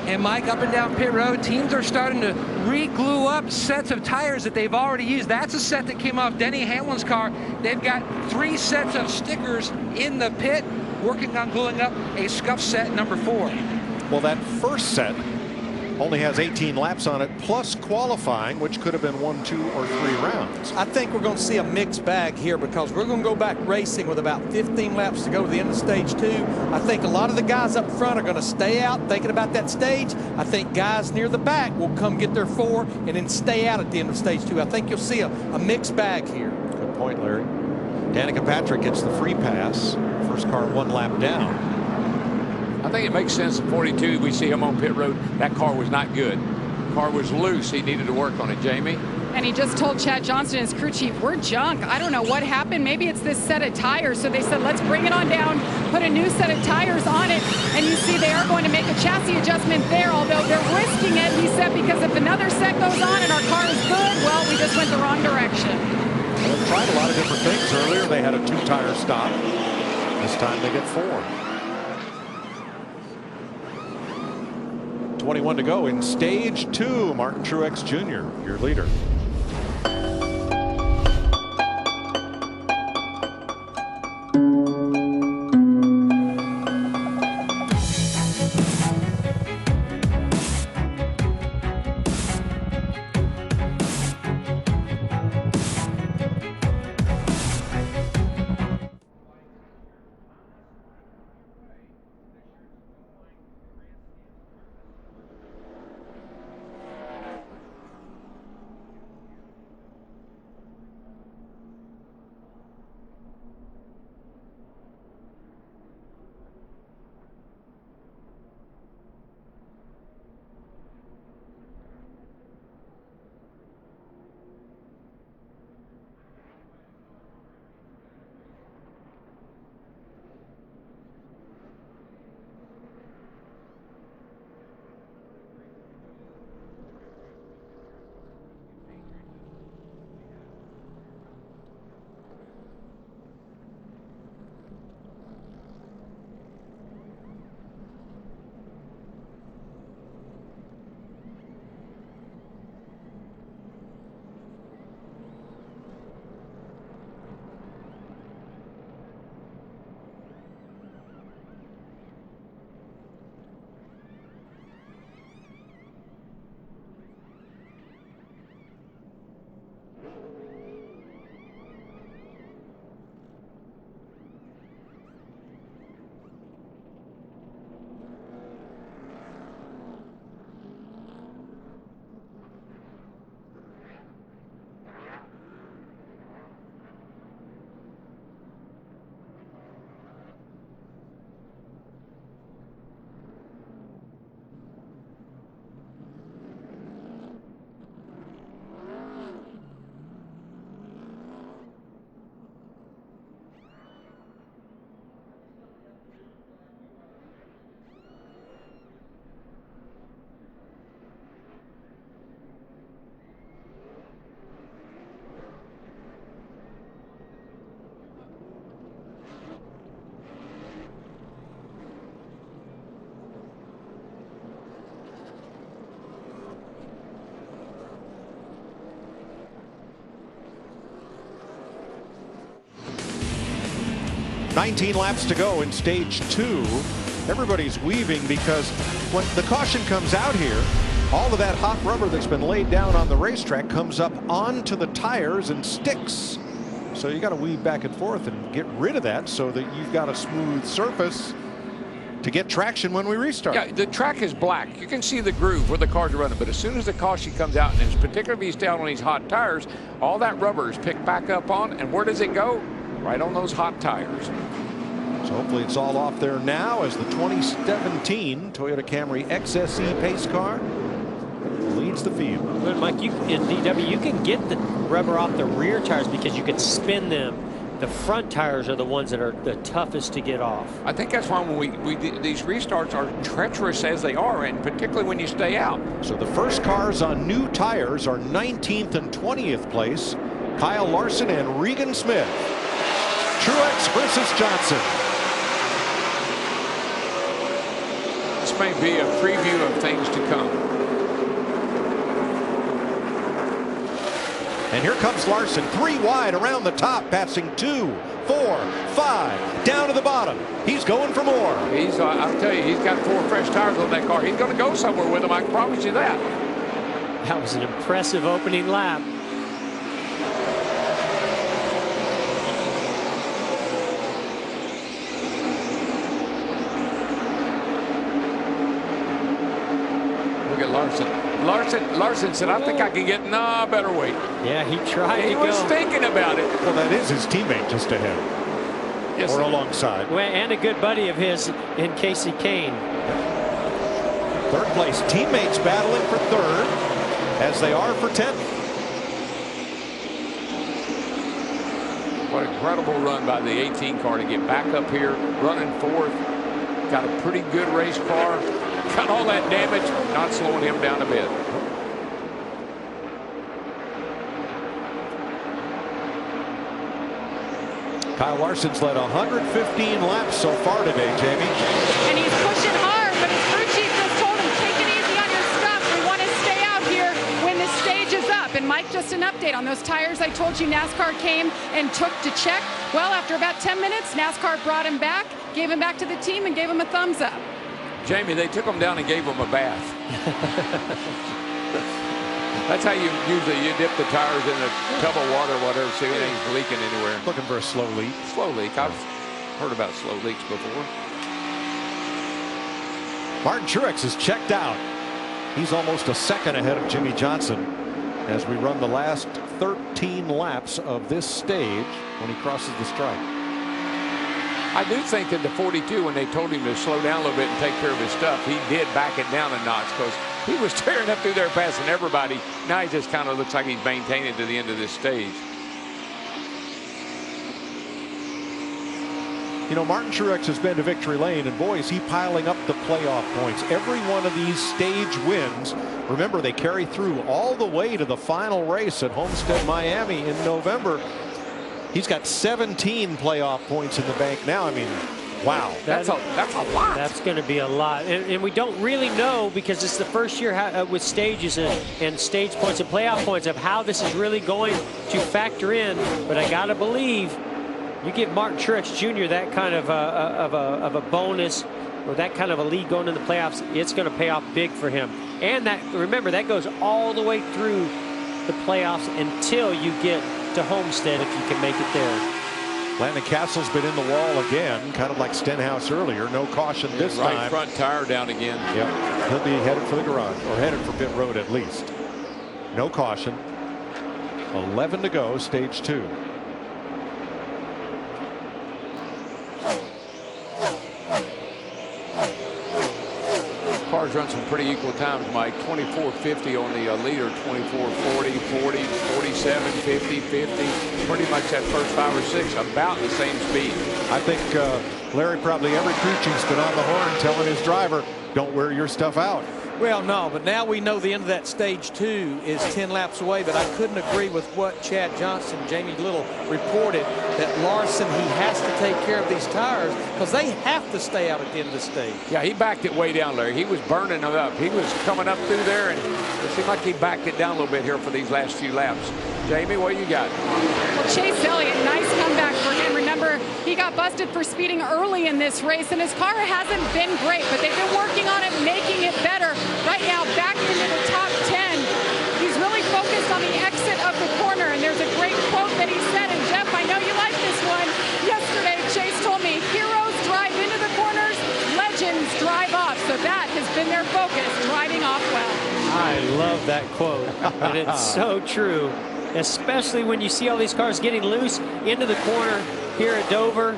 And Mike, up and down pit road, teams are starting to re-glue up sets of tires that they've already used. That's a set that came off Denny Hamlin's car. They've got 3 sets of stickers in the pit, working on gluing up a scuff set number 4. Well, that first set only has 18 laps on it, plus qualifying, which could have been 1, 2, or 3 rounds. I think we're going to see a mixed bag here because we're going to go back racing with about 15 laps to go to the end of stage 2. I think a lot of the guys up front are going to stay out thinking about that stage. I think guys near the back will come get their 4 and then stay out at the end of stage 2. I think you'll see a mixed bag here. Good point, Larry. Danica Patrick gets the free pass. First car 1 lap down. I think it makes sense at 42. We see him on pit road. That car was not good. The car was loose. He needed to work on it, Jamie. And he just told Chad Johnston, his crew chief, we're junk. I don't know what happened. Maybe it's this set of tires. So they said, let's bring it on down, put a new set of tires on it. And you see they are going to make a chassis adjustment there, although they're risking it, he said, because if another set goes on and our car is good, well, we just went the wrong direction. Well, they've tried a lot of different things. Earlier they had a 2-tire stop. This time they get 4. 21 to go in stage 2. Martin Truex Jr., your leader. 19 laps to go in stage 2. Everybody's weaving because when the caution comes out here, all of that hot rubber that's been laid down on the racetrack comes up onto the tires and sticks. So you got to weave back and forth and get rid of that so that you've got a smooth surface to get traction when we restart. Yeah, the track is black. You can see the groove where the cars are running, but as soon as the caution comes out, and it's particularly if he's down on these hot tires, all that rubber is picked back up on, and where does it go? Right on those hot tires. So hopefully it's all off there now as the 2017 Toyota Camry XSE pace car leads the field. Good, Mike. In DW, you can get the rubber off the rear tires because you can spin them. The front tires are the ones that are the toughest to get off. I think that's why when these restarts are treacherous as they are, and particularly when you stay out. So the first cars on new tires are 19th and 20th place. Kyle Larson and Regan Smith. Truex versus Johnson. This may be a preview of things to come. And here comes Larson, 3 wide around the top, passing 2, 4, 5, down to the bottom. He's going for more. I'll tell you, he's got 4 fresh tires on that car. He's going to go somewhere with them, I can promise you that. That was an impressive opening lap. Look at Larson. Larson said, I think I can get, no, I better wait. Yeah, he tried to go. He was thinking about it. Well, that is his teammate just ahead. Yes, or alongside. Well, and a good buddy of his in Casey Kane. Third place. Teammates battling for third as they are for 10th. What an incredible run by the 18 car to get back up here, running fourth. Got a pretty good race car. Got all that damage, not slowing him down a bit. Kyle Larson's led 115 laps so far today, Jamie. And he's pushing hard, but his crew chief just told him, take it easy on your stuff. We want to stay out here when the stage is up. And Mike, just an update on those tires I told you NASCAR came and took to check. Well, after about 10 minutes, NASCAR brought him back, gave him back to the team, and gave him a thumbs up. Jamie, they took him down and gave him a bath. That's how you dip the tires in a tub of water or whatever, so anything's leaking anywhere. Looking for a slow leak. Slow leak. I've heard about slow leaks before. Martin Truex is checked out. He's almost a second ahead of Jimmy Johnson as we run the last 13 laps of this stage when he crosses the stripe. I do think that the 42, when they told him to slow down a little bit and take care of his stuff, he did back it down a notch because he was tearing up through there passing everybody. Now he just kind of looks like he's maintaining to the end of this stage. You know, Martin Truex has been to victory lane, and boy, is he piling up the playoff points. Every one of these stage wins, remember, they carry through all the way to the final race at Homestead, Miami in November. He's got 17 playoff points in the bank now. I mean, wow. That's a lot. That's going to be a lot. And we don't really know because it's the first year with stages and stage points and playoff points of how this is really going to factor in. But I got to believe you give Martin Truex Jr. that kind of a bonus or that kind of a lead going in the playoffs, it's going to pay off big for him. And that, remember, that goes all the way through the playoffs until you get to Homestead if you can make it there. Landon Castle's been in the wall again, kind of like Stenhouse earlier. No caution this time. Right front tire down again. Yep. He'll be headed for the garage, or headed for pit road at least. No caution. 11 to go, stage 2. Cars run some pretty equal times, Mike. 24.50 on the leader, 24.40, 40, 47, 50, 50. Pretty much that first 5 or 6 about the same speed. I think Larry, probably every crew chief's been on the horn telling his driver, don't wear your stuff out. Well, no, but now we know the end of that stage 2 is 10 laps away, but I couldn't agree with what Chad Johnson, Jamie Little reported, that Larson, he has to take care of these tires because they have to stay out at the end of the stage. Yeah, he backed it way down, Larry. He was burning them up. He was coming up through there, and it seemed like he backed it down a little bit here for these last few laps. Jamie, what you got? Well, Chase Elliott, nice comeback for him. Remember, remember, he got busted for speeding early in this race, and his car hasn't been great, but they've been working on it, making it better. Right now, back into the top 10. He's really focused on the exit of the corner, and there's a great quote that he said, and Jeff, I know you like this one. Yesterday, Chase told me, heroes drive into the corners, legends drive off. So that has been their focus, driving off well. I love that quote, and it's so true, especially when you see all these cars getting loose into the corner here at Dover.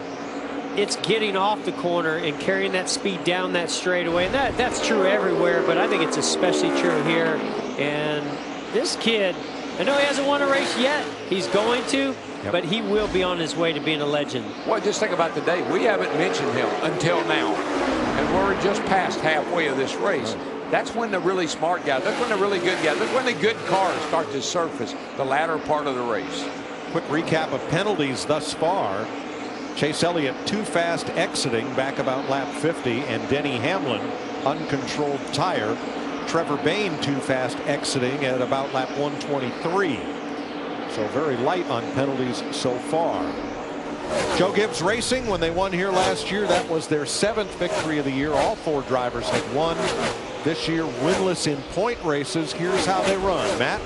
It's getting off the corner and carrying that speed down that straightaway. And that's true everywhere, but I think it's especially true here. And this kid, I know he hasn't won a race yet. He's going to, but he will be on his way to being a legend. Well, just think about today. We haven't mentioned him until now, and we're just past halfway of this race. That's when the really smart guys, that's when the really good guys, that's when the good cars start to surface the latter part of the race. Quick recap of penalties thus far. Chase Elliott too fast exiting back about lap 50, and Denny Hamlin uncontrolled tire. Trevor Bayne too fast exiting at about lap 123. So very light on penalties so far. Joe Gibbs Racing, when they won here last year, that was their 7th victory of the year. All 4 drivers have won. This year winless in point races. Here's how they run. Matt?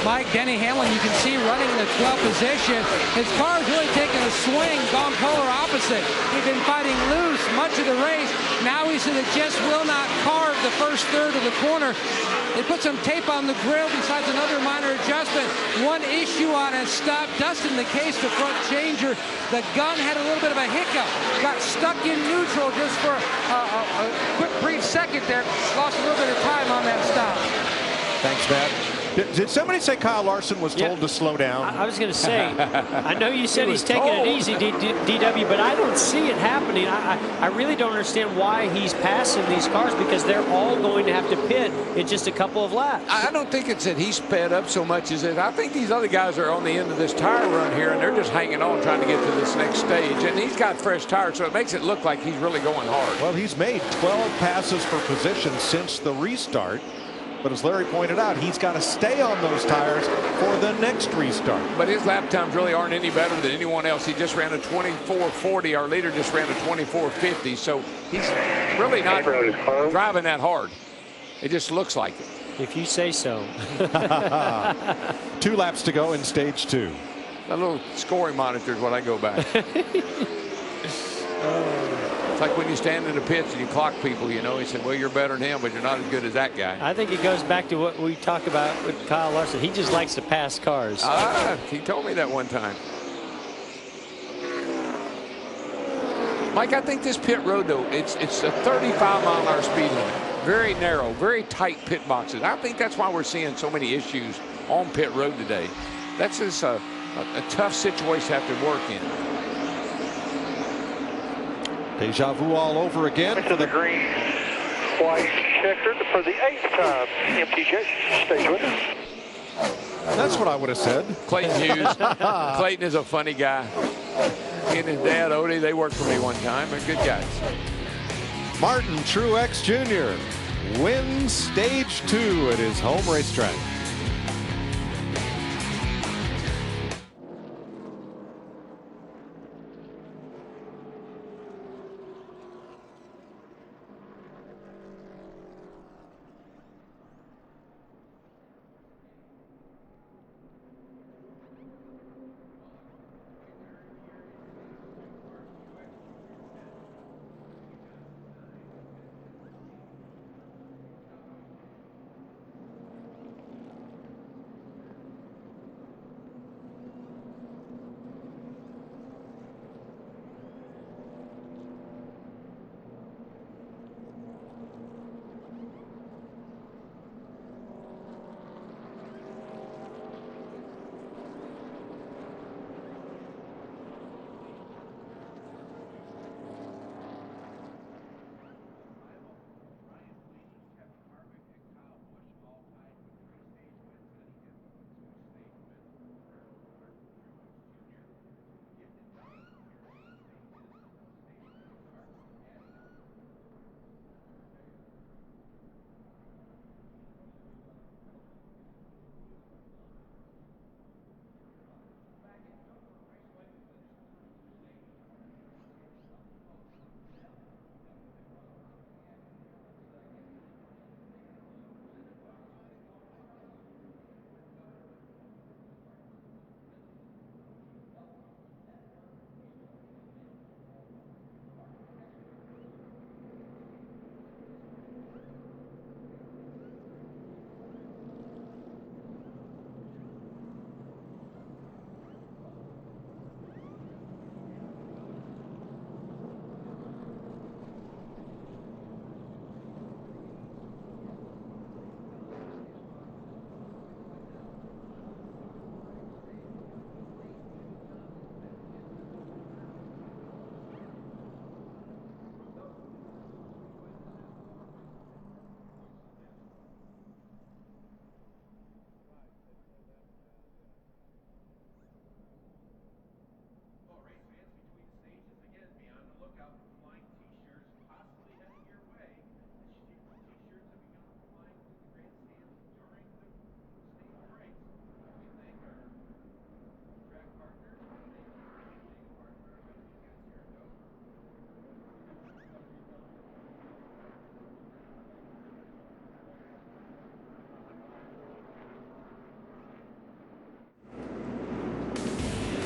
Mike, Denny Hamlin, you can see running in the 12th position. His car's really taking a swing, gone polar opposite. He'd been fighting loose much of the race. Now he said it just will not carve the first third of the corner. They put some tape on the grill besides another minor adjustment. One issue on his stop. Dustin, the case, the front changer. The gun had a little bit of a hiccup. Got stuck in neutral just for a quick brief second there. Lost a little bit of time on that stop. Thanks, Matt. Did somebody say Kyle Larson was told to slow down? I was going to say, I know you said he's taking it easy, DW, but I don't see it happening. I really don't understand why he's passing these cars, because they're all going to have to pit in just a couple of laps. I don't think it's that he's sped up so much as that I think these other guys are on the end of this tire run here, and they're just hanging on trying to get to this next stage. And he's got fresh tires, so it makes it look like he's really going hard. Well, he's made 12 passes for position since the restart. But as Larry pointed out, he's got to stay on those tires for the next restart. But his lap times really aren't any better than anyone else. He just ran a 24.40. Our leader just ran a 24.50. So he's really not driving that hard. It just looks like it. If you say so. 2 laps to go in stage 2. A little scoring monitor is what I go by. It's like when you stand in the pits and you clock people, you know. He said, well, you're better than him, but you're not as good as that guy. I think it goes back to what we talked about with Kyle Larson. He just likes to pass cars. He told me that one time. Mike, I think this pit road, though, it's a 35-mile-an-hour speed limit. Very narrow, very tight pit boxes. I think that's why we're seeing so many issues on pit road today. That's just a tough situation to have to work in. Deja vu all over again. For the green, white checkered for the 8th time. MTJ, stay with us. That's what I would have said. Clayton Hughes. Clayton is a funny guy. He and his dad, Odie, they worked for me one time. They're good guys. Martin Truex Jr. wins stage 2 at his home racetrack.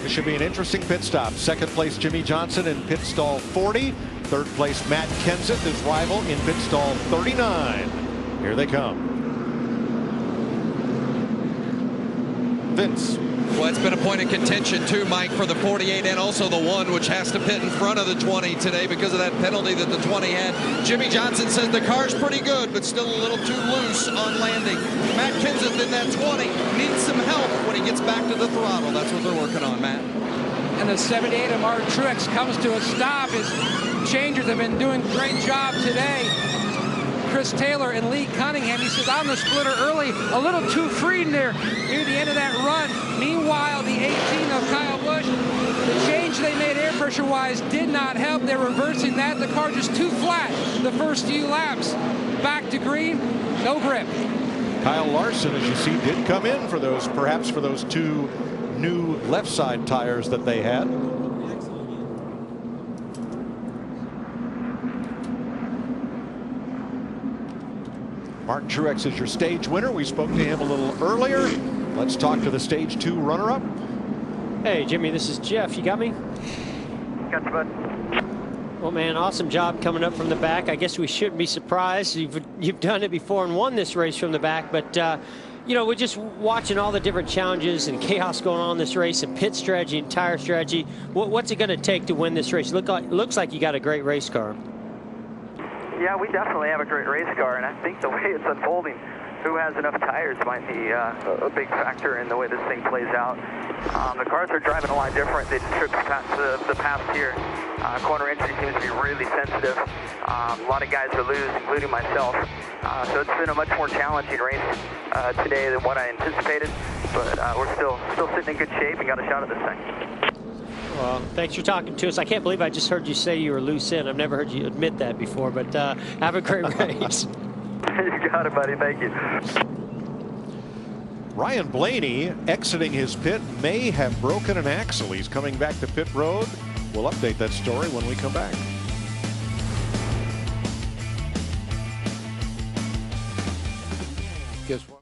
This should be an interesting pit stop. Second place, Jimmy Johnson in pit stall 40. Third place, Matt Kenseth, his rival, in pit stall 39. Here they come. Vince. Well, it's been a point of contention too, Mike, for the 48 and also the 1, which has to pit in front of the 20 today because of that penalty that the 20 had. Jimmy Johnson says the car's pretty good, but still a little too loose on landing. Matt Kenseth in that 20 needs some help when he gets back to the throttle. That's what they're working on, Matt. And the 78 of Mark Truex comes to a stop. His changers have been doing a great job today. Chris Taylor and Lee Cunningham. He says on the splitter early, a little too free near the end of that run. Meanwhile, the 18 of Kyle Busch, the change they made air pressure wise did not help. They're reversing that. The car just too flat the first few laps. Back to green, no grip. Kyle Larson, as you see, did come in for those, perhaps for those 2 new left side tires that they had. Mark Truex is your stage winner. We spoke to him a little earlier. Let's talk to the stage 2 runner-up. Hey, Jimmy, this is Jeff. You got me? Got you, bud. Well, man, awesome job coming up from the back. I guess we shouldn't be surprised. You've done it before and won this race from the back, but you know, we're just watching all the different challenges and chaos going on in this race, and pit strategy and tire strategy. What's it going to take to win this race? Looks like you got a great race car. Yeah, we definitely have a great race car, and I think the way it's unfolding, who has enough tires might be a big factor in the way this thing plays out. The cars are driving a lot different. They just took the past here. Corner entry seems to be really sensitive. A lot of guys are loose, including myself. So it's been a much more challenging race today than what I anticipated, but we're still sitting in good shape and got a shot at this thing. Well, thanks for talking to us. I can't believe I just heard you say you were loose in. I've never heard you admit that before, but have a great race. You got it, buddy. Thank you. Ryan Blaney, exiting his pit, may have broken an axle. He's coming back to pit road. We'll update that story when we come back. Guess what?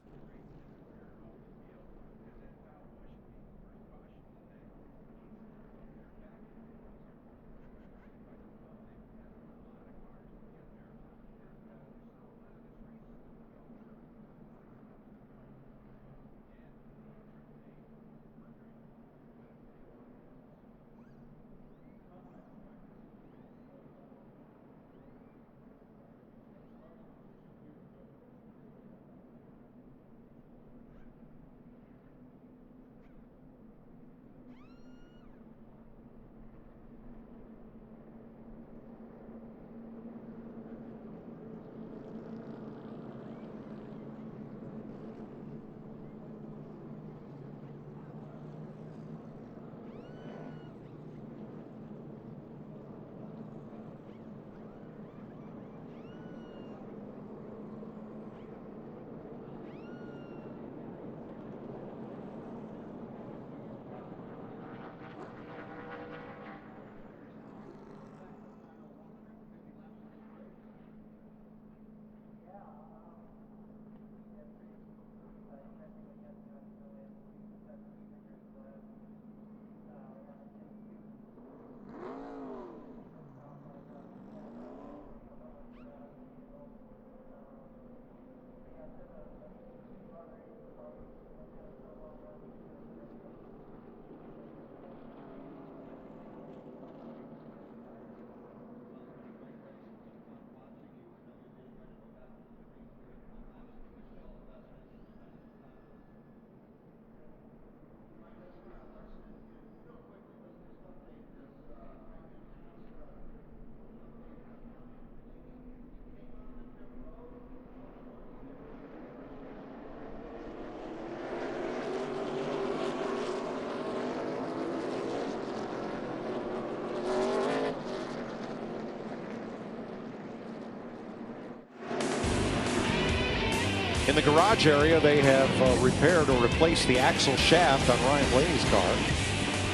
In the garage area, they have repaired or replaced the axle shaft on Ryan Blaney's car.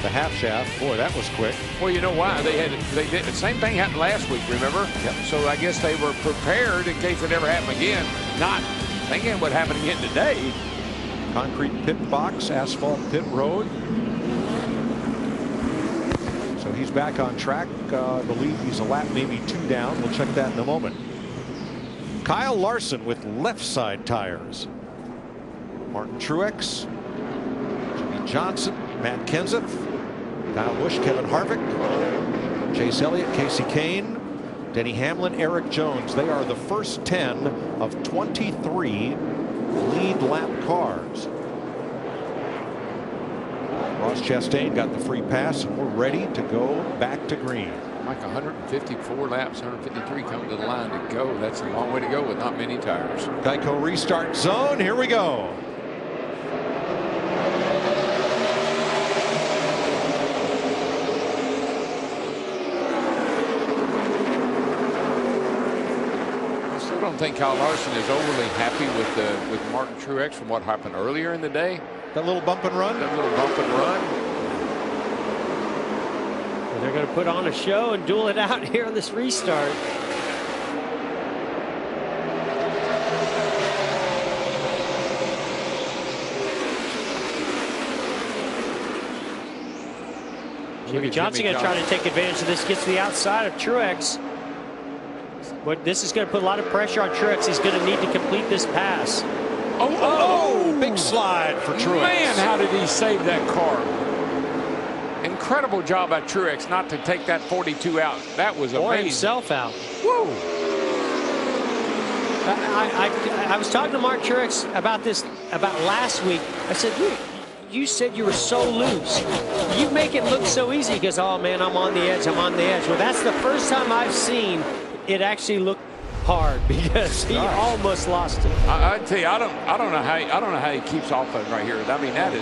The half shaft. Boy, that was quick. Well, you know why? They did the same thing happened last week, remember? Yep. So I guess they were prepared in case it ever happened again, not thinking what happened again today. Concrete pit box, asphalt pit road. back on track. I believe he's a lap, maybe 2 down. We'll check that in a moment. Kyle Larson with left side tires. Martin Truex, Jimmy Johnson, Matt Kenseth, Kyle Busch, Kevin Harvick, Chase Elliott, Casey Kane, Denny Hamlin, Eric Jones. They are the first 10 of 23 lead lap cars. Ross Chastain got the free pass, and we're ready to go back to green. Like 154 laps, 153 come to the line to go. That's a long way to go with not many tires. Geico restart zone. Here we go. I still don't think Kyle Larson is overly happy with Martin Truex from what happened earlier in the day. That little bump and run? That little bump and run. Well, they're going to put on a show and duel it out here on this restart. Jimmy Johnson going to try to take advantage of this. Gets to the outside of Truex. But this is going to put a lot of pressure on Truex. He's going to need to complete this pass. Oh, big slide for Truex. Man, how did he save that car? Incredible job by Truex not to take that 42 out. That was amazing. Or himself out. Whoa. I was talking to Mark Truex about this about last week. I said, you said you were so loose. You make it look so easy. He goes, oh man, I'm on the edge. I'm on the edge. Well, that's the first time I've seen it actually look hard, because he almost lost it. I tell you, I don't know how he keeps off of it right here. I mean, that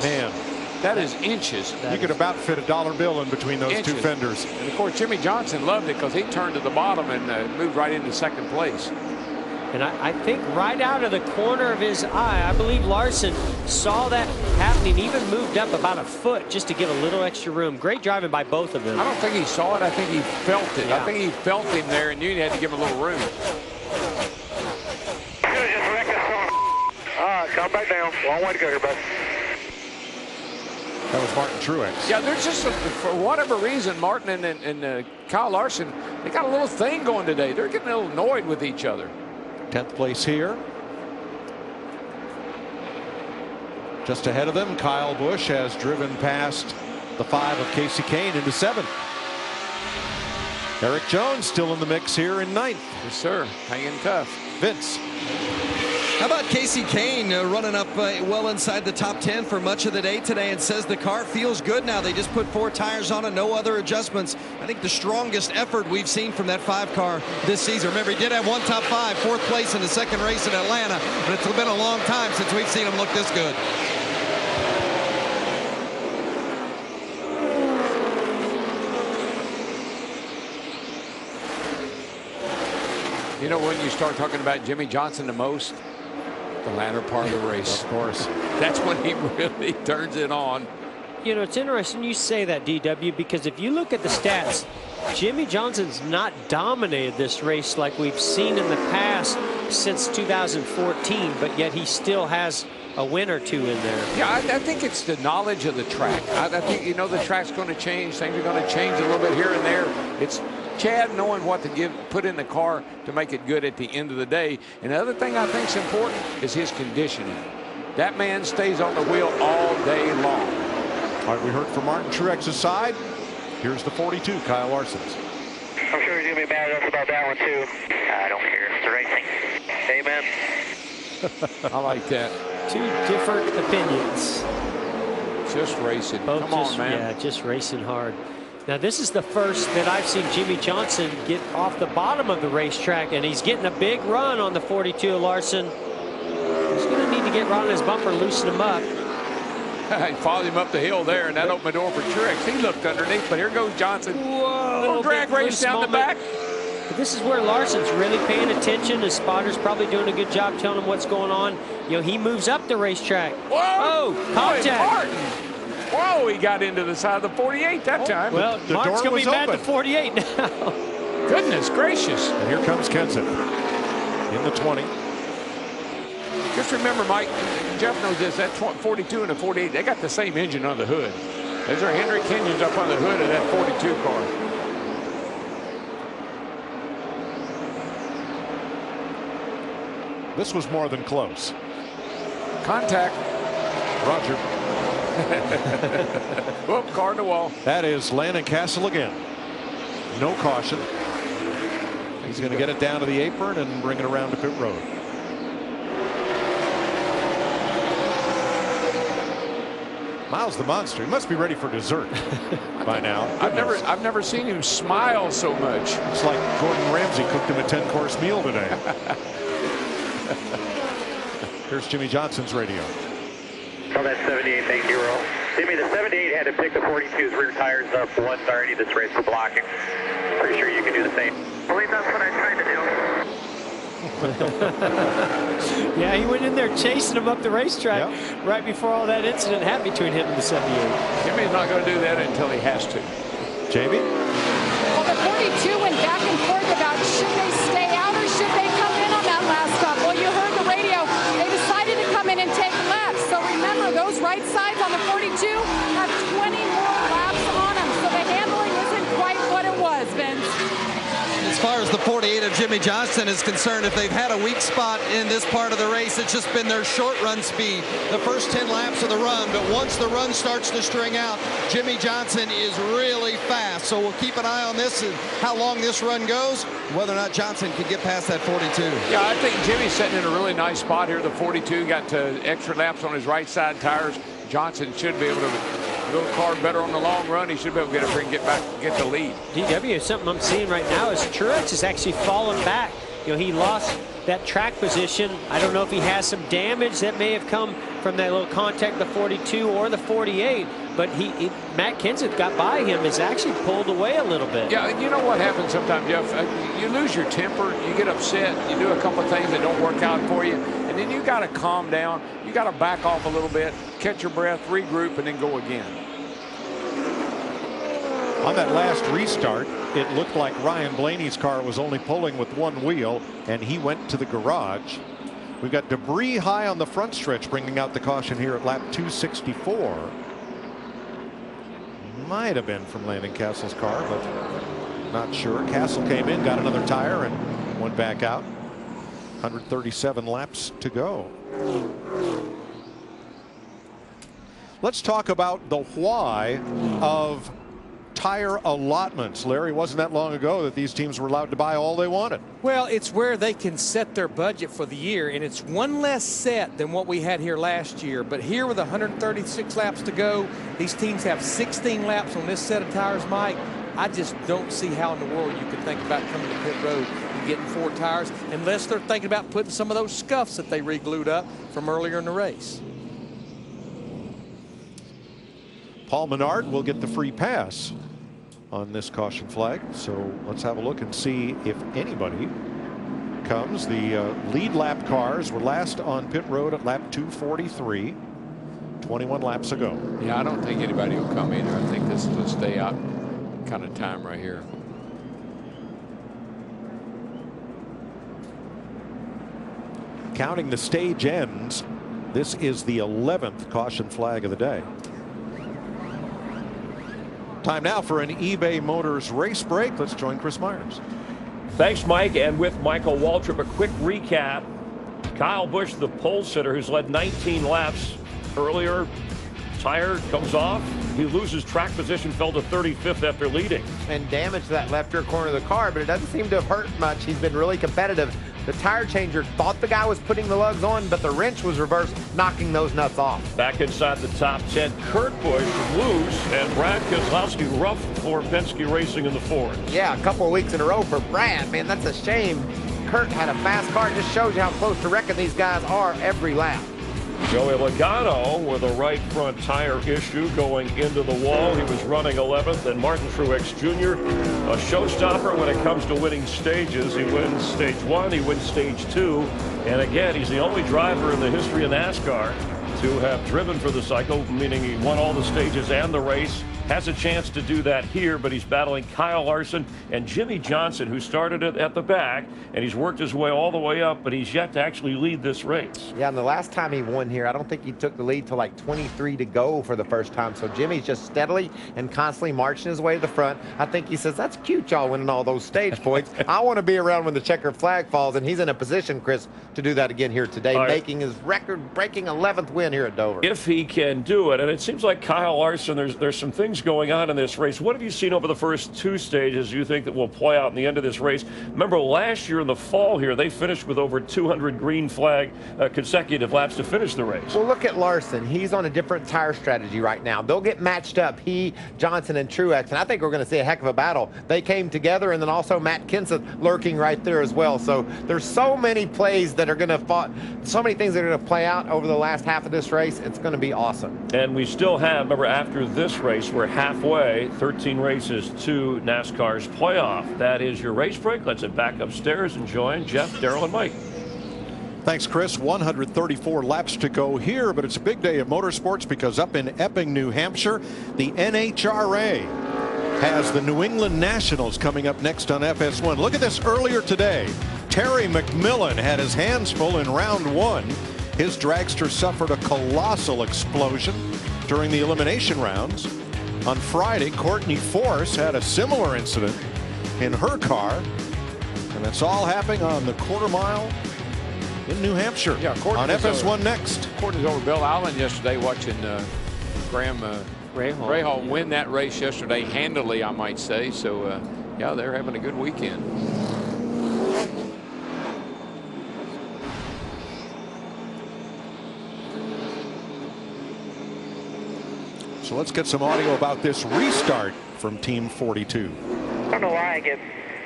is inches. You could about fit a dollar bill in between those two fenders. And of course, Jimmy Johnson loved it because he turned to the bottom and moved right into second place. And I think right out of the corner of his eye, I believe Larson saw that happening, even moved up about a foot just to give a little extra room. Great driving by both of them. I don't think he saw it. I think he felt it. Yeah. I think he felt him there and knew he had to give him a little room. All right, come back down. Long way to go here, bud. That was Martin Truex. Yeah, there's just, for whatever reason, Martin and Kyle Larson, they got a little thing going today. They're getting a little annoyed with each other. 10th place here. Just ahead of them, Kyle Busch has driven past the 5 of Casey Kane into 7th. Eric Jones still in the mix here in 9th. Yes, sir. Hanging tough. Vince. How about Casey Kane running up well inside the top 10 for much of the day today, and says the car feels good now. They just put 4 tires on it, no other adjustments. I think the strongest effort we've seen from that 5 car this season. Remember, he did have 1 top 5, 4th place in the 2nd race in Atlanta, but it's been a long time since we've seen him look this good. You know, when you start talking about Jimmy Johnson the most, the latter part of the race. Of course. That's when he really turns it on. You know, it's interesting you say that, DW, because if you look at the stats, Jimmy Johnson's not dominated this race like we've seen in the past since 2014, but yet he still has a win or 2 in there. Yeah, I think it's the knowledge of the track. I think, you know, the track's going to change. Things are going to change a little bit here and there. It's Chad knowing what to put in the car to make it good at the end of the day. And the other thing I think is important is his conditioning. That man stays on the wheel all day long. All right, we heard from Martin Truex's side. Here's the 42, Kyle Larson's. I'm sure he's going to be mad at us about that one, too. I don't care. It's racing. Amen. I like that. 2 different opinions. Just racing. Both Come on, man. Yeah, just racing hard. Now, this is the first that I've seen Jimmy Johnson get off the bottom of the racetrack, and he's getting a big run on the 42 of Larson. He's going to need to get right on his bumper, loosen him up. He followed him up the hill there, and that opened the door for Truex. He looked underneath, but here goes Johnson. Whoa! Little drag race down the back. But this is where Larson's really paying attention. His spotter's probably doing a good job telling him what's going on. You know, he moves up the racetrack. Whoa! Oh, contact. Whoa, he got into the side of the 48 that time. Well, the Mark's door going to was be mad open. at 48 now. Goodness gracious. And here comes Kenseth in the 20. Just remember, Mike, Jeff knows this, that 42 and the 48, they got the same engine on the hood. There's our Henry Kenyon's up on the hood of that 42 car. This was more than close. Contact. Roger. Whoop, car in the wall. That is Landon Castle again. No caution. He's going to get it down to the apron and bring it around to pit road. Miles the Monster, he must be ready for dessert by now. I've never seen him smile so much. It's like Gordon Ramsay cooked him a 10-course meal today. Here's Jimmy Johnson's radio. Call that 78, thank you, Earl. Jimmy, the 78 had to pick the 42's rear tires up 130 this race for blocking. Pretty sure you can do the same. I believe that's what I tried to do. Yeah, he went in there chasing him up the racetrack right before all that incident happened between him and the 78. Jimmy's not going to do that until he has to. Jamie? Well, the 42 went back and forth about should they stay out or should they come in on that last stop. Well, you heard the radio. They decided to come in and take laps. So remember, those right sides on the 42 have 20 more laps on them. So the handling isn't quite what it was, Vince. As far as the 48 of Jimmy Johnson is concerned, if they've had a weak spot in this part of the race, it's just been their short run speed, the first 10 laps of the run. But once the run starts to string out, Jimmy Johnson is really fast. So we'll keep an eye on this and how long this run goes, whether or not Johnson can get past that 42. Yeah, I think Jimmy's sitting in a really nice spot here. The 42 got extra laps on his right side tires. Johnson should be able to go car better on the long run. He should be able to get up here and get the lead. DW, something I'm seeing right now is Truex is actually falling back. You know, he lost that track position. I don't know if he has some damage that may have come from that little contact, the 42 or the 48, but Matt Kenseth got by him, is actually pulled away a little bit. Yeah, and you know what happens sometimes, Jeff? You lose your temper, you get upset, you do a couple of things that don't work out for you, and then you got to calm down. You got to back off a little bit, catch your breath, regroup, and then go again. On that last restart, it looked like Ryan Blaney's car was only pulling with one wheel, and he went to the garage. We've got debris high on the front stretch, bringing out the caution here at lap 264. Might have been from Landon Castle's car, but not sure. Castle came in, got another tire, and went back out. 137 laps to go. Let's talk about the why of tire allotments. Larry, wasn't that long ago that these teams were allowed to buy all they wanted. Well, it's where they can set their budget for the year, and it's one less set than what we had here last year. But here with 136 laps to go, these teams have 16 laps on this set of tires, Mike. I just don't see how in the world you could think about coming to pit road and getting 4 tires unless they're thinking about putting some of those scuffs that they re-glued up from earlier in the race. Paul Menard will get the free pass on this caution flag. So let's have a look and see if anybody comes. The lead lap cars were last on pit road at lap 243. 21 laps ago. Yeah, I don't think anybody will come either. I think this is a stay out kind of time right here. Counting the stage ends, this is the 11th caution flag of the day. Time now for an eBay Motors race break. Let's join Chris Myers. Thanks, Mike. And with Michael Waltrip, a quick recap. Kyle Busch, the pole sitter, who's led 19 laps earlier. Tire comes off. He loses track position, fell to 35th after leading. And damaged that left rear corner of the car, but it doesn't seem to have hurt much. He's been really competitive. The tire changer thought the guy was putting the lugs on, but the wrench was reversed, knocking those nuts off. Back inside the top 10, Kurt Busch loose, and Brad Keselowski rough for Penske Racing in the Ford. Yeah, a couple of weeks in a row for Brad. Man, that's a shame. Kurt had a fast car. It just shows you how close to wrecking these guys are every lap. Joey Logano with a right front tire issue going into the wall. He was running 11th. And Martin Truex Jr., a showstopper when it comes to winning stages. He wins stage 1, he wins stage 2. And again, he's the only driver in the history of NASCAR to have driven for the cycle, meaning he won all the stages and the race has a chance to do that here, but he's battling Kyle Larson and Jimmy Johnson, who started it at the back, and he's worked his way all the way up, but he's yet to actually lead this race. Yeah, and the last time he won here, I don't think he took the lead till like 23 to go for the first time. So Jimmy's just steadily and constantly marching his way to the front. I think he says, that's cute, y'all winning all those stage points. I want to be around when the checkered flag falls, and he's in a position, Chris, to do that again here today, making his record-breaking 11th win here at Dover. If he can do it, and it seems like Kyle Larson, there's some things going on in this race. What have you seen over the first two stages you think that will play out in the end of this race? Remember last year in the fall here, they finished with over 200 green flag consecutive laps to finish the race. Well, look at Larson. He's on a different tire strategy right now. They'll get matched up, he, Johnson, and Truex, and I think we're going to see a heck of a battle. They came together, and then also Matt Kenseth lurking right there as well. So there's so many plays that are going to so many things that are going to play out over the last half of this race. It's going to be awesome. And we still have, remember, after this race, we're halfway, 13 races to NASCAR's playoff. That is your race break. Let's head back upstairs and join Jeff, Darrell, and Mike. Thanks, Chris. 134 laps to go here, but it's a big day of motorsports because up in Epping, New Hampshire, the NHRA has the New England Nationals coming up next on FS1. Look at this earlier today. Terry McMillan had his hands full in round one. His dragster suffered a colossal explosion during the elimination rounds. On Friday, Courtney Force had a similar incident in her car, and it's all happening on the quarter mile in New Hampshire. Yeah, on FS1 next. Courtney's over Bell Island yesterday watching Graham Rahal win that race yesterday handily, I might say. So, yeah, they're having a good weekend. So let's get some audio about this restart from Team 42. I don't know why I get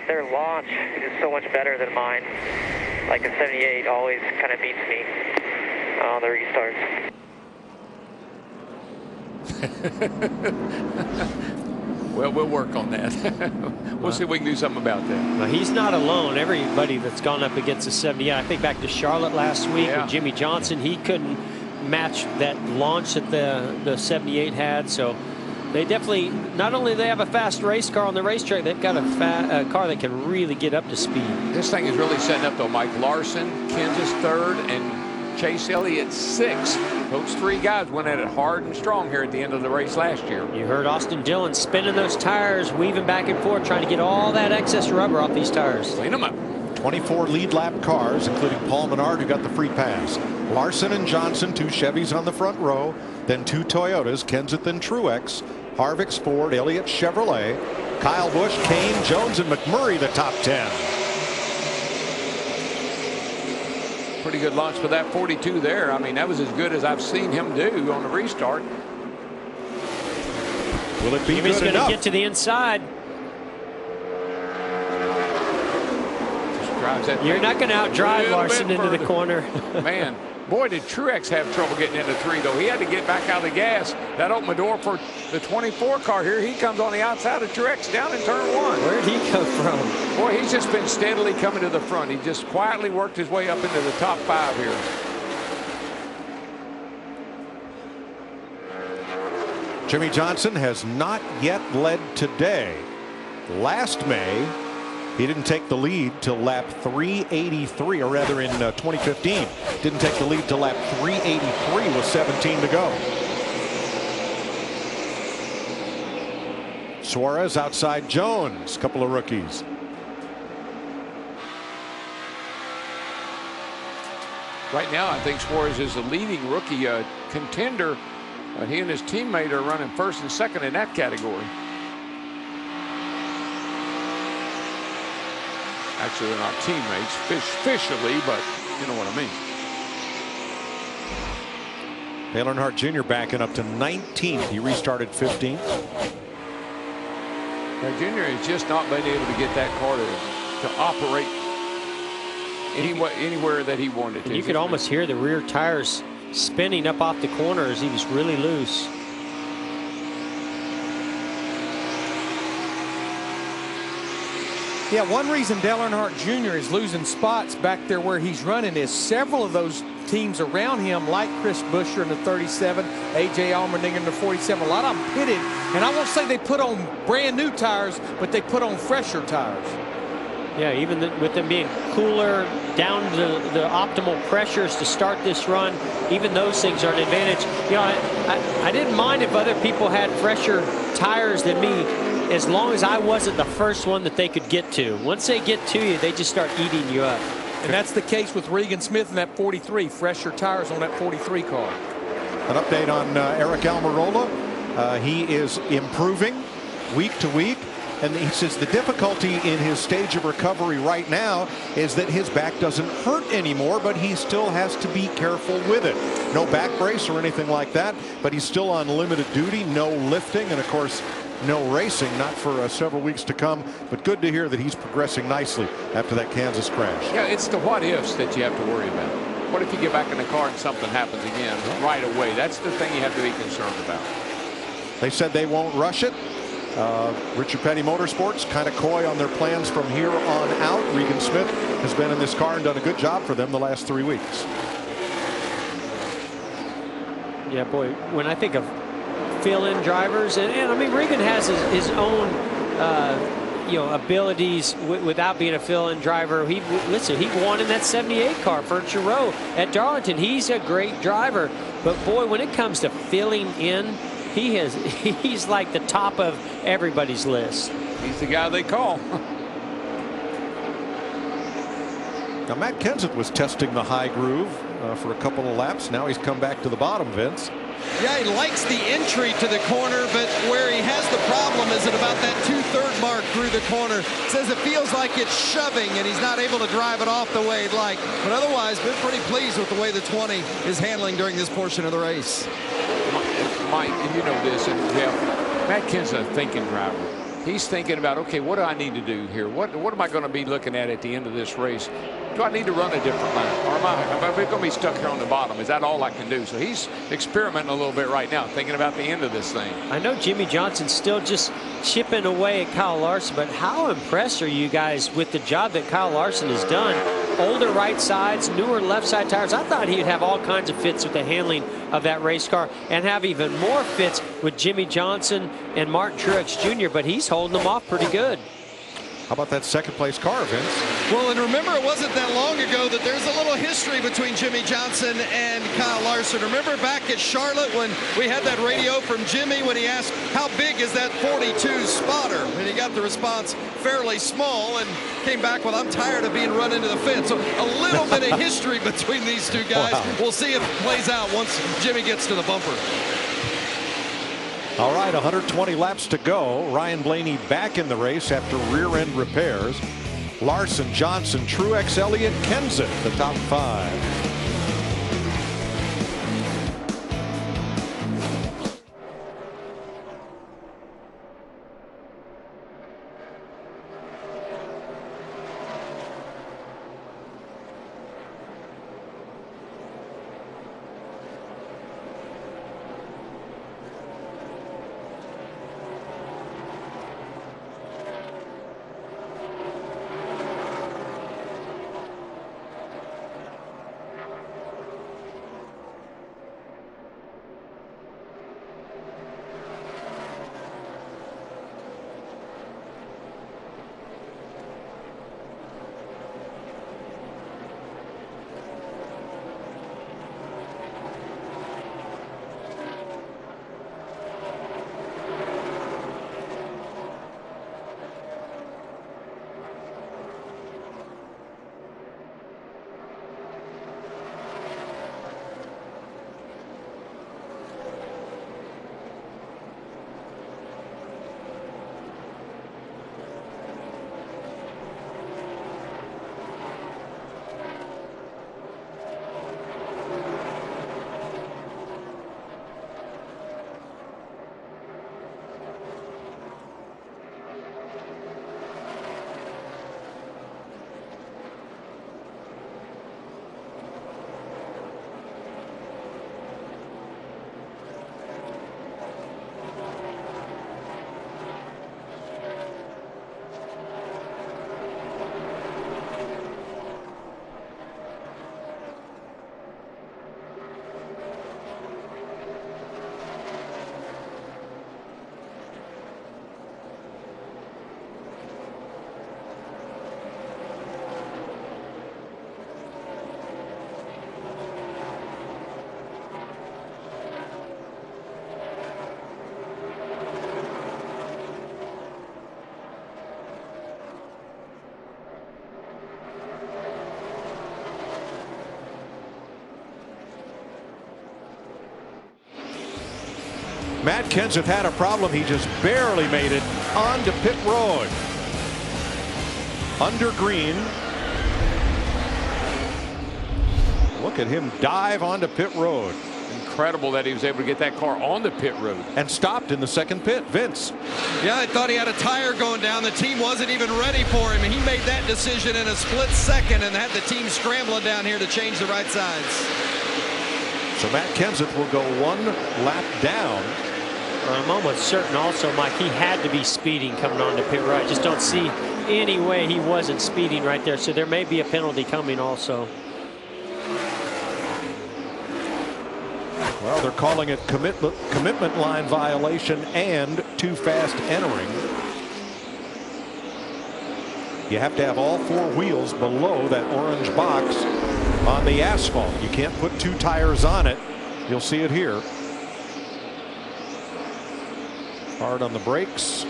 their launch is so much better than mine. Like a 78 always kind of beats me on the restarts. Well, we'll work on that. We'll see if we can do something about that. Well, he's not alone. Everybody that's gone up against the 78, I think back to Charlotte last week with Jimmy Johnson, he couldn't match that launch that the 78 had. So they definitely, not only do they have a fast race car on the racetrack, they've got a car that can really get up to speed. This thing is really setting up, though. Mike Larson, Kenseth third, and Chase Elliott sixth. Those three guys went at it hard and strong here at the end of the race last year. You heard Austin Dillon spinning those tires, weaving back and forth, trying to get all that excess rubber off these tires. Clean them up. 24 lead lap cars, including Paul Menard, who got the free pass. Larson and Johnson, two Chevys on the front row, then two Toyotas, Kenseth and Truex, Harvick's Ford, Elliott Chevrolet, Kyle Busch, Kane, Jones, and McMurray the top 10. Pretty good launch for that 42 there. I mean, that was as good as I've seen him do on the restart. Will it be Jimmy's good going enough? to get to the inside. You're not going to outdrive Larson into the corner. Man, boy, did Truex have trouble getting into three, though. He had to get back out of the gas. That opened the door for the 24 car here. He comes on the outside of Truex down in turn one. Where did he come from? Boy, he's just been steadily coming to the front. He just quietly worked his way up into the top five here. Jimmy Johnson has not yet led today. Last May, he didn't take the lead till lap 383, or rather in 2015. Didn't take the lead till lap 383 with 17 to go. Suarez outside Jones, couple of rookies. Right now, I think Suarez is the leading rookie contender. He and his teammate are running first and second in that category. Actually, they're not teammates officially, but you know what I mean. Dale Earnhardt Jr. backing up to 19th. He restarted 15th. Now, Junior has just not been able to get that car to operate anywhere that he wanted to. You could almost hear the rear tires spinning up off the corner as he was really loose. Yeah, one reason Dale Earnhardt Jr. is losing spots back there where he's running is several of those teams around him, like Chris Buescher in the 37, A.J. Allmendinger in the 47. A lot of them pitted, and I won't say they put on brand new tires, but they put on fresher tires. Yeah, even with them being cooler, down to the optimal pressures to start this run, even those things are an advantage. You know, I didn't mind if other people had fresher tires than me, as long as I wasn't the first one that they could get to. Once they get to you, they just start eating you up. And that's the case with Regan Smith in that 43, fresher tires on that 43 car. An update on Eric Almirola. He is improving week to week. And he says the difficulty in his stage of recovery right now is that his back doesn't hurt anymore, but he still has to be careful with it. No back brace or anything like that, but he's still on limited duty, no lifting, and of course, no racing, not for several weeks to come. But good to hear that he's progressing nicely after that Kansas crash. Yeah, it's the what ifs that you have to worry about. What if you get back in the car and something happens again right away? That's the thing you have to be concerned about. They said they won't rush it. Richard Petty Motorsports kind of coy on their plans from here on out. Regan Smith has been in this car and done a good job for them the last 3 weeks. Yeah, boy, when I think of fill-in drivers, and I mean, Regan has his own you know, abilities without being a fill-in driver. Listen, he won in that 78 car, Furniture Row at Darlington. He's a great driver, but boy, when it comes to filling in, he's like the top of everybody's list. He's the guy they call. Now Matt Kenseth was testing the high groove for a couple of laps. Now he's come back to the bottom, Vince. Yeah, he likes the entry to the corner, but where he has the problem is at about that 2/3 mark through the corner. Says it feels like it's shoving, and he's not able to drive it off the way he'd like. But otherwise, been pretty pleased with the way the 20 is handling during this portion of the race. Mike, and you know this, and Jeff, Matt Kenseth, a thinking driver. He's thinking about, okay, what do I need to do here? What am I going to be looking at the end of this race? Do I need to run a different lap? Or am I going to be stuck here on the bottom? Is that all I can do? So he's experimenting a little bit right now, thinking about the end of this thing. I know Jimmy Johnson's still just chipping away at Kyle Larson, but how impressed are you guys with the job that Kyle Larson has done? Older right sides, newer left side tires. I thought he'd have all kinds of fits with the handling of that race car and have even more fits with Jimmy Johnson and Martin Truex Jr., but he's holding them off pretty good. How about that second place car, Vince? Well, and remember, it wasn't that long ago that there's a little history between Jimmy Johnson and Kyle Larson. Remember back at Charlotte when we had that radio from Jimmy when he asked, how big is that 42 spotter? And he got the response, fairly small, and came back with, I'm tired of being run into the fence. So a little bit of history between these two guys. Wow. We'll see if it plays out once Jimmy gets to the bumper. All right, 120 laps to go. Ryan Blaney back in the race after rear-end repairs. Larson, Johnson, Truex, Elliott, Kenseth, the top five. Matt Kenseth had a problem. He just barely made it onto pit road. Under green. Look at him dive onto pit road. Incredible that he was able to get that car on the pit road. And stopped in the second pit. Vince. Yeah, I thought he had a tire going down. The team wasn't even ready for him, and he made that decision in a split second and had the team scrambling down here to change the right sides. So Matt Kenseth will go one lap down. I'm almost certain also, Mike, he had to be speeding coming on to pit road. I just don't see any way he wasn't speeding right there. So there may be a penalty coming also. Well, they're calling it commitment line violation and too fast entering. You have to have all four wheels below that orange box on the asphalt. You can't put two tires on it. You'll see it here. Hard on the brakes.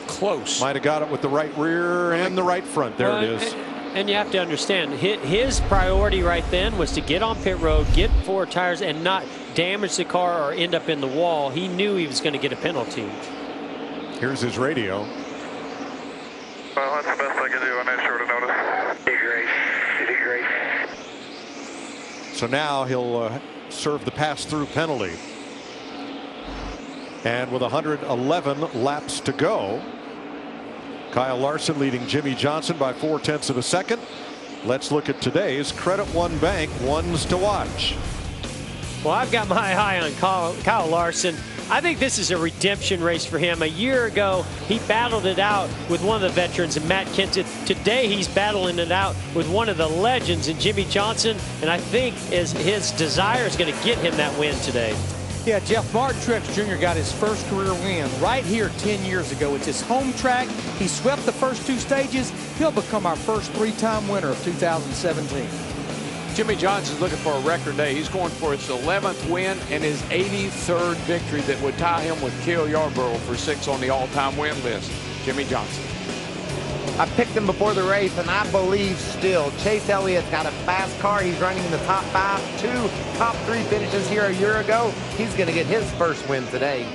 Close. Might have got it with the right rear and the right front. There it is. And you have to understand, his priority right then was to get on pit road, get four tires, and not damage the car or end up in the wall. He knew he was going to get a penalty. Here's his radio. Well, that's the best I can do. I made sure to notice. You did great. You did great. So now he'll serve the pass-through penalty. And with 111 laps to go, Kyle Larson leading Jimmy Johnson by 0.4 of a second. Let's look at today's Credit One Bank ones to watch. Well, I've got my eye on Kyle Larson. I think this is a redemption race for him. A year ago, he battled it out with one of the veterans in Matt Kenseth. Today, he's battling it out with one of the legends in Jimmy Johnson. And I think his desire is going to get him that win today. Yeah, Jeff, Martin Truex Jr. got his first career win right here 10 years ago. It's his home track. He swept the first two stages. He'll become our first three-time winner of 2017. Jimmy Johnson's looking for a record day. He's going for his 11th win and his 83rd victory that would tie him with Cale Yarborough for 6th on the all-time win list. Jimmy Johnson. I picked him before the race, and I believe still Chase Elliott's got a fast car. He's running in the top 5, 2 top 3 finishes here a year ago. He's going to get his first win today.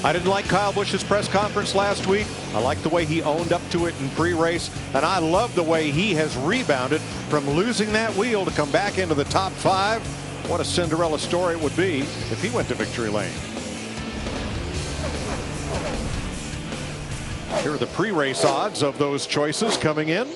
I didn't like Kyle Busch's press conference last week. I like the way he owned up to it in pre-race, and I love the way he has rebounded from losing that wheel to come back into the top 5. What a Cinderella story it would be if he went to victory lane. Here are the pre-race odds of those choices coming in.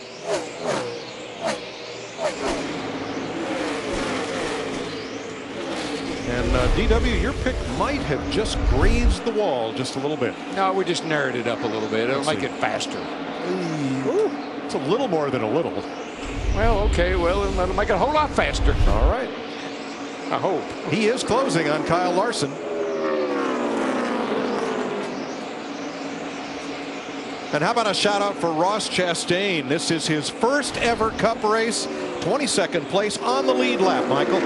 And DW, your pick might have just grazed the wall just a little bit. No, we just narrowed it up a little bit. It'll make it faster. Ooh, it's a little more than a little. Well, okay. Well, it'll make it a whole lot faster. All right. I hope. He is closing on Kyle Larson. And how about a shout out for Ross Chastain? This is his first ever Cup race, 22nd place on the lead lap, Michael.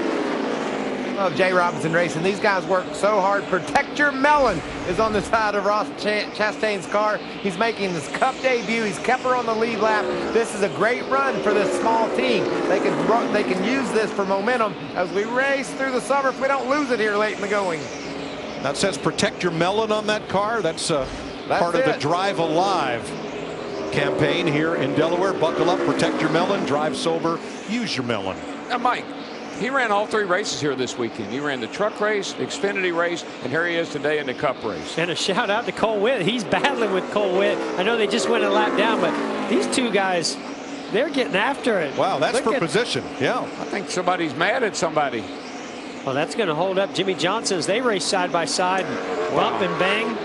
Love Jay Robinson Racing. These guys work so hard. Protect Your Melon is on the side of Ross Chastain's car. He's making his Cup debut. He's kept her on the lead lap. This is a great run for this small team. They can use this for momentum as we race through the summer if we don't lose it here late in the going. That says Protect Your Melon on that car. That's part of the Drive Alive campaign here in Delaware. Buckle up, protect your melon, drive sober, use your melon. Now, Mike, he ran all 3 races here this weekend. He ran the truck race, the Xfinity race, and here he is today in the Cup race. And a shout out to Cole Witt. He's battling with Cole Witt. I know they just went a lap down, but these two guys, they're getting after it. Wow, that's for position. Yeah. I think somebody's mad at somebody. Well, that's going to hold up Jimmy Johnson as they race side by side, bump and bang.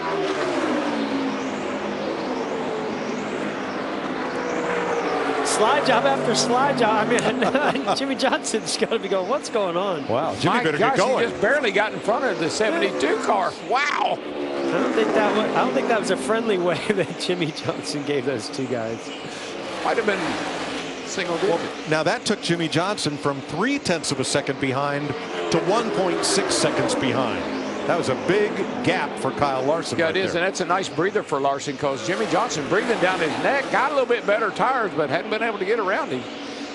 Slide job after slide job. I mean, Jimmy Johnson's got to be going, what's going on? Wow, Jimmy better get going. He just barely got in front of the 72 car. Wow. I don't think that was a friendly way that Jimmy Johnson gave those two guys. Might have been single digit. Well, now that took Jimmy Johnson from 0.3 of a second behind to 1.6 seconds behind. That was a big gap for Kyle Larson. Yeah, it is, and that's a nice breather for Larson because Jimmy Johnson breathing down his neck, got a little bit better tires, but hadn't been able to get around him.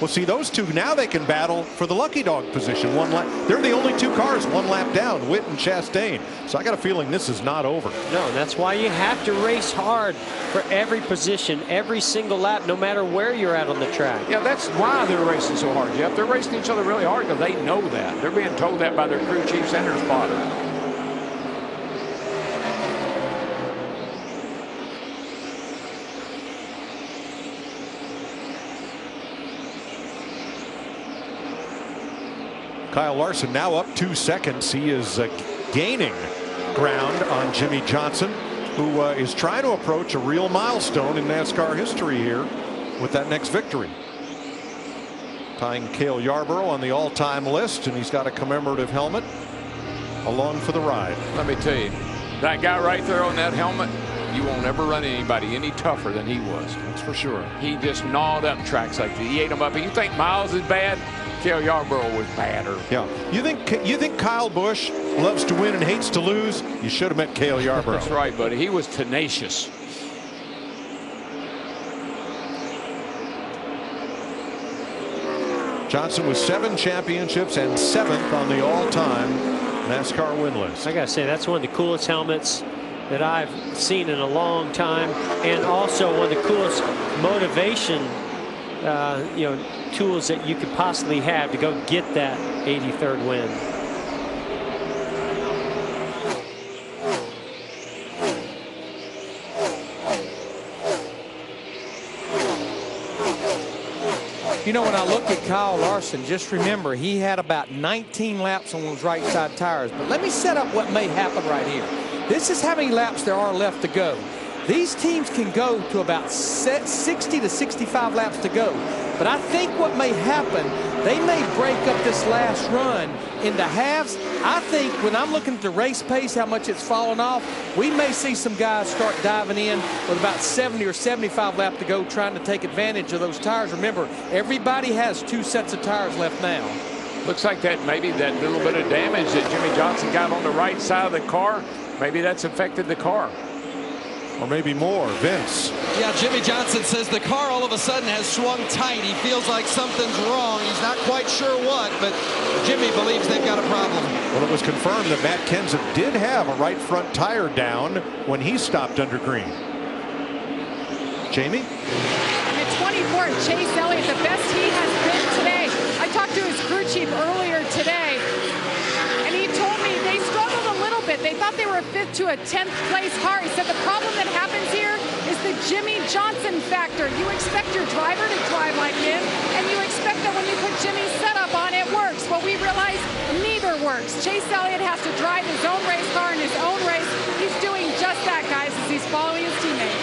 Well, see, those two, now they can battle for the lucky dog position. They're the only two cars one lap down, Witt and Chastain. So I got a feeling this is not over. No, that's why you have to race hard for every position, every single lap, no matter where you're at on the track. Yeah, that's why they're racing so hard, Jeff. They're racing each other really hard because they know that. They're being told that by their crew chiefs and their spotter. Kyle Larson now up 2 seconds. He is gaining ground on Jimmy Johnson, who is trying to approach a real milestone in NASCAR history here with that next victory. Tying Cale Yarborough on the all-time list, and he's got a commemorative helmet along for the ride. Let me tell you, that guy right there on that helmet, you won't ever run anybody any tougher than he was. That's for sure. He just gnawed up tracks like that. He ate them up. And you think Miles is bad? Cale Yarborough was badder. Yeah. You think Kyle Busch loves to win and hates to lose? You should have met Cale Yarborough. That's right, buddy. He was tenacious. Johnson with 7 championships and 7th on the all-time NASCAR win list. I gotta say, that's one of the coolest helmets that I've seen in a long time, and also one of the coolest motivation tools that you could possibly have to go get that 83rd win. You know, when I look at Kyle Larson, just remember he had about 19 laps on those right side tires. But let me set up what may happen right here. This is how many laps there are left to go. These teams can go to about 60 to 65 laps to go. But I think what may happen, they may break up this last run into halves. I think when I'm looking at the race pace, how much it's fallen off, we may see some guys start diving in with about 70 or 75 laps to go, trying to take advantage of those tires. Remember, everybody has 2 sets of tires left now. Looks like that maybe that little bit of damage that Jimmy Johnson got on the right side of the car, maybe that's affected the car. Or maybe more. Vince. Yeah, Jimmy Johnson says the car all of a sudden has swung tight. He feels like something's wrong. He's not quite sure what, but Jimmy believes they've got a problem. Well, it was confirmed that Matt Kenseth did have a right front tire down when he stopped under green. Jamie? At 24, Chase Elliott, the best he has been today. I talked to his crew chief earlier today, and he told me they struggled a little bit. They thought they were a 5th to a 10th place car. He said the problem that happens here is the Jimmy Johnson factor. You expect your driver to drive like him, and you expect that when you put Jimmy's setup on, it works. Well, we realize neither works. Chase Elliott has to drive his own race car in his own race. He's doing just that, guys, as he's following his teammate.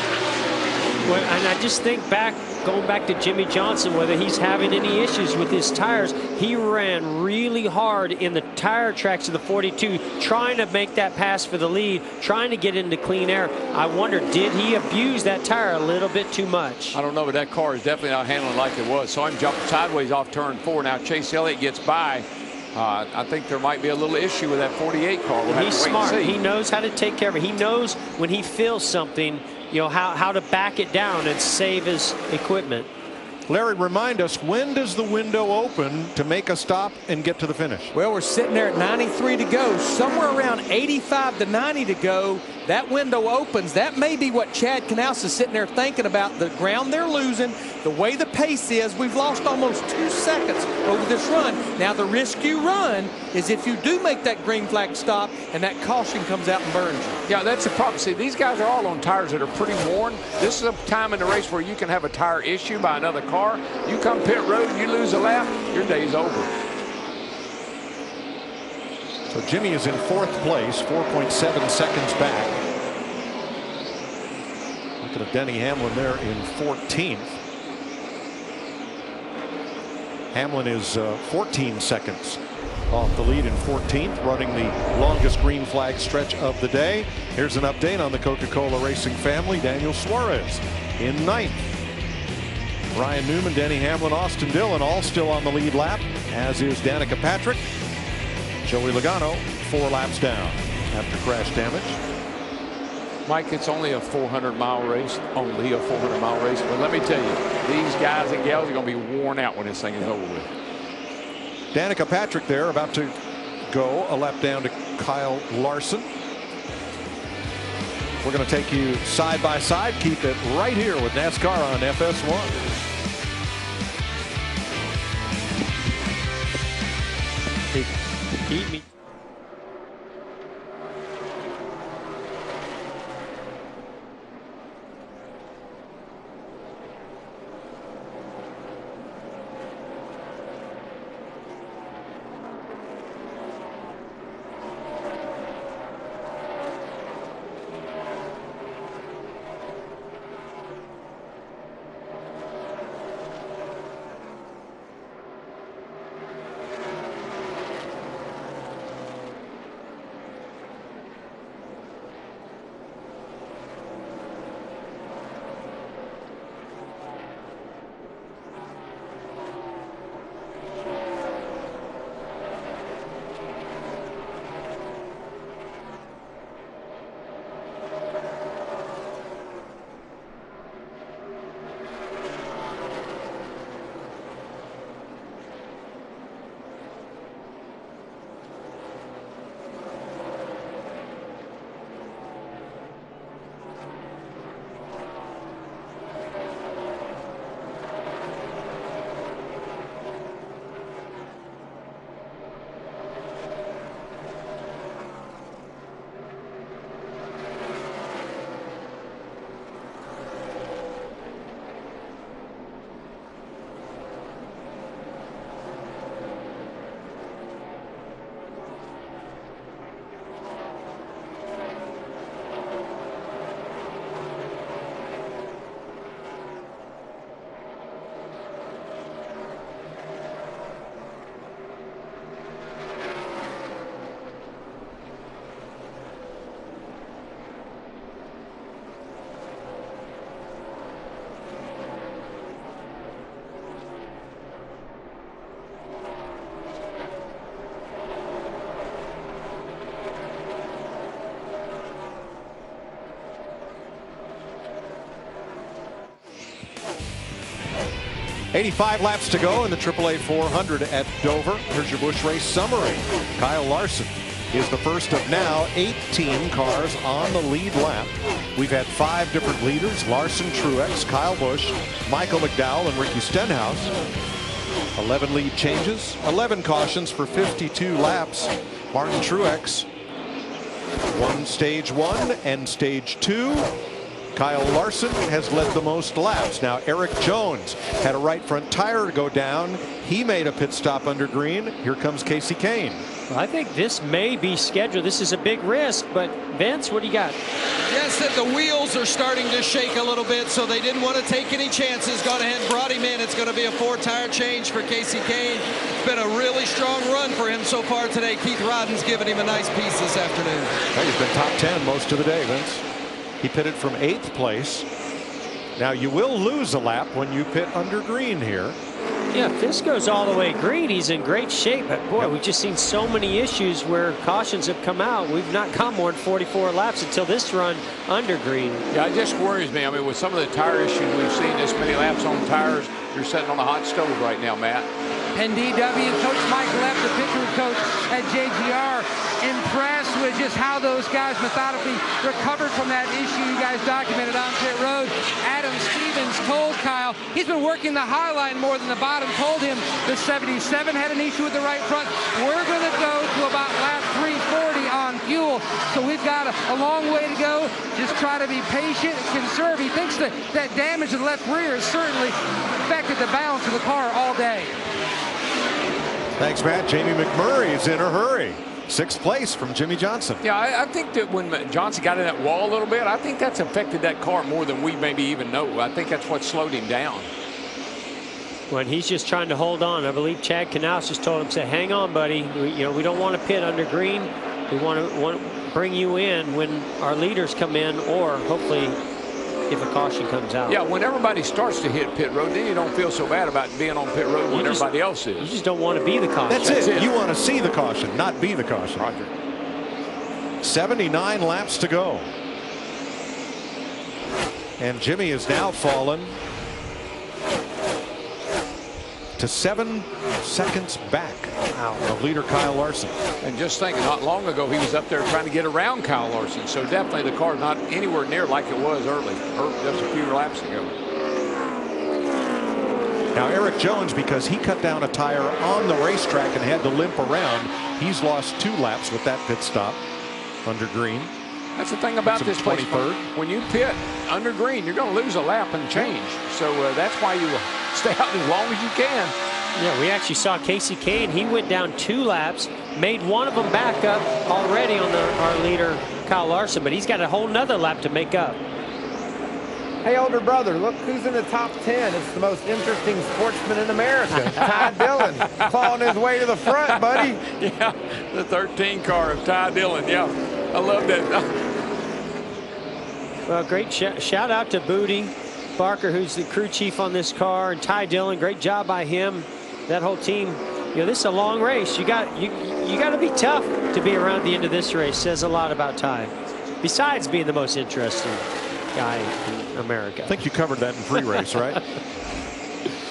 Well, and I just think going back to Jimmy Johnson, whether he's having any issues with his tires, he ran really hard in the tire tracks of the 42, trying to make that pass for the lead, trying to get into clean air. I wonder, did he abuse that tire a little bit too much? I don't know, but that car is definitely not handling like it was. So I'm jumping sideways off turn 4. Now Chase Elliott gets by. I think there might be a little issue with that 48 car. We'll He's smart. He knows how to take care of it. He knows when he feels something, how to back it down and save his equipment. Larry, remind us, when does the window open to make a stop and get to the finish? Well, we're sitting there at 93 to go, somewhere around 85 to 90 to go. That window opens. That may be what Chad Knaus is sitting there thinking about, the ground they're losing, the way the pace is. We've lost almost 2 seconds over this run. Now, the risk you run is if you do make that green flag stop and that caution comes out and burns you. Yeah, that's the problem. See, these guys are all on tires that are pretty worn. This is a time in the race where you can have a tire issue by another car. You come pit road and you lose a lap, your day's over. So Jimmy is in 4th place, 4.7 seconds back. Look at Denny Hamlin there in 14th. Hamlin is 14 seconds off the lead in 14th, running the longest green flag stretch of the day. Here's an update on the Coca-Cola Racing family. Daniel Suarez in 9th. Ryan Newman, Denny Hamlin, Austin Dillon all still on the lead lap, as is Danica Patrick. Joey Logano 4 laps down after crash damage. Mike, it's only a 400-mile race, only a 400-mile race. But let me tell you, these guys and gals are going to be worn out when this thing is over with. Danica Patrick there about to go a lap down to Kyle Larson. We're going to take you side by side. Keep it right here with NASCAR on FS1. Beat me. $85 laps to go in the AAA 400 at Dover. Here's your Busch race summary. Kyle Larson is the first of now 18 cars on the lead lap. We've had 5 different leaders: Larson, Truex, Kyle Busch, Michael McDowell, and Ricky Stenhouse. 11 lead changes, 11 cautions for 52 laps. Martin Truex won stage 1 and stage 2. Kyle Larson has led the most laps. Now Eric Jones had a right front tire go down. He made a pit stop under green. Here comes Casey Kane. Well, I think this may be scheduled. This is a big risk, but Vince, what do you got? Yes, that the wheels are starting to shake a little bit, so they didn't want to take any chances. Gone ahead and brought him in. It's going to be a 4-tire change for Casey Kane. It's been a really strong run for him so far today. Keith Rodden's given him a nice piece this afternoon. Well, he's been top 10 most of the day, Vince. He pitted from 8th place. Now you will lose a lap when you pit under green here. Yeah, if this goes all the way green, he's in great shape. But boy, we've just seen so many issues where cautions have come out. We've not come more than 44 laps until this run under green. Yeah, it just worries me. I mean, with some of the tire issues we've seen, this many laps on tires, you're sitting on a hot stove right now, Matt. And DW, Coach Mike Leff, the pitcher coach at JGR, impressed with just how those guys methodically recovered from that issue you guys documented on pit road. Adam Stevens told Kyle he's been working the high line more than the bottom. Told him the 77 had an issue with the right front. We're going to go to about lap 340 on fuel, so we've got a long way to go. Just try to be patient and conserve. He thinks that damage to the left rear has certainly affected the balance of the car all day. Thanks, Matt. Jamie McMurray is in a hurry. 6th place from Jimmy Johnson. Yeah, I think that when Johnson got in that wall a little bit, I think that's affected that car more than we maybe even know. I think that's what slowed him down. When he's just trying to hold on. I believe Chad Knaus just told him, say, hang on, buddy. We don't want to pit under green. We want to bring you in when our leaders come in, or hopefully if a caution comes out. Yeah, when everybody starts to hit pit road, then you don't feel so bad about being on pit road when everybody else is. You just don't want to be the caution. That's it. You want to see the caution, not be the caution. Roger. 79 laps to go. And Jimmy has now fallen to 7 seconds back of leader Kyle Larson. And just think, not long ago, he was up there trying to get around Kyle Larson. So definitely the car not anywhere near like it was early, or just a few laps ago. Now Eric Jones, because he cut down a tire on the racetrack and had to limp around, he's lost 2 laps with that pit stop under green. That's the thing about this place. 23rd. When you pit under green, you're going to lose a lap and change. So that's why you stay out as long as you can. Yeah, we actually saw Casey Kane. He went down 2 laps, made one of them back up already on our leader, Kyle Larson, but he's got a whole nother lap to make up. Hey, older brother, look who's in the top 10. It's the most interesting sportsman in America. Ty Dillon clawing his way to the front, buddy. Yeah, the 13 car of Ty Dillon. Yeah, I love that. Well, great shout out to Booty Barker, who's the crew chief on this car, and Ty Dillon. Great job by him. That whole team. You know, this is a long race. You got to be tough to be around the end of this race. Says a lot about Ty. Besides being the most interesting guy in America. I think you covered that in pre-race, right?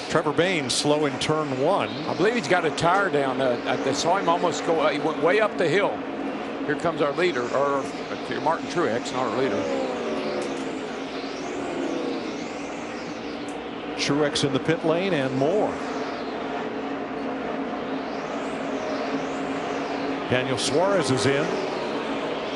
Trevor Baynes slow in turn 1. I believe he's got a tire down. I saw him almost go. He went way up the hill. Here comes our leader, or Martin Truex, not our leader. Truex in the pit lane and more. Daniel Suarez is in.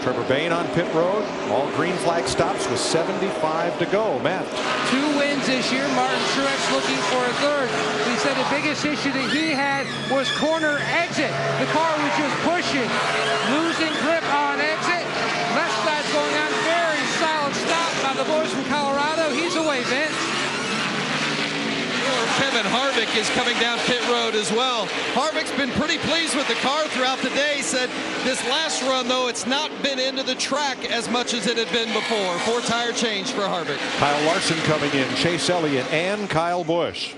Trevor Bayne on pit road. All green flag stops with 75 to go. Matt. 2 wins this year. Martin Truex looking for a 3rd. He said the biggest issue that he had was corner exit. The car was just pushing, losing grip on exit. Left side's going on. Very solid stop by the boys from Colorado. He's away, Vince. Kevin Harvick is coming down pit road as well. Harvick's been pretty pleased with the car throughout the day. Said this last run, though, it's not been into the track as much as it had been before. 4-tire change for Harvick. Kyle Larson coming in, Chase Elliott and Kyle Busch.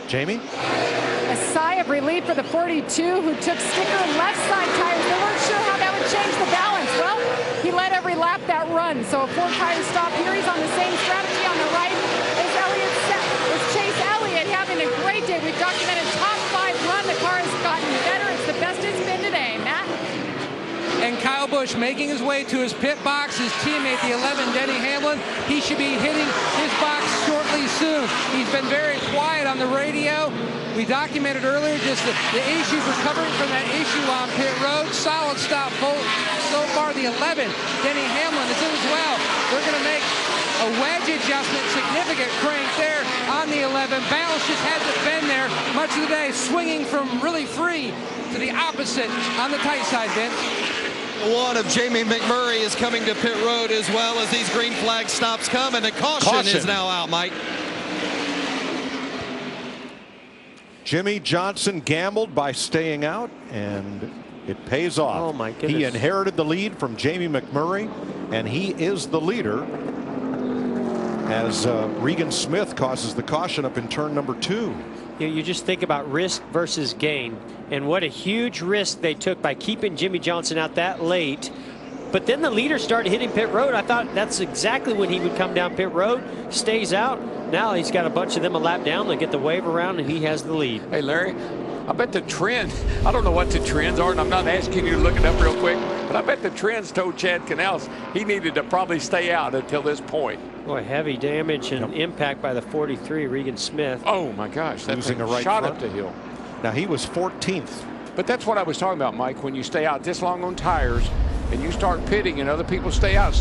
Jamie? A sigh of relief for the 42 who took sticker left side tires. They weren't sure how that would change the balance. Well, he led every lap that run. So a 4-tire stop here. He's on the same strategy on the right as Elliott set. It's Chase Elliott having a great day. We've documented top 5 run. The car has gotten better. It's the best it's been today. Matt? And Kyle Busch making his way to his pit box. His teammate, the 11, Denny Hamlin, he should be hitting his box shortly soon. He's been very quiet on the radio. We documented earlier just the issues recovering from that issue on pit road. Solid stop so far. The 11, Denny Hamlin, is in as well. They're going to make a wedge adjustment, significant crank there on the 11. Balance just hasn't been there much of the day, swinging from really free to the opposite on the tight side, Vince. One of Jamie McMurray is coming to pit road as well as these green flag stops come, and the caution is now out, Mike. Jimmy Johnson gambled by staying out, and it pays off. Oh my goodness. He inherited the lead from Jamie McMurray, and he is the leader as Regan Smith causes the caution up in turn number 2. You just think about risk versus gain, and what a huge risk they took by keeping Jimmy Johnson out that late. But then the leader started hitting pit road. I thought that's exactly when he would come down pit road, stays out. Now he's got a bunch of them a lap down. They get the wave around, and he has the lead. Hey, Larry, I bet the trend, I don't know what the trends are, and I'm not asking you to look it up real quick, but I bet the trends told Chad Canals he needed to probably stay out until this point. Boy, heavy damage and impact by the 43, Regan Smith. Oh, my gosh. That Losing a right shot front. up the hill. Now, he was 14th. But that's what I was talking about, Mike. When you stay out this long on tires and you start pitting and other people stay out,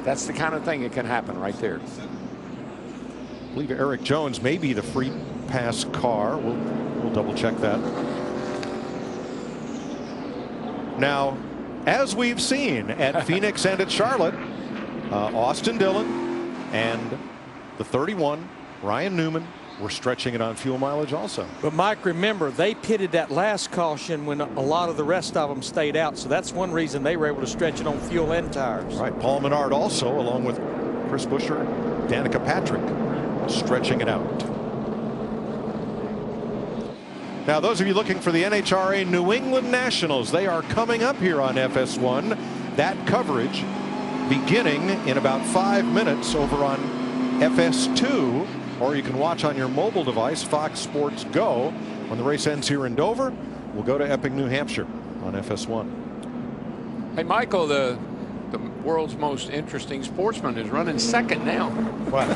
that's the kind of thing that can happen right there. I believe Eric Jones may be the free pass car. We'll double check that. Now, as we've seen at Phoenix and at Charlotte, Austin Dillon and the 31, Ryan Newman, were stretching it on fuel mileage also. But Mike, remember, they pitted that last caution when a lot of the rest of them stayed out. So that's one reason they were able to stretch it on fuel and tires. Right. Paul Menard also, along with Chris Buescher, Danica Patrick, stretching it out. Now, those of you looking for the NHRA New England Nationals, they are coming up here on FS1. That coverage beginning in about 5 minutes over on FS2, or you can watch on your mobile device, Fox Sports Go. When the race ends here in Dover, we'll go to Epping, New Hampshire on FS1. Hey, Michael, the world's most interesting sportsman is running second now. What?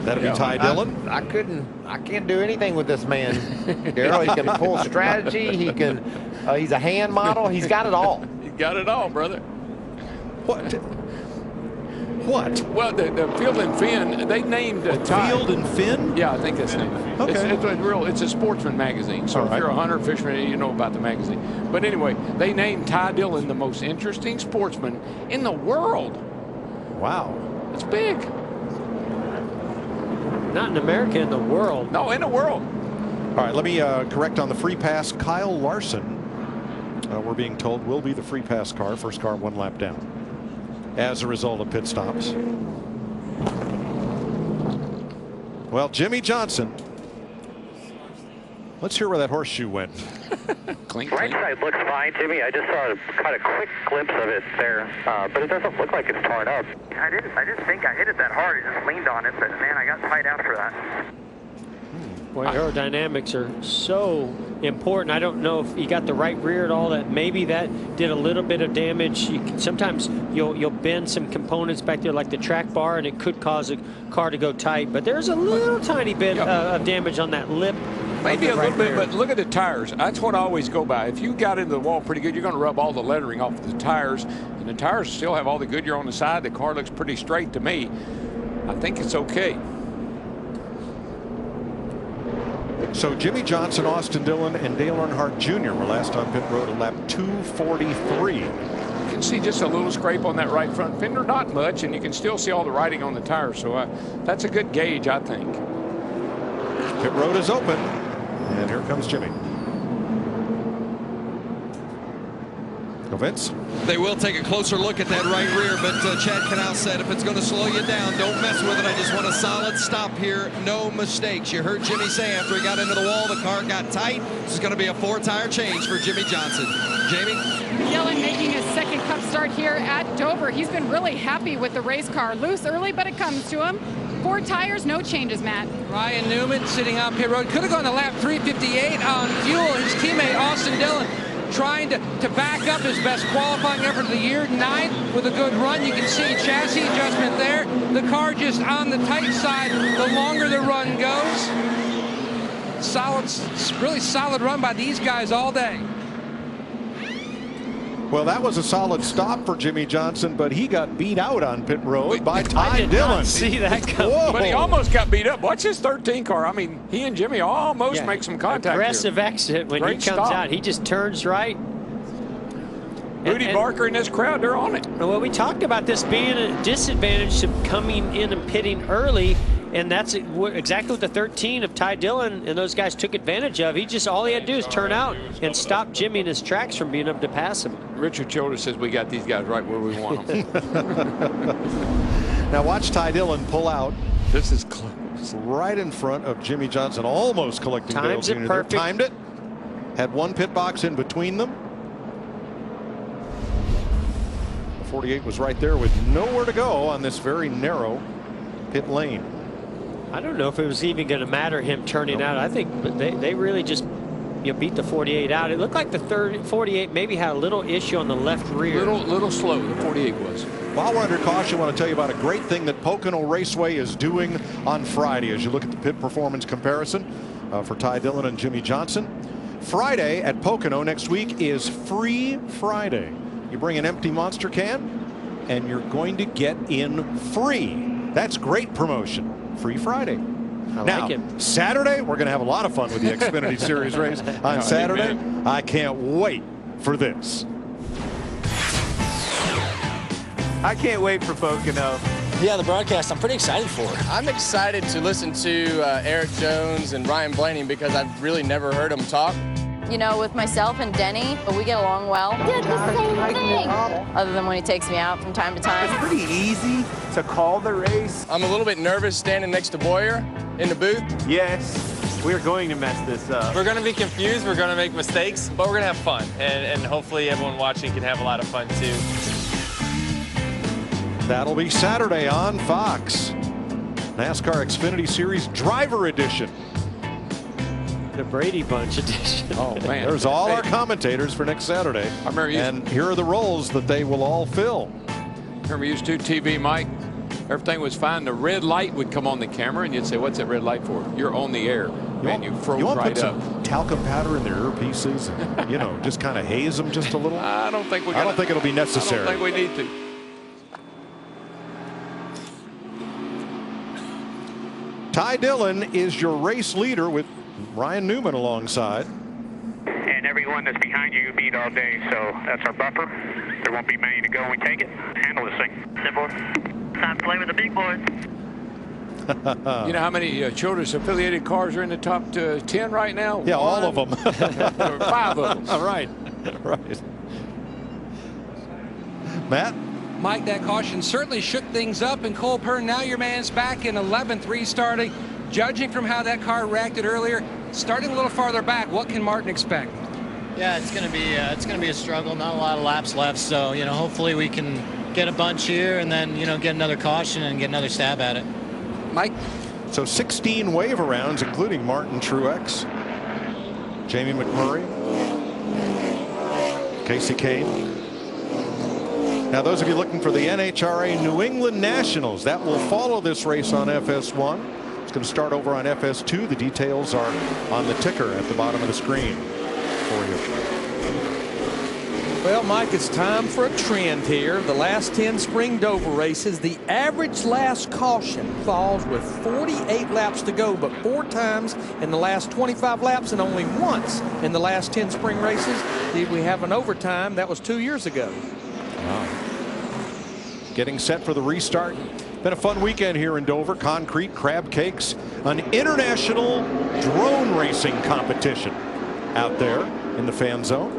That'd be Ty Dillon. I can't do anything with this man. Darrell, he can pull strategy. He can. He's a hand model. He's got it all. He's got it all, brother. What? What? Well, the Field and Fin, they named Field and Fin? Yeah, I think that's the name. Okay. It's a sportsman magazine. So if you're a hunter, fisherman, you know about the magazine. But anyway, they named Ty Dillon the most interesting sportsman in the world. Wow. That's big. Not in America, in the world. No, in the world. All right, let me correct on the free pass. Kyle Larson, we're being told, will be the free pass car. First car 1 lap down as a result of pit stops. Well, Jimmy Johnson. Let's hear where that horseshoe went. Right side looks fine to me. I just saw kind of quick glimpse of it there, but it doesn't look like it's torn up. I didn't think I hit it that hard. It just leaned on it, but man, I got tight after that. Boy, aerodynamics are so important. I don't know if you got the right rear at all. That maybe that did a little bit of damage. Sometimes you'll bend some components back there, like the track bar, and it could cause a car to go tight. But there's a little tiny bit of damage on that lip. Maybe a little bit, but look at the tires. That's what I always go by. If you got into the wall pretty good, you're going to rub all the lettering off the tires. And the tires still have all the Goodyear on the side. The car looks pretty straight to me. I think it's okay. So Jimmy Johnson, Austin Dillon, and Dale Earnhardt Jr. were last on pit road at lap 243. You can see just a little scrape on that right front fender, not much, and you can still see all the writing on the tires. So that's a good gauge, I think. Pit road is open, and here comes Jimmy. Vince? They will take a closer look at that right rear, but Chad Canal said if it's going to slow you down, don't mess with it. I just want a solid stop here, no mistakes. You heard Jimmy say after he got into the wall, the car got tight. This is going to be a 4-tire change for Jimmy Johnson. Jamie? Gillen making his second Cup start here at Dover. He's been really happy with the race car. Loose early, but it comes to him. 4 tires, no changes, Matt. Ryan Newman sitting on pit road. Could have gone to lap 358 on fuel. His teammate, Austin Dillon, trying to back up his best qualifying effort of the year. 9th with a good run. You can see chassis adjustment there. The car just on the tight side the longer the run goes. Really solid run by these guys all day. Well, that was a solid stop for Jimmy Johnson, but he got beat out on pit road by Ty Dillon. Not see that coming. But he almost got beat up. Watch his 13 car. I mean, he and Jimmy almost make some contact. Aggressive exit when he comes out. He just turns right. Rudy Barker and this crowd, they're on it. Well, we talked about this being a disadvantage to coming in and pitting early, and that's exactly what the 13 of Ty Dillon and those guys took advantage of. All he had to do is turn out and stop Jimmy in his tracks from being able to pass him. Richard Childress says we got these guys right where we want them. Now watch Ty Dillon pull out. This is close. Right in front of Jimmy Johnson, almost collecting Dale Jr. there. Timed it. Had one pit box in between them. The 48 was right there with nowhere to go on this very narrow pit lane. I don't know if it was even going to matter him turning out. I think they really just beat the 48 out. It looked like the 48 maybe had a little issue on the left rear. Little slow, the 48 was. While we're under caution, I want to tell you about a great thing that Pocono Raceway is doing on Friday as you look at the pit performance comparison for Ty Dillon and Jimmy Johnson. Friday at Pocono next week is Free Friday. You bring an empty Monster can and you're going to get in free. That's great promotion. Free Friday. Now, Saturday, we're going to have a lot of fun with the Xfinity Series race on Saturday. Amen. I can't wait for this. I can't wait for Pocono. Yeah, the broadcast I'm pretty excited for. I'm excited to listen to Eric Jones and Ryan Blaney because I've really never heard them talk. You know, with myself and Denny, we get along well. Did the same thing. Other than when he takes me out from time to time. It's pretty easy to call the race. I'm a little bit nervous standing next to Boyer in the booth. Yes. We're going to mess this up. We're going to be confused, we're going to make mistakes, but we're going to have fun. And hopefully everyone watching can have a lot of fun too. That'll be Saturday on Fox. NASCAR Xfinity Series Driver Edition. The Brady Bunch edition. Oh, man. There's all our commentators for next Saturday. And here are the roles that they will all fill. Remember, you used to TV, Mike? Everything was fine. The red light would come on the camera, and you'd say, "What's that red light for?" You're on the air. Man, you froze right put up. Some talcum powder in their earpieces, and, you know, just kind of haze them just a little. I don't think I don't think it'll be necessary. I don't think we need to. Ty Dillon is your race leader with Ryan Newman alongside. And everyone that's behind you beat all day, so that's our buffer. There won't be many to go. We take it. Handle this thing. Simple. Time to play with the big boys. You know how many children's affiliated cars are in the top 10 right now? Yeah, all of them. 5 of them. All right. Right. Matt? Mike, that caution certainly shook things up, and Cole Pearn, now your man's back in 11th restarting. Judging from how that car reacted earlier, starting a little farther back, what can Martin expect? Yeah, it's gonna be a struggle. Not a lot of laps left, so hopefully we can get a bunch here and then get another caution and get another stab at it. Mike? So 16 wave rounds, including Martin Truex, Jamie McMurray, Casey Kane. Now, those of you looking for the NHRA New England Nationals, that will follow this race on FS1. It's going to start over on FS2. The details are on the ticker at the bottom of the screen for you. Well, Mike, it's time for a trend here. The last 10 spring Dover races, the average last caution falls with 48 laps to go, but 4 times in the last 25 laps and only once in the last 10 spring races did we have an overtime. That was 2 years ago. Wow. Getting set for the restart. Been a fun weekend here in Dover. Concrete, crab cakes, an international drone racing competition out there in the fan zone.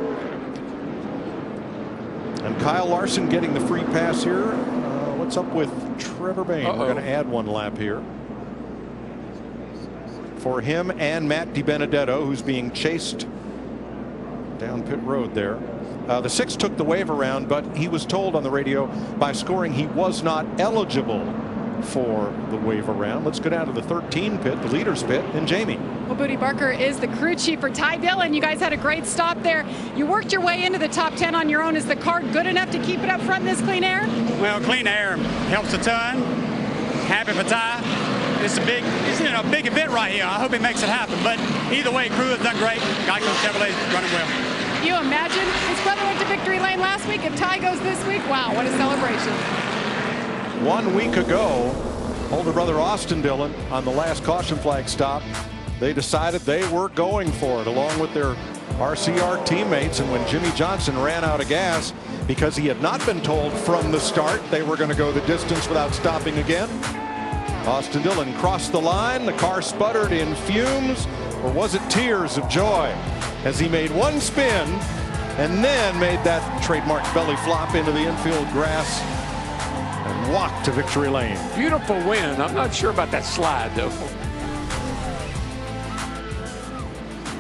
And Kyle Larson getting the free pass here. What's up with Trevor Bayne? We're going to add 1 lap here for him and Matt DiBenedetto, who's being chased down pit road there. The 6 took the wave around, but he was told on the radio by scoring he was not eligible for the wave around. Let's go down to the 13 pit, the leaders pit, and Jamie. Well, Booty Barker is the crew chief for Ty Dillon. You guys had a great stop there. You worked your way into the top 10 on your own. Is the car good enough to keep it up front in this clean air? Well, clean air helps a ton. Happy for Ty. It's a big event right here. I hope he makes it happen. But either way, crew has done great. Geico Chevrolet is running well. You imagine his brother went to victory lane last week. If Ty goes this week, wow, what a celebration. 1 week ago, older brother Austin Dillon on the last caution flag stop, they decided they were going for it along with their RCR teammates. And when Jimmy Johnson ran out of gas because he had not been told from the start they were going to go the distance without stopping again, Austin Dillon crossed the line. The car sputtered in fumes, or was it tears of joy, as he made 1 spin and then made that trademark belly flop into the infield grass and walked to victory lane. Beautiful win. I'm not sure about that slide, though.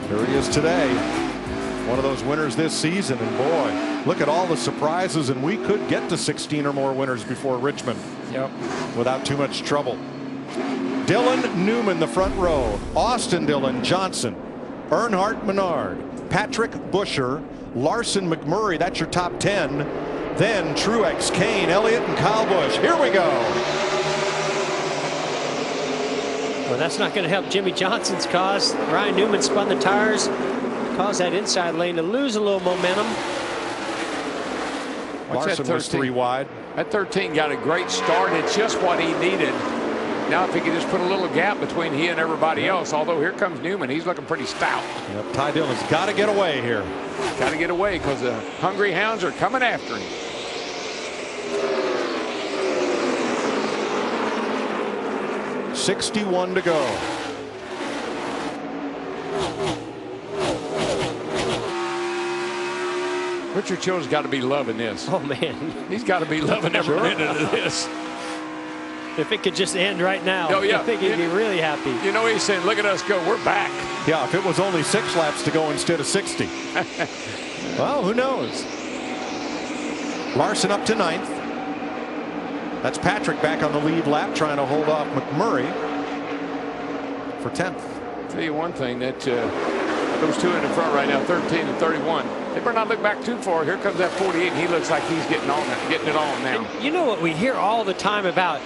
Here he is today. One of those winners this season. And boy, look at all the surprises. And we could get to 16 or more winners before Richmond. Yep. Without too much trouble. Dillon, Newman, the front row. Austin Dillon, Johnson, Earnhardt, Menard, Patrick, Busher, Larson, McMurray. That's your top 10. Then Truex, Kane, Elliott, and Kyle Busch. Here we go. Well, that's not going to help Jimmy Johnson's cause. Ryan Newman spun the tires, caused that inside lane to lose a little momentum. Larson was 3 wide. That 13 got a great start. It's just what he needed. Now, if he could just put a little gap between he and everybody else, although here comes Newman, he's looking pretty stout. Yep, Ty Dillon's got to get away here. Got to get away because the hungry hounds are coming after him. .61 to go. Richard Child's got to be loving this. Oh, man. He's got to be loving every minute of this. If it could just end right now, Oh, yeah. I think he'd be really happy. You know, he's saying, look at us go, we're back. Yeah, if it was only 6 laps to go instead of 60. Well, who knows? Larson up to 9th. That's Patrick back on the lead lap, trying to hold off McMurray for 10th. I'll tell you one thing, that those two in the front right now, 13 and 31, they better not look back too far. Here comes that 48, and he looks like he's getting it on now. And you know what we hear all the time about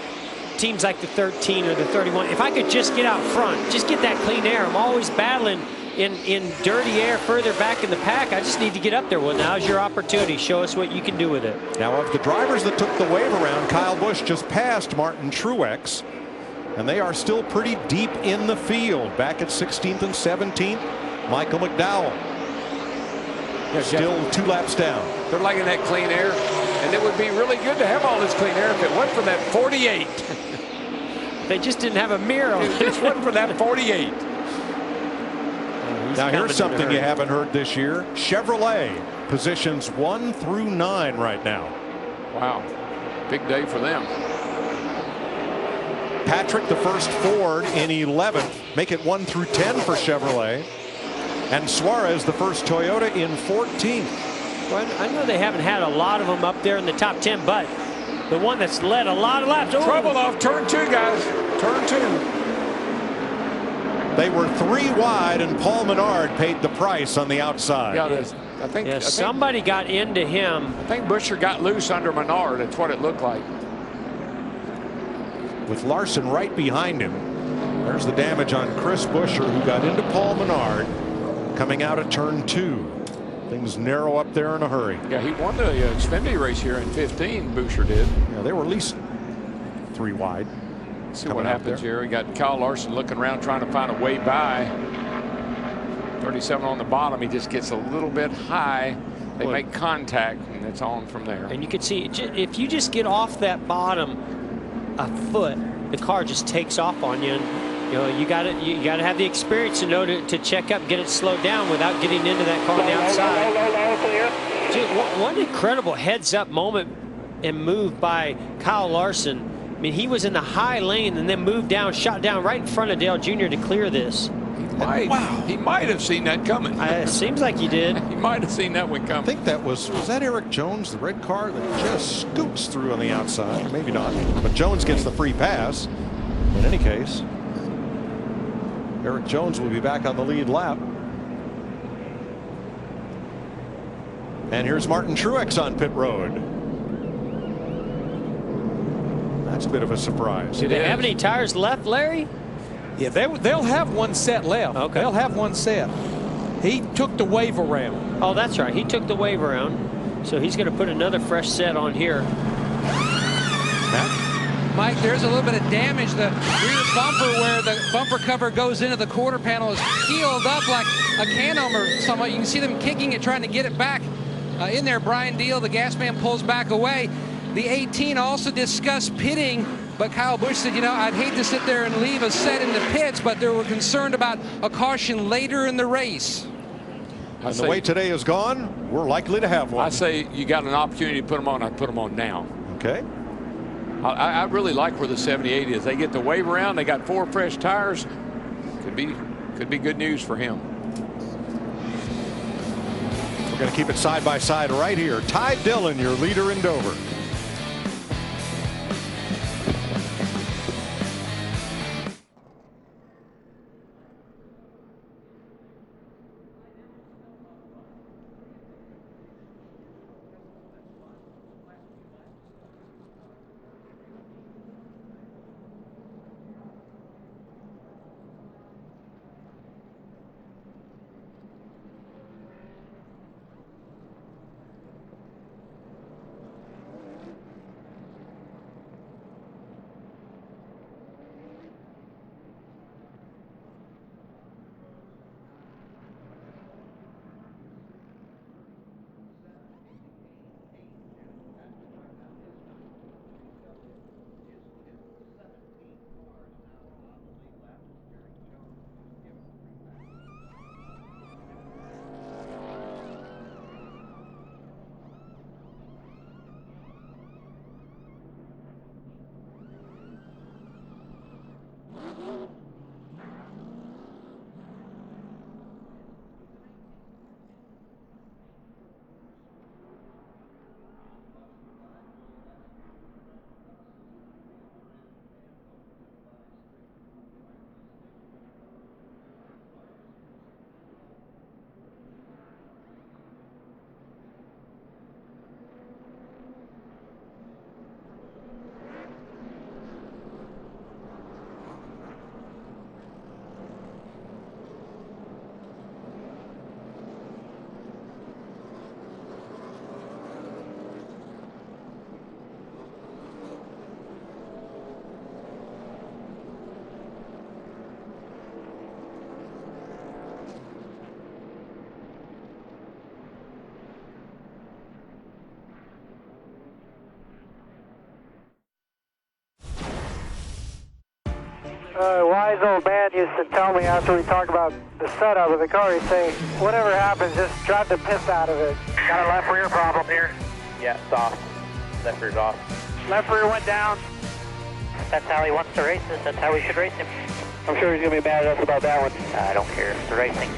teams like the 13 or the 31? If I could just get out front, just get that clean air. I'm always battling in dirty air further back in the pack. I just need to get up there. Well, now's your opportunity. Show us what you can do with it. Now, of the drivers that took the wave around, Kyle Busch just passed Martin Truex, and they are still pretty deep in the field. Back at 16th and 17th, Michael McDowell. Still 2 laps down. They're liking that clean air, and it would be really good to have all this clean air if it went for that 48. They just didn't have a mirror on. It just went for that 48. Now here's something you haven't heard this year. Chevrolet positions 1 through 9 right now. Wow, big day for them. Patrick, the first Ford, in 11th. Make it 1 through 10 for Chevrolet. And Suarez, the first Toyota, in 14th. Well, I know they haven't had a lot of them up there in the top 10, but the one that's led a lot of laps. Oh. Trouble off turn 2, guys. Turn 2. They were 3 wide, and Paul Menard paid the price on the outside. Yeah, I think somebody got into him. I think Buescher got loose under Menard. That's what it looked like. With Larson right behind him. There's the damage on Chris Buescher, who got into Paul Menard coming out of turn 2. Things narrow up there in a hurry. Yeah, he won the Xfinity race here in 15. Buescher did. Yeah, they were at least 3 wide. See what happens here. We got Kyle Larson looking around trying to find a way by. 37 on the bottom. He just gets a little bit high. They make contact, and it's on from there. And you can see if you just get off that bottom a foot, the car just takes off on you. And, you know, you got to have the experience to know to check up, get it slowed down without getting into that car on the outside. One incredible heads-up moment and move by Kyle Larson. I mean, he was in the high lane and then moved down, shot down right in front of Dale Jr. to clear this. He might have seen that coming. It seems like he did. He might have seen that one coming. I think that was that Eric Jones, the red car that just scoots through on the outside. Maybe not, but Jones gets the free pass. In any case, Eric Jones will be back on the lead lap. And here's Martin Truex on pit road. That's a bit of a surprise. Do they have any tires left, Larry? Yeah, they'll have 1 set left. Okay. They'll have 1 set. He took the wave around. Oh, that's right. He took the wave around. So he's going to put another fresh set on here. Mike, there's a little bit of damage. The rear bumper, where the bumper cover goes into the quarter panel, is healed up like a can or somewhat. You can see them kicking it, trying to get it back in there. Brian Deal, the gas man, pulls back away. The 18 also discussed pitting, but Kyle Busch said, you know, I'd hate to sit there and leave a set in the pits, but they were concerned about a caution later in the race. And the way today is gone, we're likely to have one. I say you got an opportunity to put them on. I put them on now. Okay. I really like where the 78 is. They get the wave around. They got 4 fresh tires. Could be good news for him. We're going to keep it side by side right here. Ty Dillon, your leader in Dover. Wise old man used to tell me after we talk about the setup of the car, he'd say, whatever happens, just drive the piss out of it. Got a left rear problem here. Yeah, it's off. Left rear's off. Left rear went down. That's how he wants to race us. That's how we should race him. I'm sure he's going to be mad at us about that one. I don't care. It's racing.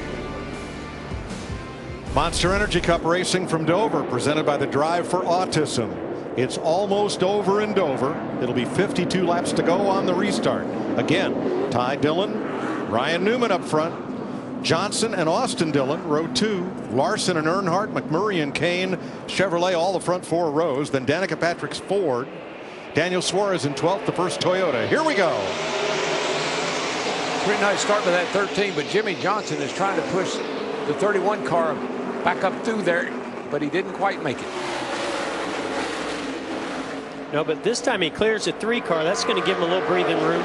Monster Energy Cup racing from Dover, presented by the Drive for Autism. It's almost over in Dover. It'll be 52 laps to go on the restart. Again, Ty Dillon, Ryan Newman up front, Johnson and Austin Dillon, row 2, Larson and Earnhardt, McMurray and Kane, Chevrolet, all the front 4 rows. Then Danica Patrick's Ford, Daniel Suarez in 12th, the first Toyota. Here we go. Pretty nice start to that 13, but Jimmy Johnson is trying to push the 31 car back up through there, but he didn't quite make it. No, but this time he clears the 3 car. That's going to give him a little breathing room.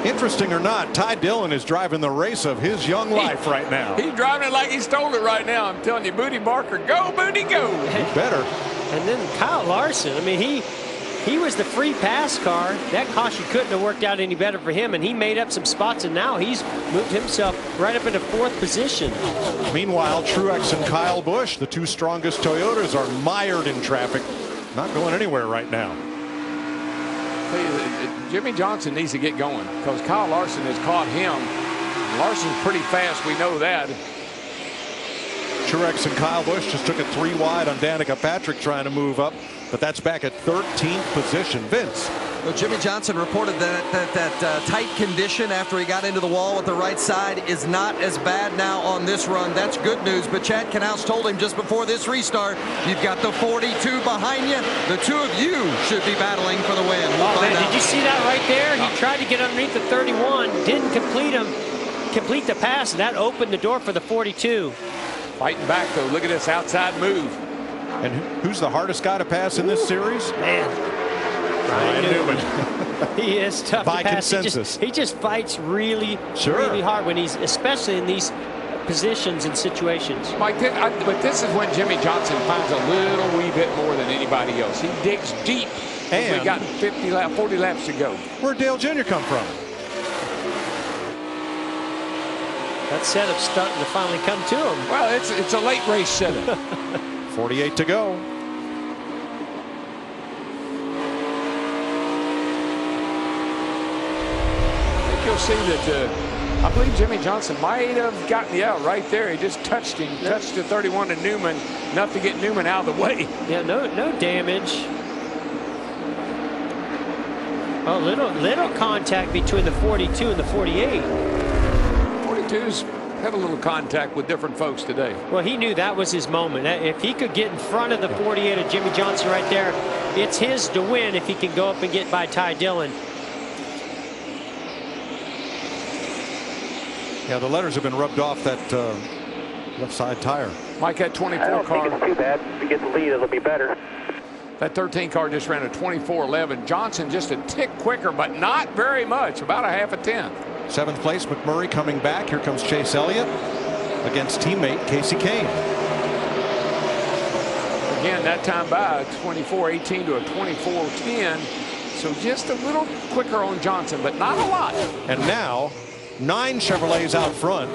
Interesting or not, Ty Dillon is driving the race of his young life right now. He's driving it like he stole it right now. I'm telling you, Booty Barker, go Booty, go. He better. And then Kyle Larson, I mean, he was the free pass car. That caution couldn't have worked out any better for him, and he made up some spots, and now he's moved himself right up into 4th position. Meanwhile, Truex and Kyle Busch, the 2 strongest Toyotas, are mired in traffic, not going anywhere right now. Jimmy Johnson needs to get going because Kyle Larson has caught him. Larson's pretty fast, we know that. Truex and Kyle Busch just took it 3 wide on Danica Patrick trying to move up, but that's back at 13th position. Vince. Well, Jimmy Johnson reported that tight condition after he got into the wall with the right side is not as bad now on this run. That's good news. But Chad Knaus told him just before this restart, you've got the 42 behind you. The 2 of you should be battling for the win. Oh, man, did you see that right there? He tried to get underneath the 31, didn't complete the pass, and that opened the door for the 42. Fighting back, though. Look at this outside move. And who's the hardest guy to pass in this series? Man. Ryan Newman. He is tough by to pass. consensus. He just fights really hard when he's, especially in these positions and situations. Mike, but this is when Jimmy Johnson finds a little wee bit more than anybody else. He digs deep. And we got 40 laps to go. Where'd Dale Jr. come from? That setup's starting to finally come to him. Well, it's a late race setup. 48 to go. You'll see that I believe Jimmy Johnson might have gotten out right there. He just touched him, touched the 31 to Newman, enough to get Newman out of the way. Yeah, no damage. Oh, little contact between the 42 and the 48. 42's had a little contact with different folks today. Well, he knew that was his moment. If he could get in front of the 48 of Jimmy Johnson right there, it's his to win if he can go up and get by Ty Dillon. Yeah, the letters have been rubbed off that left side tire. Mike, that 24 I don't car. think it's too bad. If we get the lead, it'll be better. That 13 car just ran a 24.11. Johnson just a tick quicker, but not very much, about a half a tenth. 7th place, McMurray coming back. Here comes Chase Elliott against teammate Casey Kane. Again, that time by a 24.18 to a 24.10. So just a little quicker on Johnson, but not a lot. And now 9 Chevrolets out front.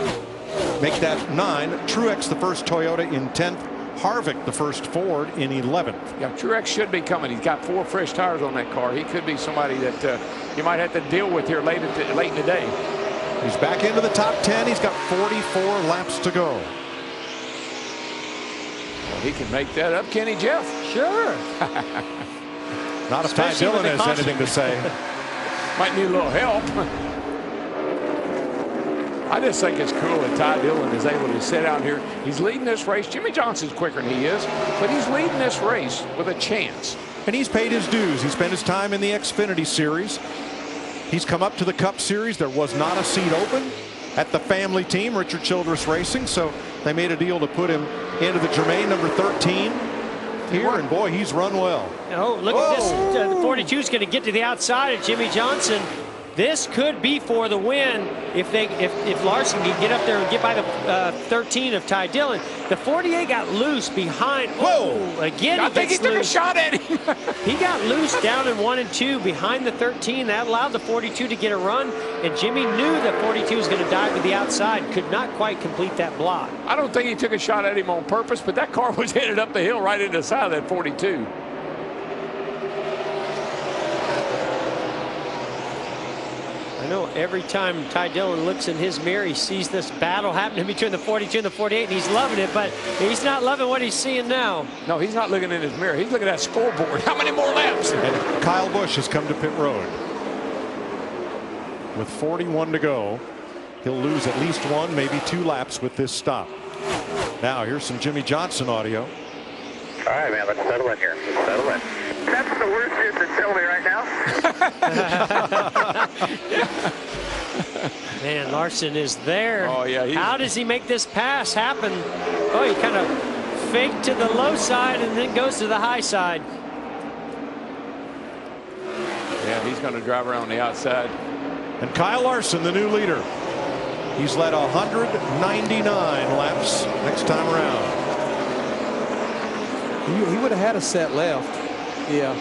Make that 9. Truex the first Toyota in 10th. Harvick the first Ford in 11th. Yeah, Truex should be coming. He's got 4 fresh tires on that car. He could be somebody that you might have to deal with here late in the day. He's back into the top 10. He's got 44 laps to go. Well, he can make that up, can he, Jeff? Sure. Not if Ty Dillon has anything to say. Might need a little help. I just think it's cool that Ty Dillon is able to sit out here. He's leading this race. Jimmy Johnson's quicker than he is, but he's leading this race with a chance. And he's paid his dues. He spent his time in the Xfinity Series. He's come up to the Cup Series. There was not a seat open at the family team, Richard Childress Racing, so they made a deal to put him into the Germain number 13 here, and boy, he's run well. Oh, look at this. The 42 is going to get to the outside of Jimmy Johnson. This could be for the win if Larson can get up there and get by the 13 of Ty Dillon. The 48 got loose behind. Whoa! Again, I think he took a shot at him. He got loose down in 1 and 2 behind the 13. That allowed the 42 to get a run, and Jimmy knew that 42 was going to dive to the outside. Could not quite complete that block. I don't think he took a shot at him on purpose, but that car was headed up the hill right into the side of that 42. I know every time Ty Dillon looks in his mirror, he sees this battle happening between the 42 and the 48, and he's loving it, but he's not loving what he's seeing now. No, he's not looking in his mirror. He's looking at that scoreboard. How many more laps? And Kyle Busch has come to pit road. With 41 to go, he'll lose at least 1, maybe 2 laps with this stop. Now, here's some Jimmy Johnson audio. All right, man, let's settle in here. Let's settle in. That's the worst shit to tell me right now. Man, Larson is there. Oh, yeah. How does he make this pass happen? Oh, he kind of faked to the low side and then goes to the high side. Yeah, he's going to drive around the outside. And Kyle Larson, the new leader. He's led 199 laps next time around. He would have had a set left. Yeah.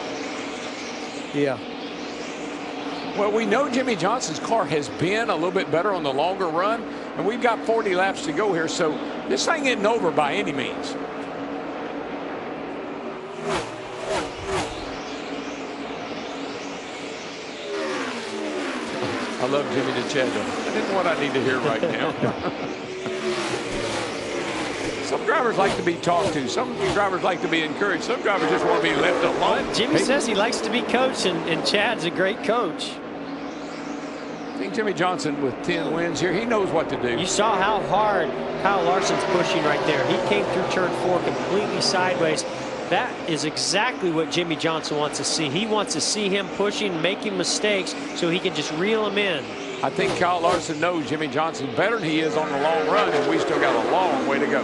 Yeah. Well, we know Jimmy Johnson's car has been a little bit better on the longer run, and we've got 40 laps to go here, so this thing isn't over by any means. I love Jimmy DeChetto. That isn't what I need to hear right now. Some drivers like to be talked to. Some drivers like to be encouraged. Some drivers just want to be left alone. Well, Jimmy says he likes to be coached, and Chad's a great coach. I think Jimmy Johnson with 10 wins here, he knows what to do. You saw how hard Kyle Larson's pushing right there. He came through turn 4 completely sideways. That is exactly what Jimmy Johnson wants to see. He wants to see him pushing, making mistakes, so he can just reel him in. I think Kyle Larson knows Jimmy Johnson better than he is on the long run, and we still got a long way to go.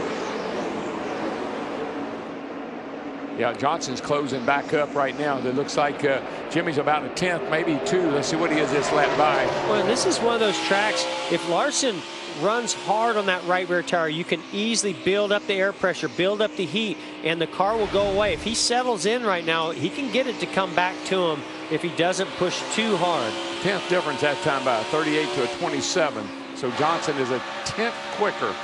Yeah, Johnson's closing back up right now. It looks like Jimmy's about a 10th, maybe 2. Let's see what he is this lap by. Well, this is one of those tracks, if Larson runs hard on that right rear tire, you can easily build up the air pressure, build up the heat, and the car will go away. If he settles in right now, he can get it to come back to him if he doesn't push too hard. 10th difference that time by a 38 to a 27. So Johnson is a 10th quicker.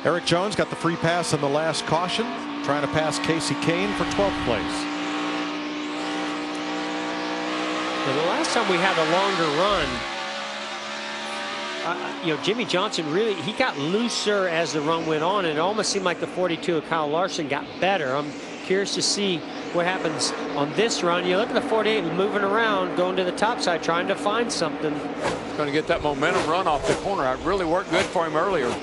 Eric Jones got the free pass on the last caution, trying to pass Casey Kane for 12th place. Now, the last time we had a longer run, Jimmy Johnson really, he got looser as the run went on, and it almost seemed like the 42 of Kyle Larson got better. I'm curious to see what happens on this run. You look at the 48 moving around, going to the top side, trying to find something. He's going to get that momentum run off the corner. It really worked good for him earlier.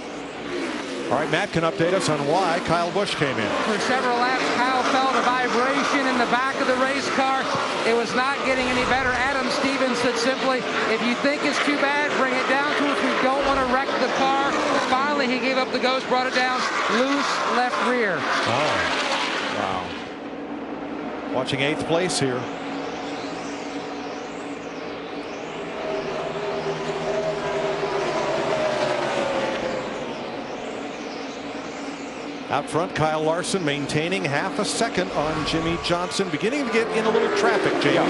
All right, Matt can update us on why Kyle Busch came in. For several laps, Kyle felt a vibration in the back of the race car. It was not getting any better. Adam Stevens said simply, if you think it's too bad, bring it down to us. We don't want to wreck the car. Finally, he gave up the ghost, brought it down, loose left rear. Oh, wow. Watching 8th place here. Out front, Kyle Larson maintaining half a second on Jimmy Johnson, beginning to get in a little traffic, Jamie.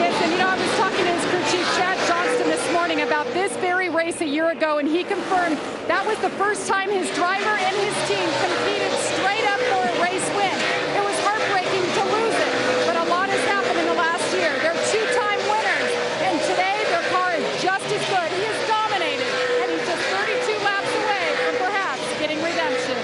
Yes, and I was talking to his crew chief, Chad Johnston, this morning about this very race a year ago, and he confirmed that was the first time his driver and his team competed straight up for a race win. It was heartbreaking to lose it, but a lot has happened in the last year. They're 2-time winners, and today their car is just as good. He is dominated, and he's just 32 laps away from perhaps getting redemption.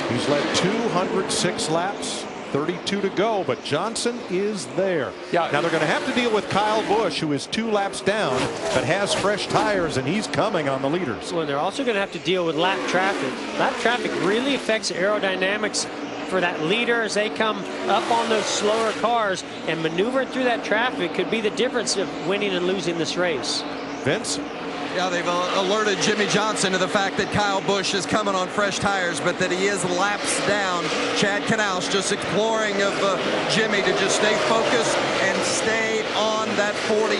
He's led 206 laps, 32 to go, but Johnson is there. Yeah. Now they're going to have to deal with Kyle Busch, who is 2 laps down, but has fresh tires, and he's coming on the leaders. Well, they're also going to have to deal with lap traffic. Lap traffic really affects aerodynamics for that leader as they come up on those slower cars, and maneuvering through that traffic could be the difference of winning and losing this race. Vince? Yeah, they've alerted Jimmy Johnson to the fact that Kyle Busch is coming on fresh tires, but that he is laps down. Chad Knaus just imploring of Jimmy to just stay focused and stay on that 42.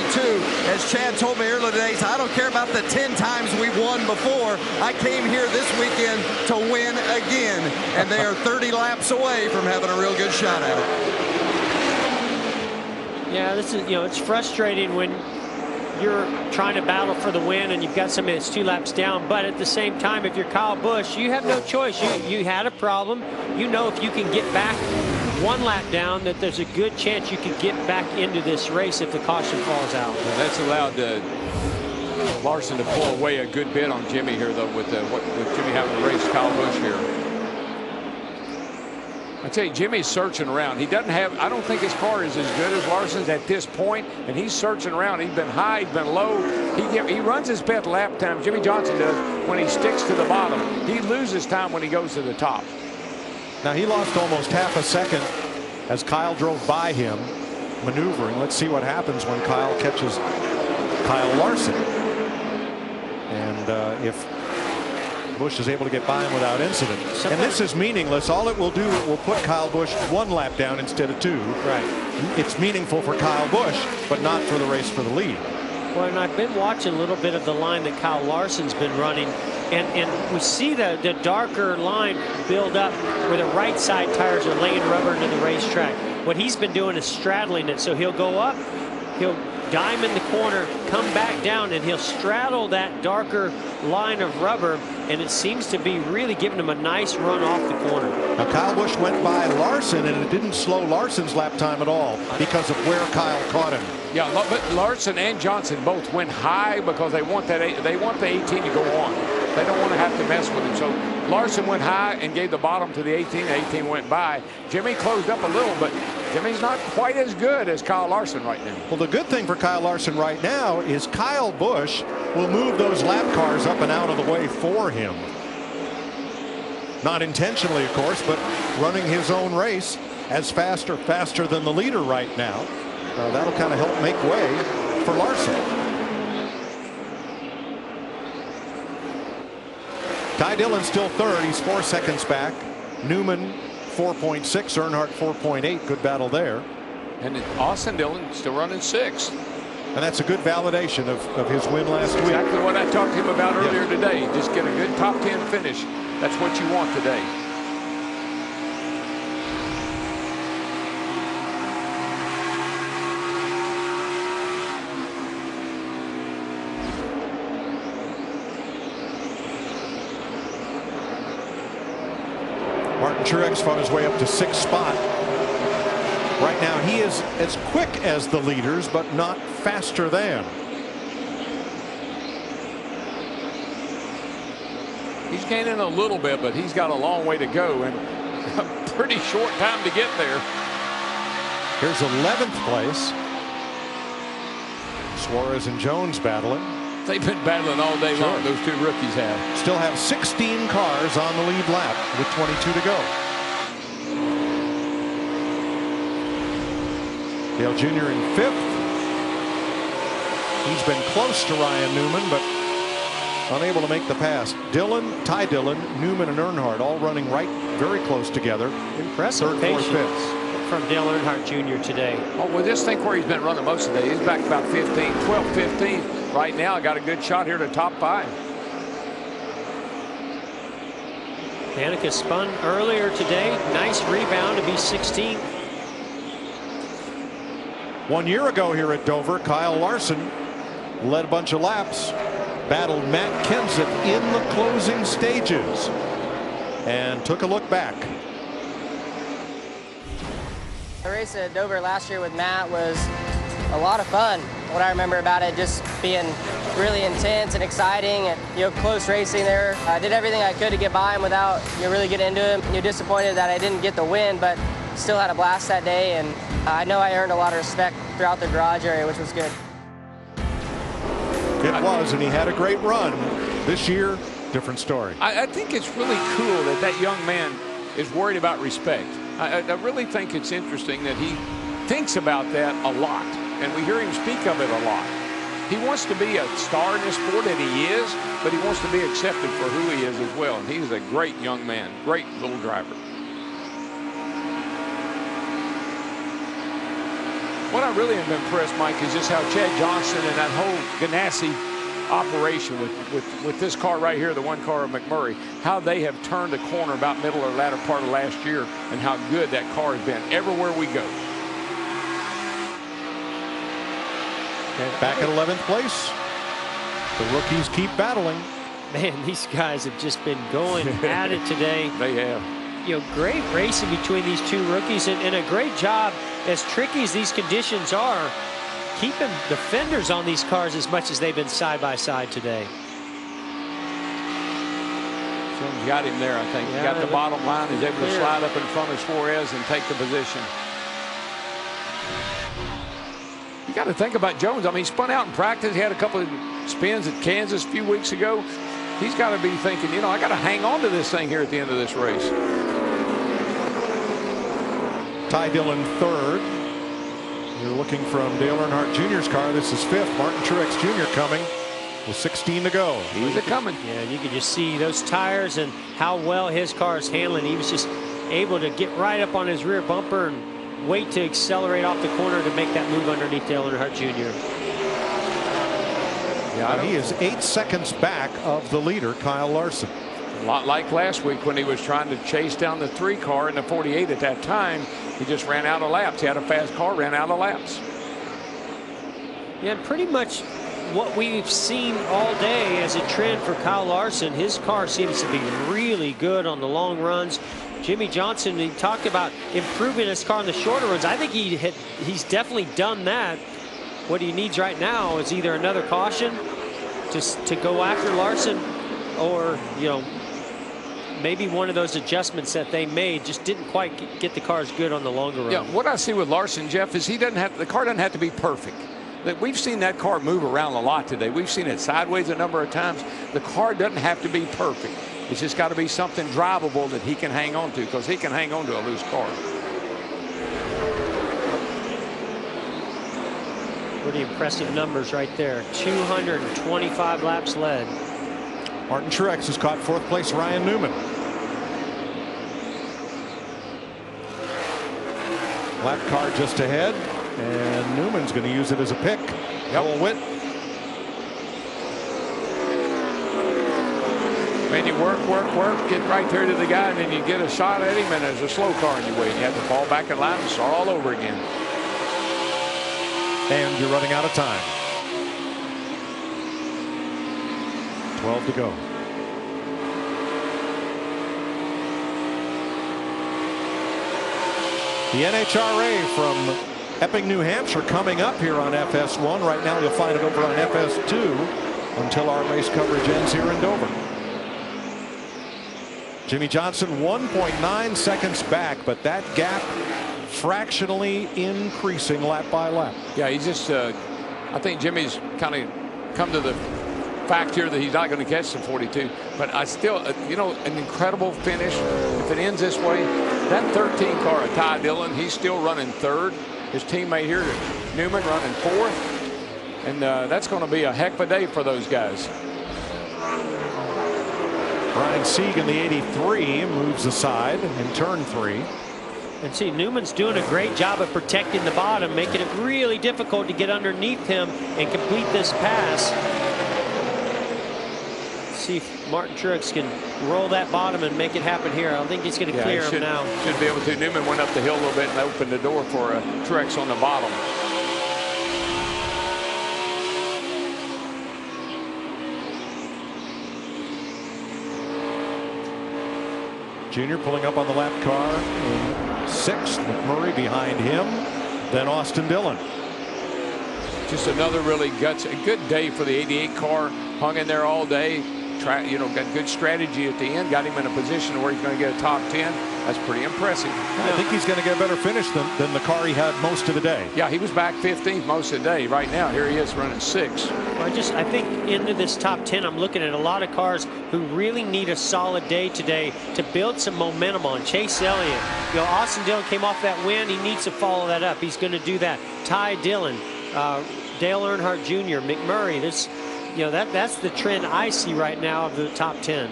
As Chad told me earlier today, I don't care about the 10 times we've won before. I came here this weekend to win again. And they are 30 laps away from having a real good shot at it. Yeah, this is, it's frustrating when you're trying to battle for the win and you've got somebody that's 2 laps down, but at the same time, if you're Kyle Busch, you have no choice. You had a problem. You know, if you can get back 1 lap down, that there's a good chance you could get back into this race if the caution falls out. Well, that's allowed Larson to pull away a good bit on Jimmy here, though, with Jimmy having to race Kyle Busch here. I tell you, Jimmy's searching around. He doesn't have, I don't think his car is as good as Larson's at this point, and he's searching around. He's been high, he's been low. He runs his best lap time, Jimmy Johnson does, when he sticks to the bottom. He loses time when he goes to the top. Now, he lost almost half a second as Kyle drove by him, maneuvering. Let's see what happens when Kyle catches Kyle Larson. And if Busch is able to get by him without incident. And this is meaningless. All it will do, it will put Kyle Busch 1 lap down instead of 2. Right. It's meaningful for Kyle Busch, but not for the race for the lead. Well, and I've been watching a little bit of the line that Kyle Larson's been running, and we see the darker line build up where the right side tires are laying rubber into the racetrack. What he's been doing is straddling it, so he'll go up, he'll diamond the corner, come back down, and he'll straddle that darker line of rubber, and it seems to be really giving him a nice run off the corner. Now, Kyle Busch went by Larson, and it didn't slow Larson's lap time at all because of where Kyle caught him. Yeah, but Larson and Johnson both went high because they want the 18 to go on. They don't want to have to mess with him. So Larson went high and gave the bottom to the 18. The 18 went by. Jimmy closed up a little, but Jimmy's not quite as good as Kyle Larson right now. Well, the good thing for Kyle Larson right now is Kyle Busch will move those lap cars up and out of the way for him. Not intentionally, of course, but running his own race as faster than the leader right now. That'll kind of help make way for Larson. Ty Dillon's still third. He's 4 seconds back. Newman 4.6, Earnhardt 4.8. Good battle there. And Austin Dillon still running 6th. And that's a good validation of his win last week. Exactly what I talked to him about earlier today. Just get a good top 10 finish. That's what you want today. Martin Truex fought his way up to 6th spot. Right now he is as quick as the leaders, but not faster than. He's gaining a little bit, but he's got a long way to go and a pretty short time to get there. Here's 11th place. Suarez and Jones battling. They've been battling all day long, those 2 rookies have. Still have 16 cars on the lead lap with 22 to go. Dale Jr. in 5th. He's been close to Ryan Newman, but unable to make the pass. Ty Dillon, Newman, and Earnhardt all running very close together. Impressive 3rd, 4th, 5th. From Dale Earnhardt Jr. today. Oh, well, just think where he's been running most of the day. He's back about 15, 12, 15. Right now, got a good shot here to top 5. Danica spun earlier today. Nice rebound to be 16th. 1 year ago here at Dover, Kyle Larson led a bunch of laps, battled Matt Kenseth in the closing stages, and took a look back. The race at Dover last year with Matt was a lot of fun. What I remember about it just being really intense and exciting, and close racing there. I did everything I could to get by him without really getting into him. You're disappointed that I didn't get the win, but still had a blast that day, and I know I earned a lot of respect throughout the garage area, which was good. It was, and he had a great run. This year, different story. I think it's really cool that young man is worried about respect. I really think it's interesting that he thinks about that a lot, and we hear him speak of it a lot. He wants to be a star in this sport, and he is, but he wants to be accepted for who he is as well, and he's a great young man, great little driver. What I really am impressed, Mike, is just how Chad Johnson and that whole Ganassi operation with this car right here, the one car of McMurray, how they have turned the corner about middle or latter part of last year, and how good that car has been everywhere we go. And back at 11th place, the rookies keep battling. Man, these guys have just been going at it today. They have. You know, great racing between these two rookies, and a great job, as tricky as these conditions are, keeping the fenders on these cars as much as they've been side by side today. Someone's got him there, I think. Yeah, He got the bottom line. He's able to slide up in front of Suarez and take the position. You got to think about Jones. I mean, he spun out in practice. He had a couple of spins at Kansas a few weeks ago. He's got to be thinking, you know, I got to hang on to this thing here at the end of this race. Ty Dillon third. You're looking from Dale Earnhardt Jr.'s car. This is fifth. Martin Truex Jr. coming with 16 to go. He's coming. Yeah, you can just see those tires and how well his car is handling. He was just able to get right up on his rear bumper and wait to accelerate off the corner to make that move underneath Dale Earnhardt Jr. Yeah, he is 8 seconds back of the leader, Kyle Larson. A lot like last week when he was trying to chase down the 3 car in the 48 at that time. He just ran out of laps. He had a fast car, ran out of laps. Yeah, pretty much what we've seen all day as a trend for Kyle Larson. His car seems to be really good on the long runs. Jimmy Johnson, he talked about improving his car on the shorter runs. I think he's definitely done that. What he needs right now is either another caution to go after Larson, or, you know, maybe one of those adjustments that they made just didn't quite get the cars good on the longer run. Yeah, what I see with Larson, Jeff, is the car doesn't have to be perfect. We've seen that car move around a lot today. We've seen it sideways a number of times. The car doesn't have to be perfect. It's just got to be something drivable that he can hang on to, because he can hang on to a loose car. Pretty impressive numbers right there. 225 laps led. Martin Truex has caught 4th place Ryan Newman. Lap car just ahead, and Newman's going to use it as a pick. Noel Witt. When you work, get right there to the guy, and then you get a shot at him, and there's a slow car in your way. You have to fall back in line and start all over again. And you're running out of time. 12 to go. The NHRA from Epping, New Hampshire coming up here on FS1. Right now you'll find it over on FS2 until our race coverage ends here in Dover. Jimmy Johnson 1.9 seconds back, but that gap fractionally increasing lap by lap. Yeah, he just, I think Jimmy's kind of come to the fact here that he's not going to catch the 42. But I still, you know, an incredible finish. If it ends this way, that 13 car of Ty Dillon, he's still running 3rd. His teammate here, Newman, running 4th. And that's going to be a heck of a day for those guys. Brian Sieg in the 83 moves aside in turn 3. And see, Newman's doing a great job of protecting the bottom, making it really difficult to get underneath him and complete this pass. See if Martin Truex can roll that bottom and make it happen here. I don't think he's going to clear him now. Should be able to. Newman went up the hill a little bit and opened the door for Truex on the bottom. Junior pulling up on the lap car in 6th. McMurray behind him. Then Austin Dillon. Just another really a good day for the 88 car. Hung in there all day. Got good strategy at the end. Got him in a position where he's going to get a top 10. That's pretty impressive. I think he's going to get a better finish than the car he had most of the day. Yeah, he was back 15th most of the day. Right now, here he is running 6. Well, I think into this top 10, I'm looking at a lot of cars who really need a solid day today to build some momentum on. Chase Elliott, you know, Austin Dillon came off that win. He needs to follow that up. He's going to do that. Ty Dillon, Dale Earnhardt Jr., McMurray. That's the trend I see right now of the top 10.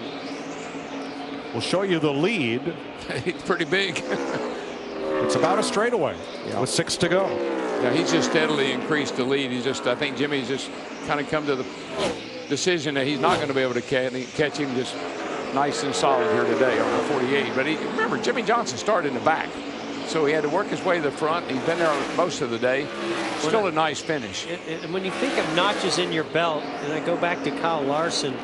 We'll show you the lead. It's pretty big. It's about a straightaway with 6 to go. Yeah, he's just steadily increased the lead. I think Jimmy's just kind of come to the decision that he's not going to be able to catch him just nice and solid here today on the 48. But remember, Jimmy Johnson started in the back, so he had to work his way to the front. He's been there most of the day. Still a nice finish. And when you think of notches in your belt, and I go back to Kyle Larson,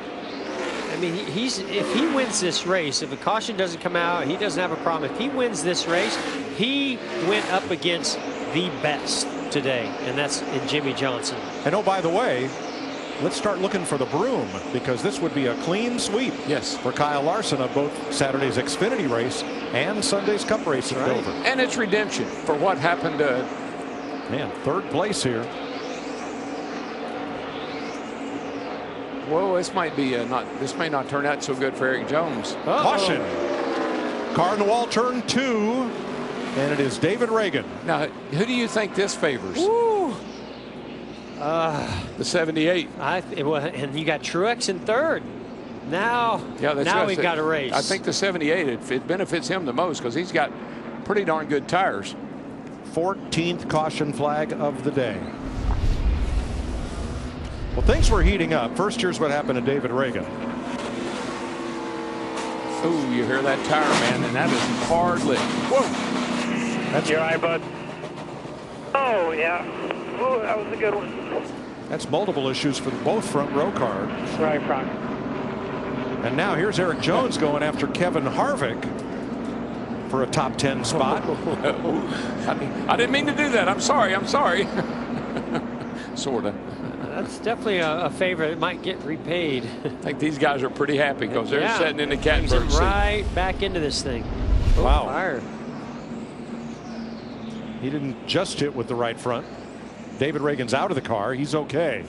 I mean, if he wins this race, if a caution doesn't come out, he doesn't have a problem. If he wins this race, he went up against the best today, and that's in Jimmy Johnson. And oh, by the way, let's start looking for the broom, because this would be a clean sweep. Yes. For Kyle Larson of both Saturday's Xfinity race and Sunday's Cup race at Dover. And it's redemption for what happened to. Man, third place here. Well, this might be this may not turn out so good for Eric Jones. Caution. Car in the wall, turn 2, and it is David Reagan. Now, who do you think this favors? Woo. The 78. And you got Truex in third. Now we've got a race. I think the 78, it benefits him the most because he's got pretty darn good tires. 14th caution flag of the day. Well, things were heating up. First, here's what happened to David Reagan. Ooh, you hear that tire, man, and that is hard lit. Whoa. That's your eye, bud. Oh, yeah. Oh, that was a good one. That's multiple issues for both front row cars. Right front. And now here's Eric Jones going after Kevin Harvick for a top 10 spot. I didn't mean to do that. I'm sorry. Sort of. That's definitely a favor. It might get repaid. I think these guys are pretty happy because they're sitting in the catbird seat. Right back into this thing. Wow. Fire. He didn't just hit with the right front. David Reagan's out of the car. He's okay.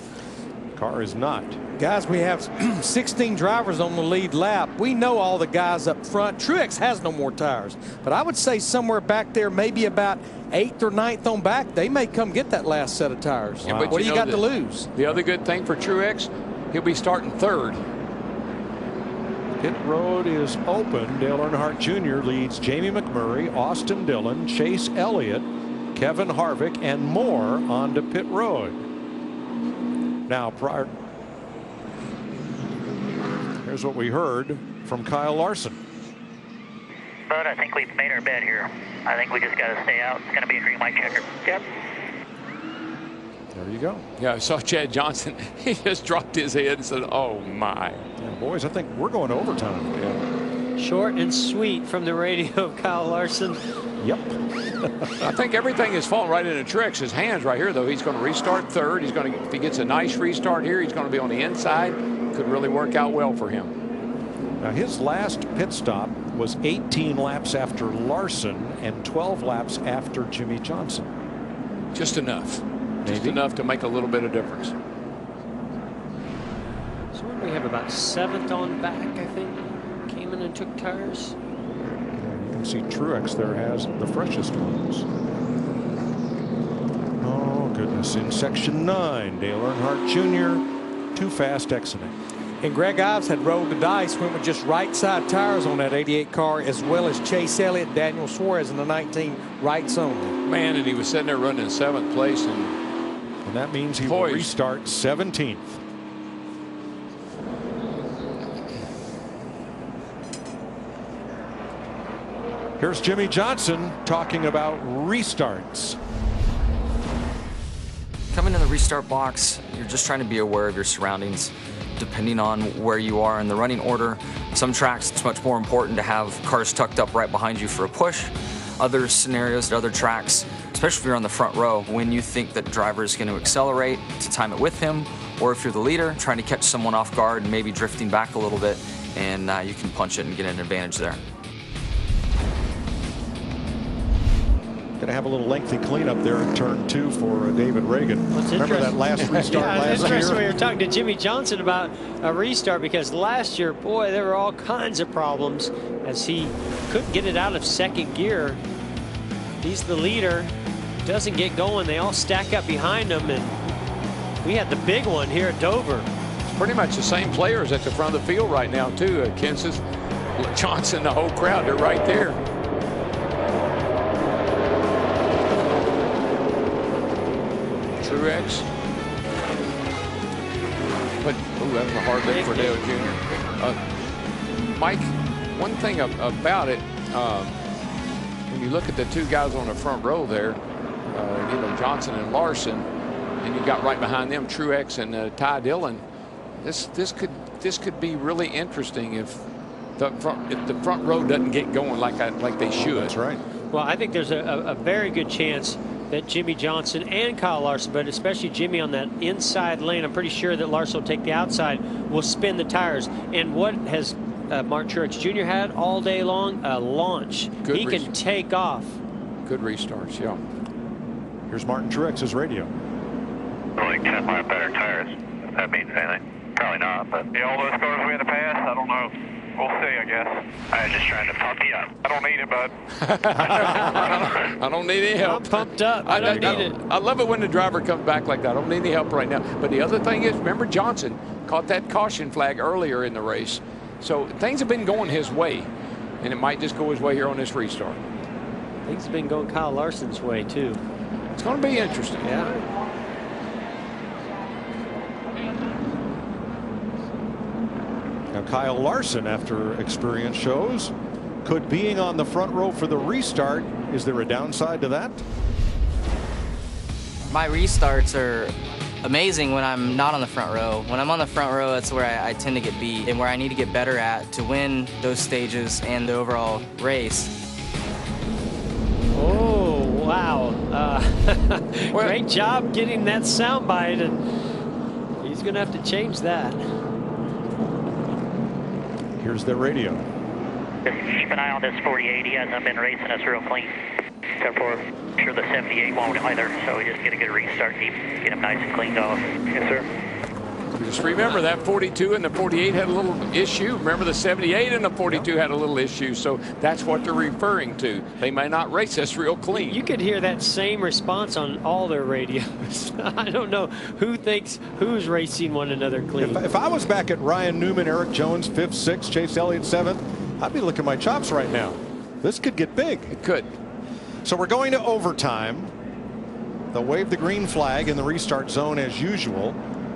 Car is not. Guys, we have 16 drivers on the lead lap. We know all the guys up front. Truex has no more tires, but I would say somewhere back there, maybe about 8th or 9th on back, they may come get that last set of tires. Yeah, what do you got to lose? The other good thing for Truex, he'll be starting third. Pit road is open. Dale Earnhardt Jr. leads Jamie McMurray, Austin Dillon, Chase Elliott, Kevin Harvick, and more onto pit road. Now, here's what we heard from Kyle Larson. But I think we've made our bed here. I think we just got to stay out. It's going to be a green light checker. Yep. There you go. Yeah, I saw Chad Johnson. He just dropped his head and said, oh, my. Yeah, boys, I think we're going to overtime. Yeah. Short and sweet from the radio of Kyle Larson. Yep. I think everything is falling right into Truex's hands right here, though. He's going to restart third. He's going to, if he gets a nice restart here, he's going to be on the inside. Could really work out well for him. Now, his last pit stop was 18 laps after Larson and 12 laps after Jimmy Johnson. Just enough. Maybe. Just enough to make a little bit of difference. So what do we have, about 7th on back, I think? Came in and took tires. You can see Truex there has the freshest ones. Oh, goodness. In section 9, Dale Earnhardt Jr., too fast exiting. And Greg Ives had rolled the dice, went with just right side tires on that 88 car, as well as Chase Elliott, Daniel Suarez in the 19 rights only. Man, and he was sitting there running in 7th place. And that means he will restart 17th. Here's Jimmy Johnson talking about restarts. Coming in the restart box, you're just trying to be aware of your surroundings. Depending on where you are in the running order, some tracks it's much more important to have cars tucked up right behind you for a push. Other scenarios at other tracks, especially if you're on the front row, when you think that the driver is going to accelerate, to time it with him, or if you're the leader, trying to catch someone off guard and maybe drifting back a little bit, and you can punch it and get an advantage there. Going to have a little lengthy cleanup there in turn 2 for David Reagan. Remember that last restart last year? It's interesting when you're talking to Jimmy Johnson about a restart, because last year, boy, there were all kinds of problems as he couldn't get it out of second gear. He's the leader, doesn't get going. They all stack up behind him, and we had the big one here at Dover. It's pretty much the same players at the front of the field right now, too. Kenseth, Johnson, the whole crowd, they're right there. Truex. But, oh, that was a hard lick for Dale Jr. Mike, one thing about it, when you look at the two guys on the front row there, you know, Johnson and Larson, and you got right behind them Truex and Ty Dillon. This could be really interesting if the front row doesn't get going like they should. That's right. Well, I think there's a very good chance that Jimmy Johnson and Kyle Larson, but especially Jimmy on that inside lane, I'm pretty sure that Larson will take the outside, will spin the tires. And what has Martin Truex Jr. had all day long? A launch. He can take off. Good restarts, yeah. Here's Martin Truex's radio. Like 10 mile better tires, if that means anything. Probably not, but yeah, all those cars we had to pass, I don't know. We'll see, I guess. I was just trying to pump you up. I don't need it, bud. I don't need any help. I'm pumped up. I don't need it. I love it when the driver comes back like that. I don't need any help right now. But the other thing is, remember Johnson caught that caution flag earlier in the race. So things have been going his way, and it might just go his way here on this restart. Things have been going Kyle Larson's way, too. It's going to be interesting. Yeah. Now, Kyle Larson, after experience shows, could being on the front row for the restart, is there a downside to that? My restarts are amazing when I'm not on the front row. When I'm on the front row, that's where I tend to get beat and where I need to get better at to win those stages and the overall race. Oh, wow. Great job getting that soundbite, and he's going to have to change that. Here's their radio. Just keep an eye on this 48. He hasn't been racing us real clean. Except for, I'm sure the 78 won't either. So we just get a good restart, get him nice and cleaned off. Yes, sir. Just remember that 42 and the 48 had a little issue. Remember the 78 and the 42 had a little issue. So that's what they're referring to. They may not race us real clean. You could hear that same response on all their radios. I don't know who thinks who's racing one another clean. If I was back at Ryan Newman, Eric Jones, 5th, 6th, Chase Elliott 7th, I'd be licking my chops right now. This could get big. It could. So we're going to overtime. They'll wave the green flag in the restart zone as usual.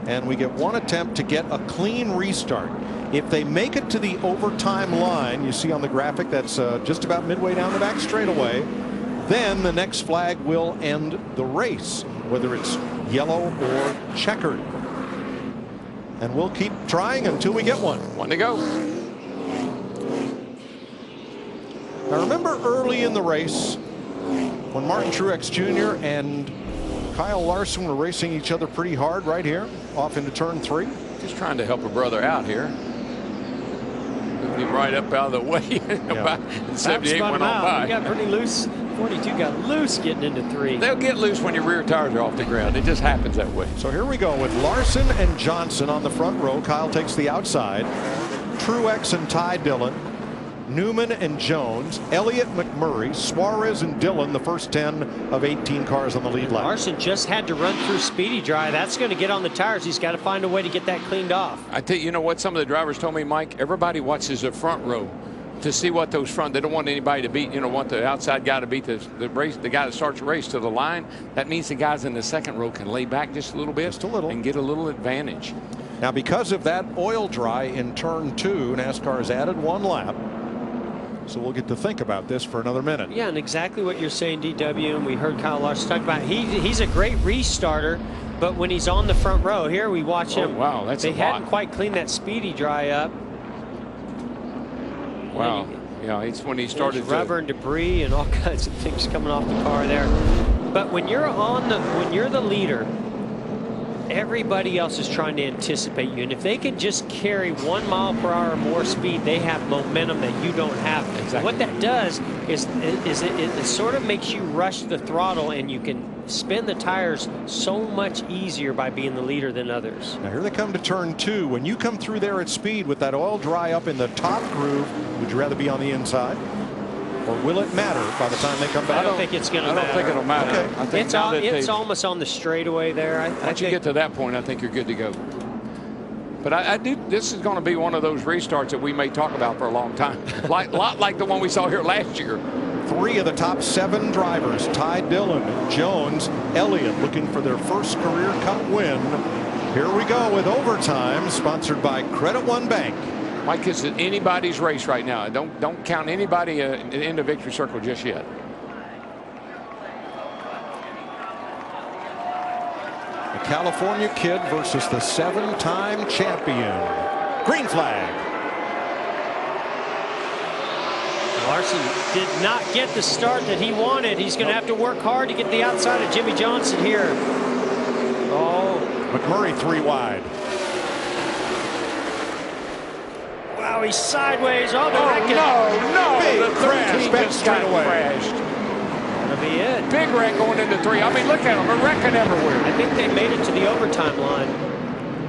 And we get one attempt to get a clean restart. If they make it to the overtime line, you see on the graphic that's just about midway down the back straightaway, then the next flag will end the race, whether it's yellow or checkered. And we'll keep trying until we get one. One to go. Now remember early in the race when Martin Truex Jr. and Kyle Larson were racing each other pretty hard right here off into turn 3. Just trying to help a brother out here. Moved him right up out of the way. And 78 went on by. He got pretty loose. 42 got loose getting into 3. They'll get loose when your rear tires are off the ground. It just happens that way. So here we go with Larson and Johnson on the front row. Kyle takes the outside. Truex and Ty Dillon. Newman and Jones, Elliott, McMurray, Suarez and Dillon, the first 10 of 18 cars on the lead lap. Larson just had to run through Speedy Dry. That's going to get on the tires. He's got to find a way to get that cleaned off. I tell you, you know what some of the drivers told me, Mike? Everybody watches the front row to see what those front. They don't want anybody to beat, want the outside guy to beat the race, the guy that starts the race to the line. That means the guys in the second row can lay back just a little bit, and get a little advantage. Now, because of that oil dry in turn 2, NASCAR has added 1 lap. So we'll get to think about this for another minute. Yeah, and exactly what you're saying, DW, and we heard Kyle Larson talk about. He's a great restarter, but when he's on the front row, here we watch him. Wow, that's they hadn't quite cleaned that Speedy Dry up. Wow. Yeah, it's when he started rubber and debris and all kinds of things coming off the car there. But when you're the leader, everybody else is trying to anticipate you, and if they can just carry 1 mile per hour or more speed, they have momentum that you don't have. Exactly. What that does is it sort of makes you rush the throttle, and you can spin the tires so much easier by being the leader than others. Now here they come to turn 2. When you come through there at speed with that oil dry up in the top groove, would you rather be on the inside? Or will it matter by the time they come back? I don't think it's going to matter. I don't think it'll matter. Okay. I think it's almost on the straightaway there. Once you get to that point, I think you're good to go. But I do. This is going to be one of those restarts that we may talk about for a long time. Lot like the one we saw here last year. 3 of the top 7 drivers, Ty Dillon, Jones, Elliott, looking for their first career Cup win. Here we go with overtime, sponsored by Credit One Bank. Mike, it's anybody's race right now. Don't count anybody in the victory circle just yet. The California kid versus the 7-time champion. Green flag. Larson did not get the start that he wanted. He's going to have to work hard to get the outside of Jimmy Johnson here. Oh. McMurray 3 wide. Wow, he's sideways. Oh, no. Big crash. Back straight away. Crashed. That'll be it. Big wreck going into 3. I mean, look at them. They're wrecking everywhere. I think they made it to the overtime line.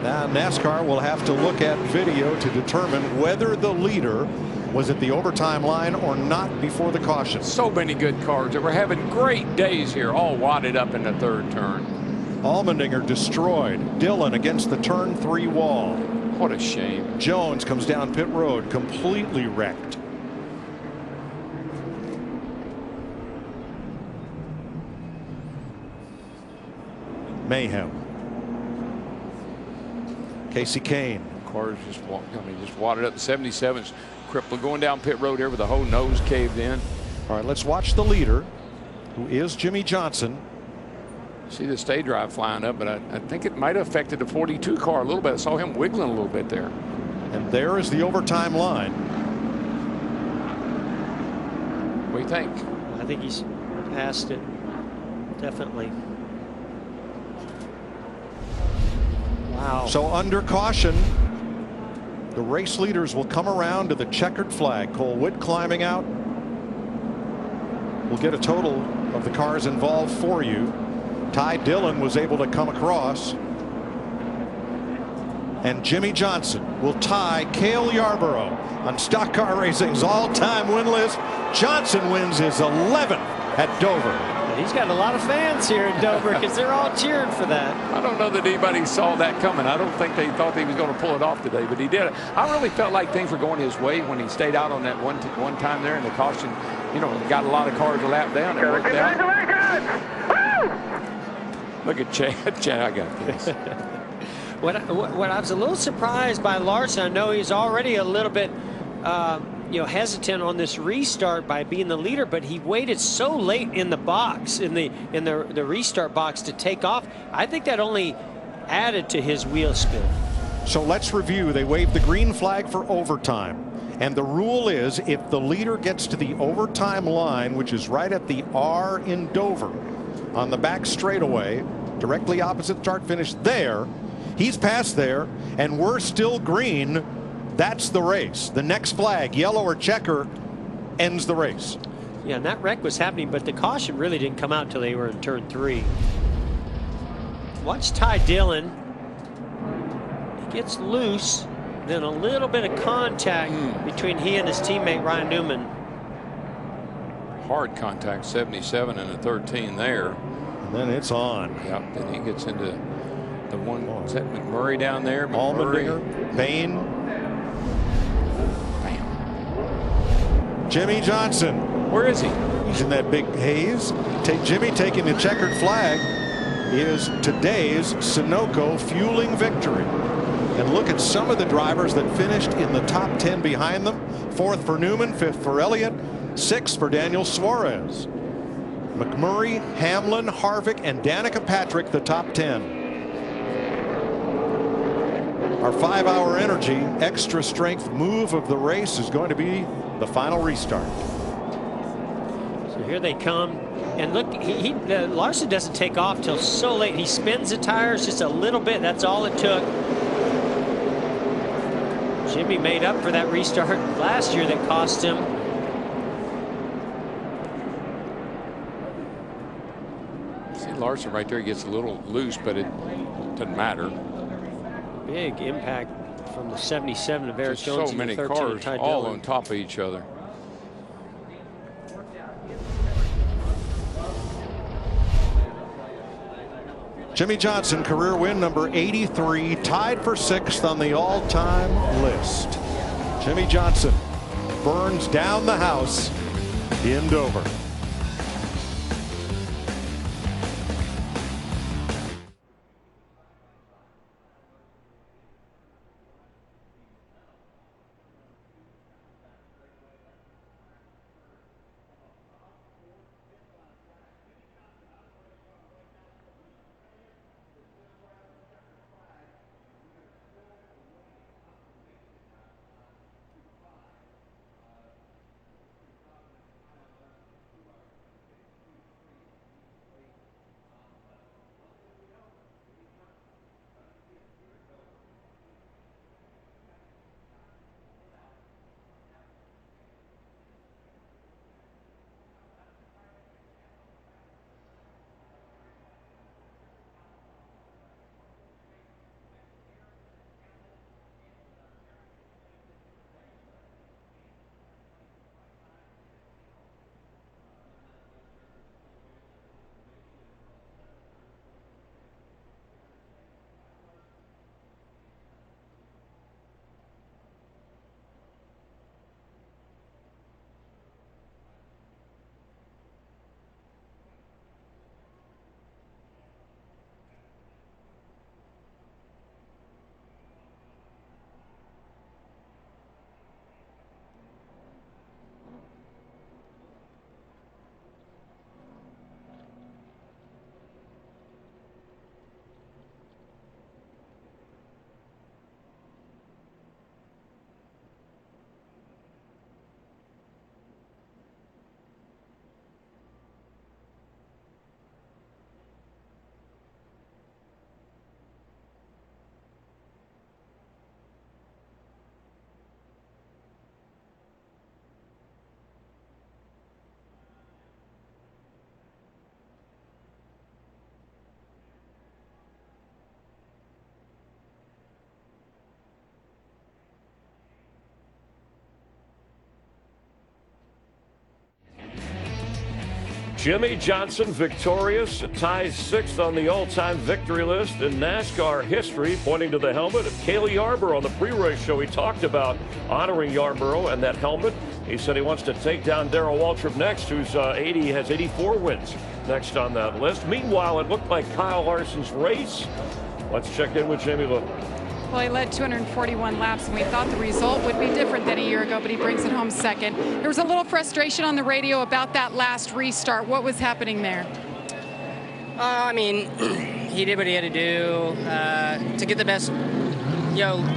Now NASCAR will have to look at video to determine whether the leader was at the overtime line or not before the caution. So many good cars that were having great days here, all wadded up in the 3rd turn. Allmendinger destroyed. Dillon against the turn 3 wall. What a shame. Jones comes down pit road, completely wrecked. Mayhem. Casey Kane. Cars just wadded up. The 77's crippled going down pit road here with the whole nose caved in. All right, let's watch the leader, who is Jimmy Johnson. See the stay drive flying up, but I think it might have affected the 42 car a little bit. I saw him wiggling a little bit there. And there is the overtime line. What do you think? I think he's past it. Definitely. Wow. So under caution, the race leaders will come around to the checkered flag. Cole Witt climbing out. We'll get a total of the cars involved for you. Ty Dillon was able to come across. And Jimmy Johnson will tie Cale Yarborough on Stock Car Racing's all-time win list. Johnson wins his 11th at Dover. He's got a lot of fans here in Dover because they're all cheering for that. I don't know that anybody saw that coming. I don't think they thought he was going to pull it off today, but he did. I really felt like things were going his way when he stayed out on that one time there in the caution. You know, got a lot of cars a lap down. And worked down. Look at Chad. Chad, I got this. What I was a little surprised by Larson. I know he's already a little bit hesitant on this restart by being the leader, but he waited so late in the box, in the restart box, to take off. I think that only added to his wheel spin. So let's review. They waved the green flag for overtime. And the rule is if the leader gets to the overtime line, which is right at the R in Dover, on the back straightaway, directly opposite start finish there, he's past there, and we're still green. That's the race. The next flag, yellow or checker, ends the race. Yeah, and that wreck was happening, but the caution really didn't come out until they were in turn 3. Watch Ty Dillon. He gets loose, then a little bit of contact between he and his teammate Ryan Newman. Hard contact, 77 and a 13 there. And then it's on. Yep, then he gets into the one. Is that McMurray down there? Allmendinger, Bain. Jimmy Johnson. Where is he? He's in that big haze. Jimmy taking the checkered flag is today's Sunoco fueling victory. And look at some of the drivers that finished in the top 10 behind them. 4th for Newman, 5th for Elliott, 6th for Daniel Suarez. McMurray, Hamlin, Harvick, and Danica Patrick, the top 10. Our 5-hour energy, extra strength move of the race is going to be the final restart. So here they come. And look, Larson doesn't take off till so late. He spins the tires just a little bit. That's all it took. Jimmy made up for that restart last year that cost him. See Larson right there, he gets a little loose, but it doesn't matter. Big impact from the 77 of Eric Jones. So many cars all on top of each other. Jimmy Johnson, career win number 83, tied for 6th on the all-time list. Jimmy Johnson burns down the house in Dover. Jimmy Johnson victorious, ties 6th on the all-time victory list in NASCAR history, pointing to the helmet of Cale Yarborough on the pre-race show. He talked about honoring Yarborough and that helmet. He said he wants to take down Darrell Waltrip next, who's has 84 wins next on that list. Meanwhile, it looked like Kyle Larson's race. Let's check in with Jamie Lou. Well, he led 241 laps, and we thought the result would be different than a year ago, but he brings it home second. There was a little frustration on the radio about that last restart. What was happening there? I mean, he did what he had to do to get the best,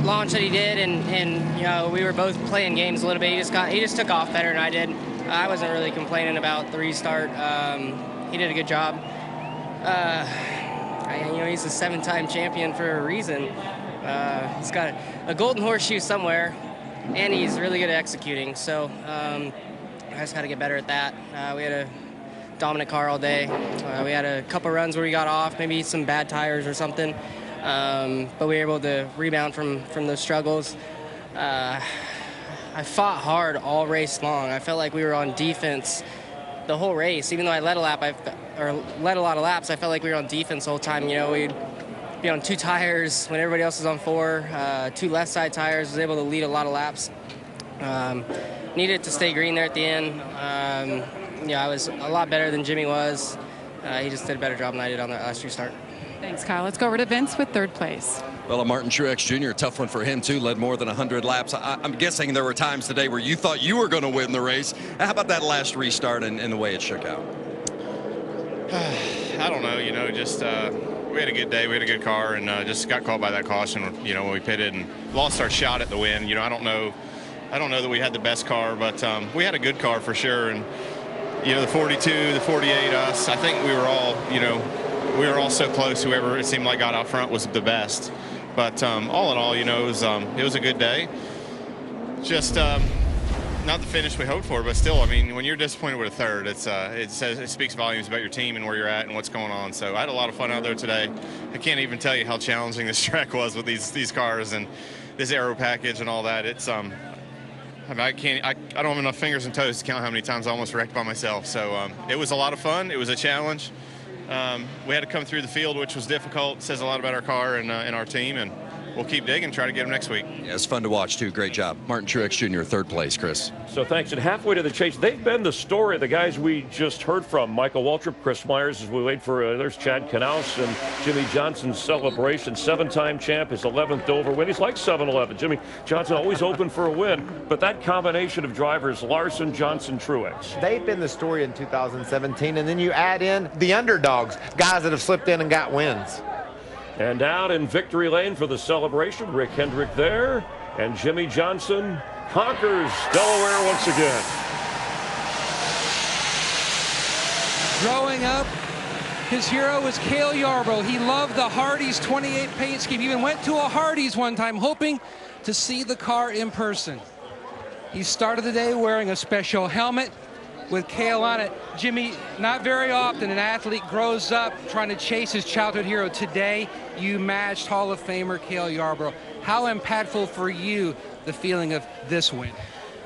launch that he did, and we were both playing games a little bit. He just took off better than I did. I wasn't really complaining about the restart. He did a good job. He's a 7-time champion for a reason. He's got a golden horseshoe somewhere, and he's really good at executing. So I just got to get better at that. We had a dominant car all day. We had a couple runs where we got off, maybe some bad tires or something, but we were able to rebound from those struggles. I fought hard all race long. I felt like we were on defense the whole race. Even though I led a lot of laps, I felt like we were on defense the whole time. We'd be on 2 tires when everybody else was on 4, 2 left side tires. Was able to lead a lot of laps. Needed to stay green there at the end. I was a lot better than Jimmy was. He just did a better job than I did on that last restart. Thanks, Kyle. Let's go over to Vince with 3rd place. Well, Martin Truex Jr., tough one for him, too. Led more than 100 laps. I'm guessing there were times today where you thought you were going to win the race. How about that last restart and the way it shook out? I don't know. We had a good day. We had a good car, and just got caught by that caution, when we pitted and lost our shot at the win. I don't know that we had the best car, but we had a good car for sure. And, the 42, the 48, us, I think we were all so close. Whoever it seemed like got out front was the best. But all in all, it was a good day. Just not the finish we hoped for, but still, when you're disappointed with a 3rd, it speaks volumes about your team and where you're at and what's going on. So I had a lot of fun out there today. I can't even tell you how challenging this track was with these cars and this aero package and all that. It's I don't have enough fingers and toes to count how many times I almost wrecked by myself. So it was a lot of fun. It was a challenge. We had to come through the field, which was difficult. It says a lot about our car and our team, and we'll keep digging, try to get them next week. Yeah, it's fun to watch, too. Great job. Martin Truex Jr., third place, Chris. So thanks. And halfway to the chase, they've been the story of the guys we just heard from. Michael Waltrip, Chris Myers, as we wait for, there's Chad Knaus and Jimmy Johnson's celebration. 7-time champ, his 11th Dover win. He's like 7-11. Jimmy Johnson always open for a win. But that combination of drivers, Larson, Johnson, Truex. They've been the story in 2017, and then you add in the underdogs, guys that have slipped in and got wins. And out in victory lane for the celebration, Rick Hendrick there, and Jimmy Johnson conquers Delaware once again. Growing up, his hero was Cale Yarborough. He loved the Hardee's 28 paint scheme. He even went to a Hardee's one time hoping to see the car in person. He started the day wearing a special helmet with Cale on it. Jimmy, not very often an athlete grows up trying to chase his childhood hero. Today, you matched Hall of Famer Cale Yarborough. How impactful for you, the feeling of this win?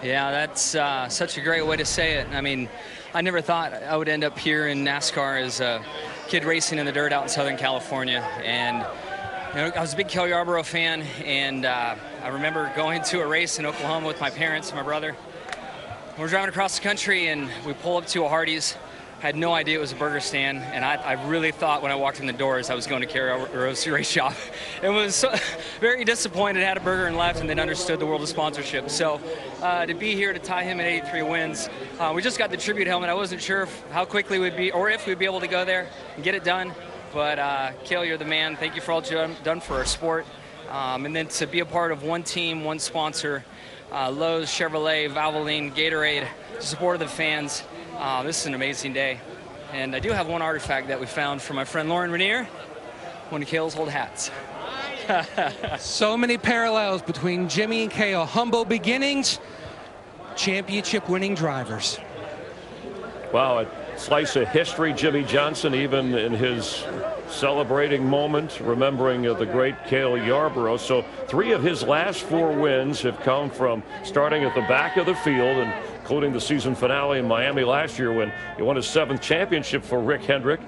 Yeah, that's such a great way to say it. I mean, I never thought I would end up here in NASCAR as a kid racing in the dirt out in Southern California. And you know, I was a big Cale Yarborough fan, and I remember going to a race in Oklahoma with my parents and my brother. We're driving across the country, and we pull up to a Hardee's. I had no idea it was a burger stand, and I really thought when I walked in the doors I was going to Cale Yarborough's race shop. It was so, very disappointed, had a burger and left, and then understood the world of sponsorship. So to be here to tie him at 83 wins, we just got the tribute helmet. I wasn't sure how quickly we'd be, or if we'd be able to go there and get it done. But Cale, you're the man. Thank you for all you've done for our sport. And then to be a part of one team, one sponsor, Lowe's, Chevrolet, Valvoline, Gatorade, support of the fans. This is an amazing day. And I do have one artifact that we found from my friend Lauren Rainier, one of Cale's old hats. So many parallels between Jimmy and Cale. Humble beginnings, championship winning drivers. Wow, a slice of history. Jimmy Johnson, even in his celebrating moment, remembering the great Cale Yarborough. So 3 of his last 4 wins have come from starting at the back of the field, and including the season finale in Miami last year when he won his 7th championship for Rick Hendrick.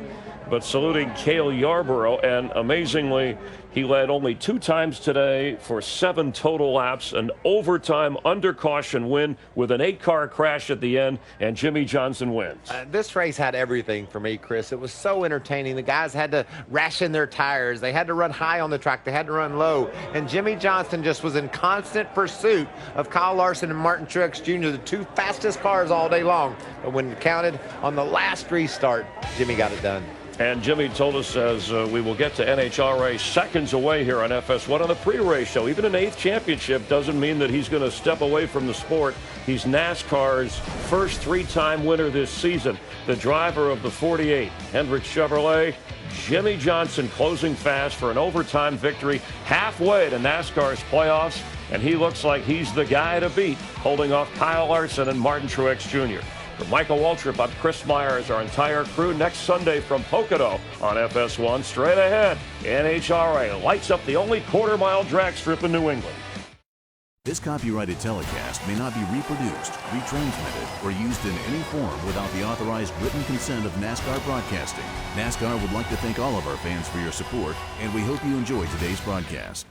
But saluting Cale Yarborough, and amazingly, he led only 2 times today for 7 total laps, an overtime under caution win with an 8-car crash at the end, and Jimmy Johnson wins. This race had everything for me, Chris. It was so entertaining. The guys had to ration their tires. They had to run high on the track. They had to run low. And Jimmy Johnson just was in constant pursuit of Kyle Larson and Martin Truex Jr., the 2 fastest cars all day long. But when counted on the last restart, Jimmy got it done. And Jimmy told us, as we will get to NHRA seconds away here on FS1 on the pre-race show, even an 8th championship doesn't mean that he's going to step away from the sport. He's NASCAR's first 3-time winner this season. The driver of the 48, Hendrick Chevrolet, Jimmy Johnson, closing fast for an overtime victory halfway to NASCAR's playoffs. And he looks like he's the guy to beat, holding off Kyle Larson and Martin Truex Jr. For Michael Waltrip, I'm Chris Myers, our entire crew next Sunday from Pocono on FS1. Straight ahead, NHRA lights up the only quarter-mile drag strip in New England. This copyrighted telecast may not be reproduced, retransmitted, or used in any form without the authorized written consent of NASCAR Broadcasting. NASCAR would like to thank all of our fans for your support, and we hope you enjoyed today's broadcast.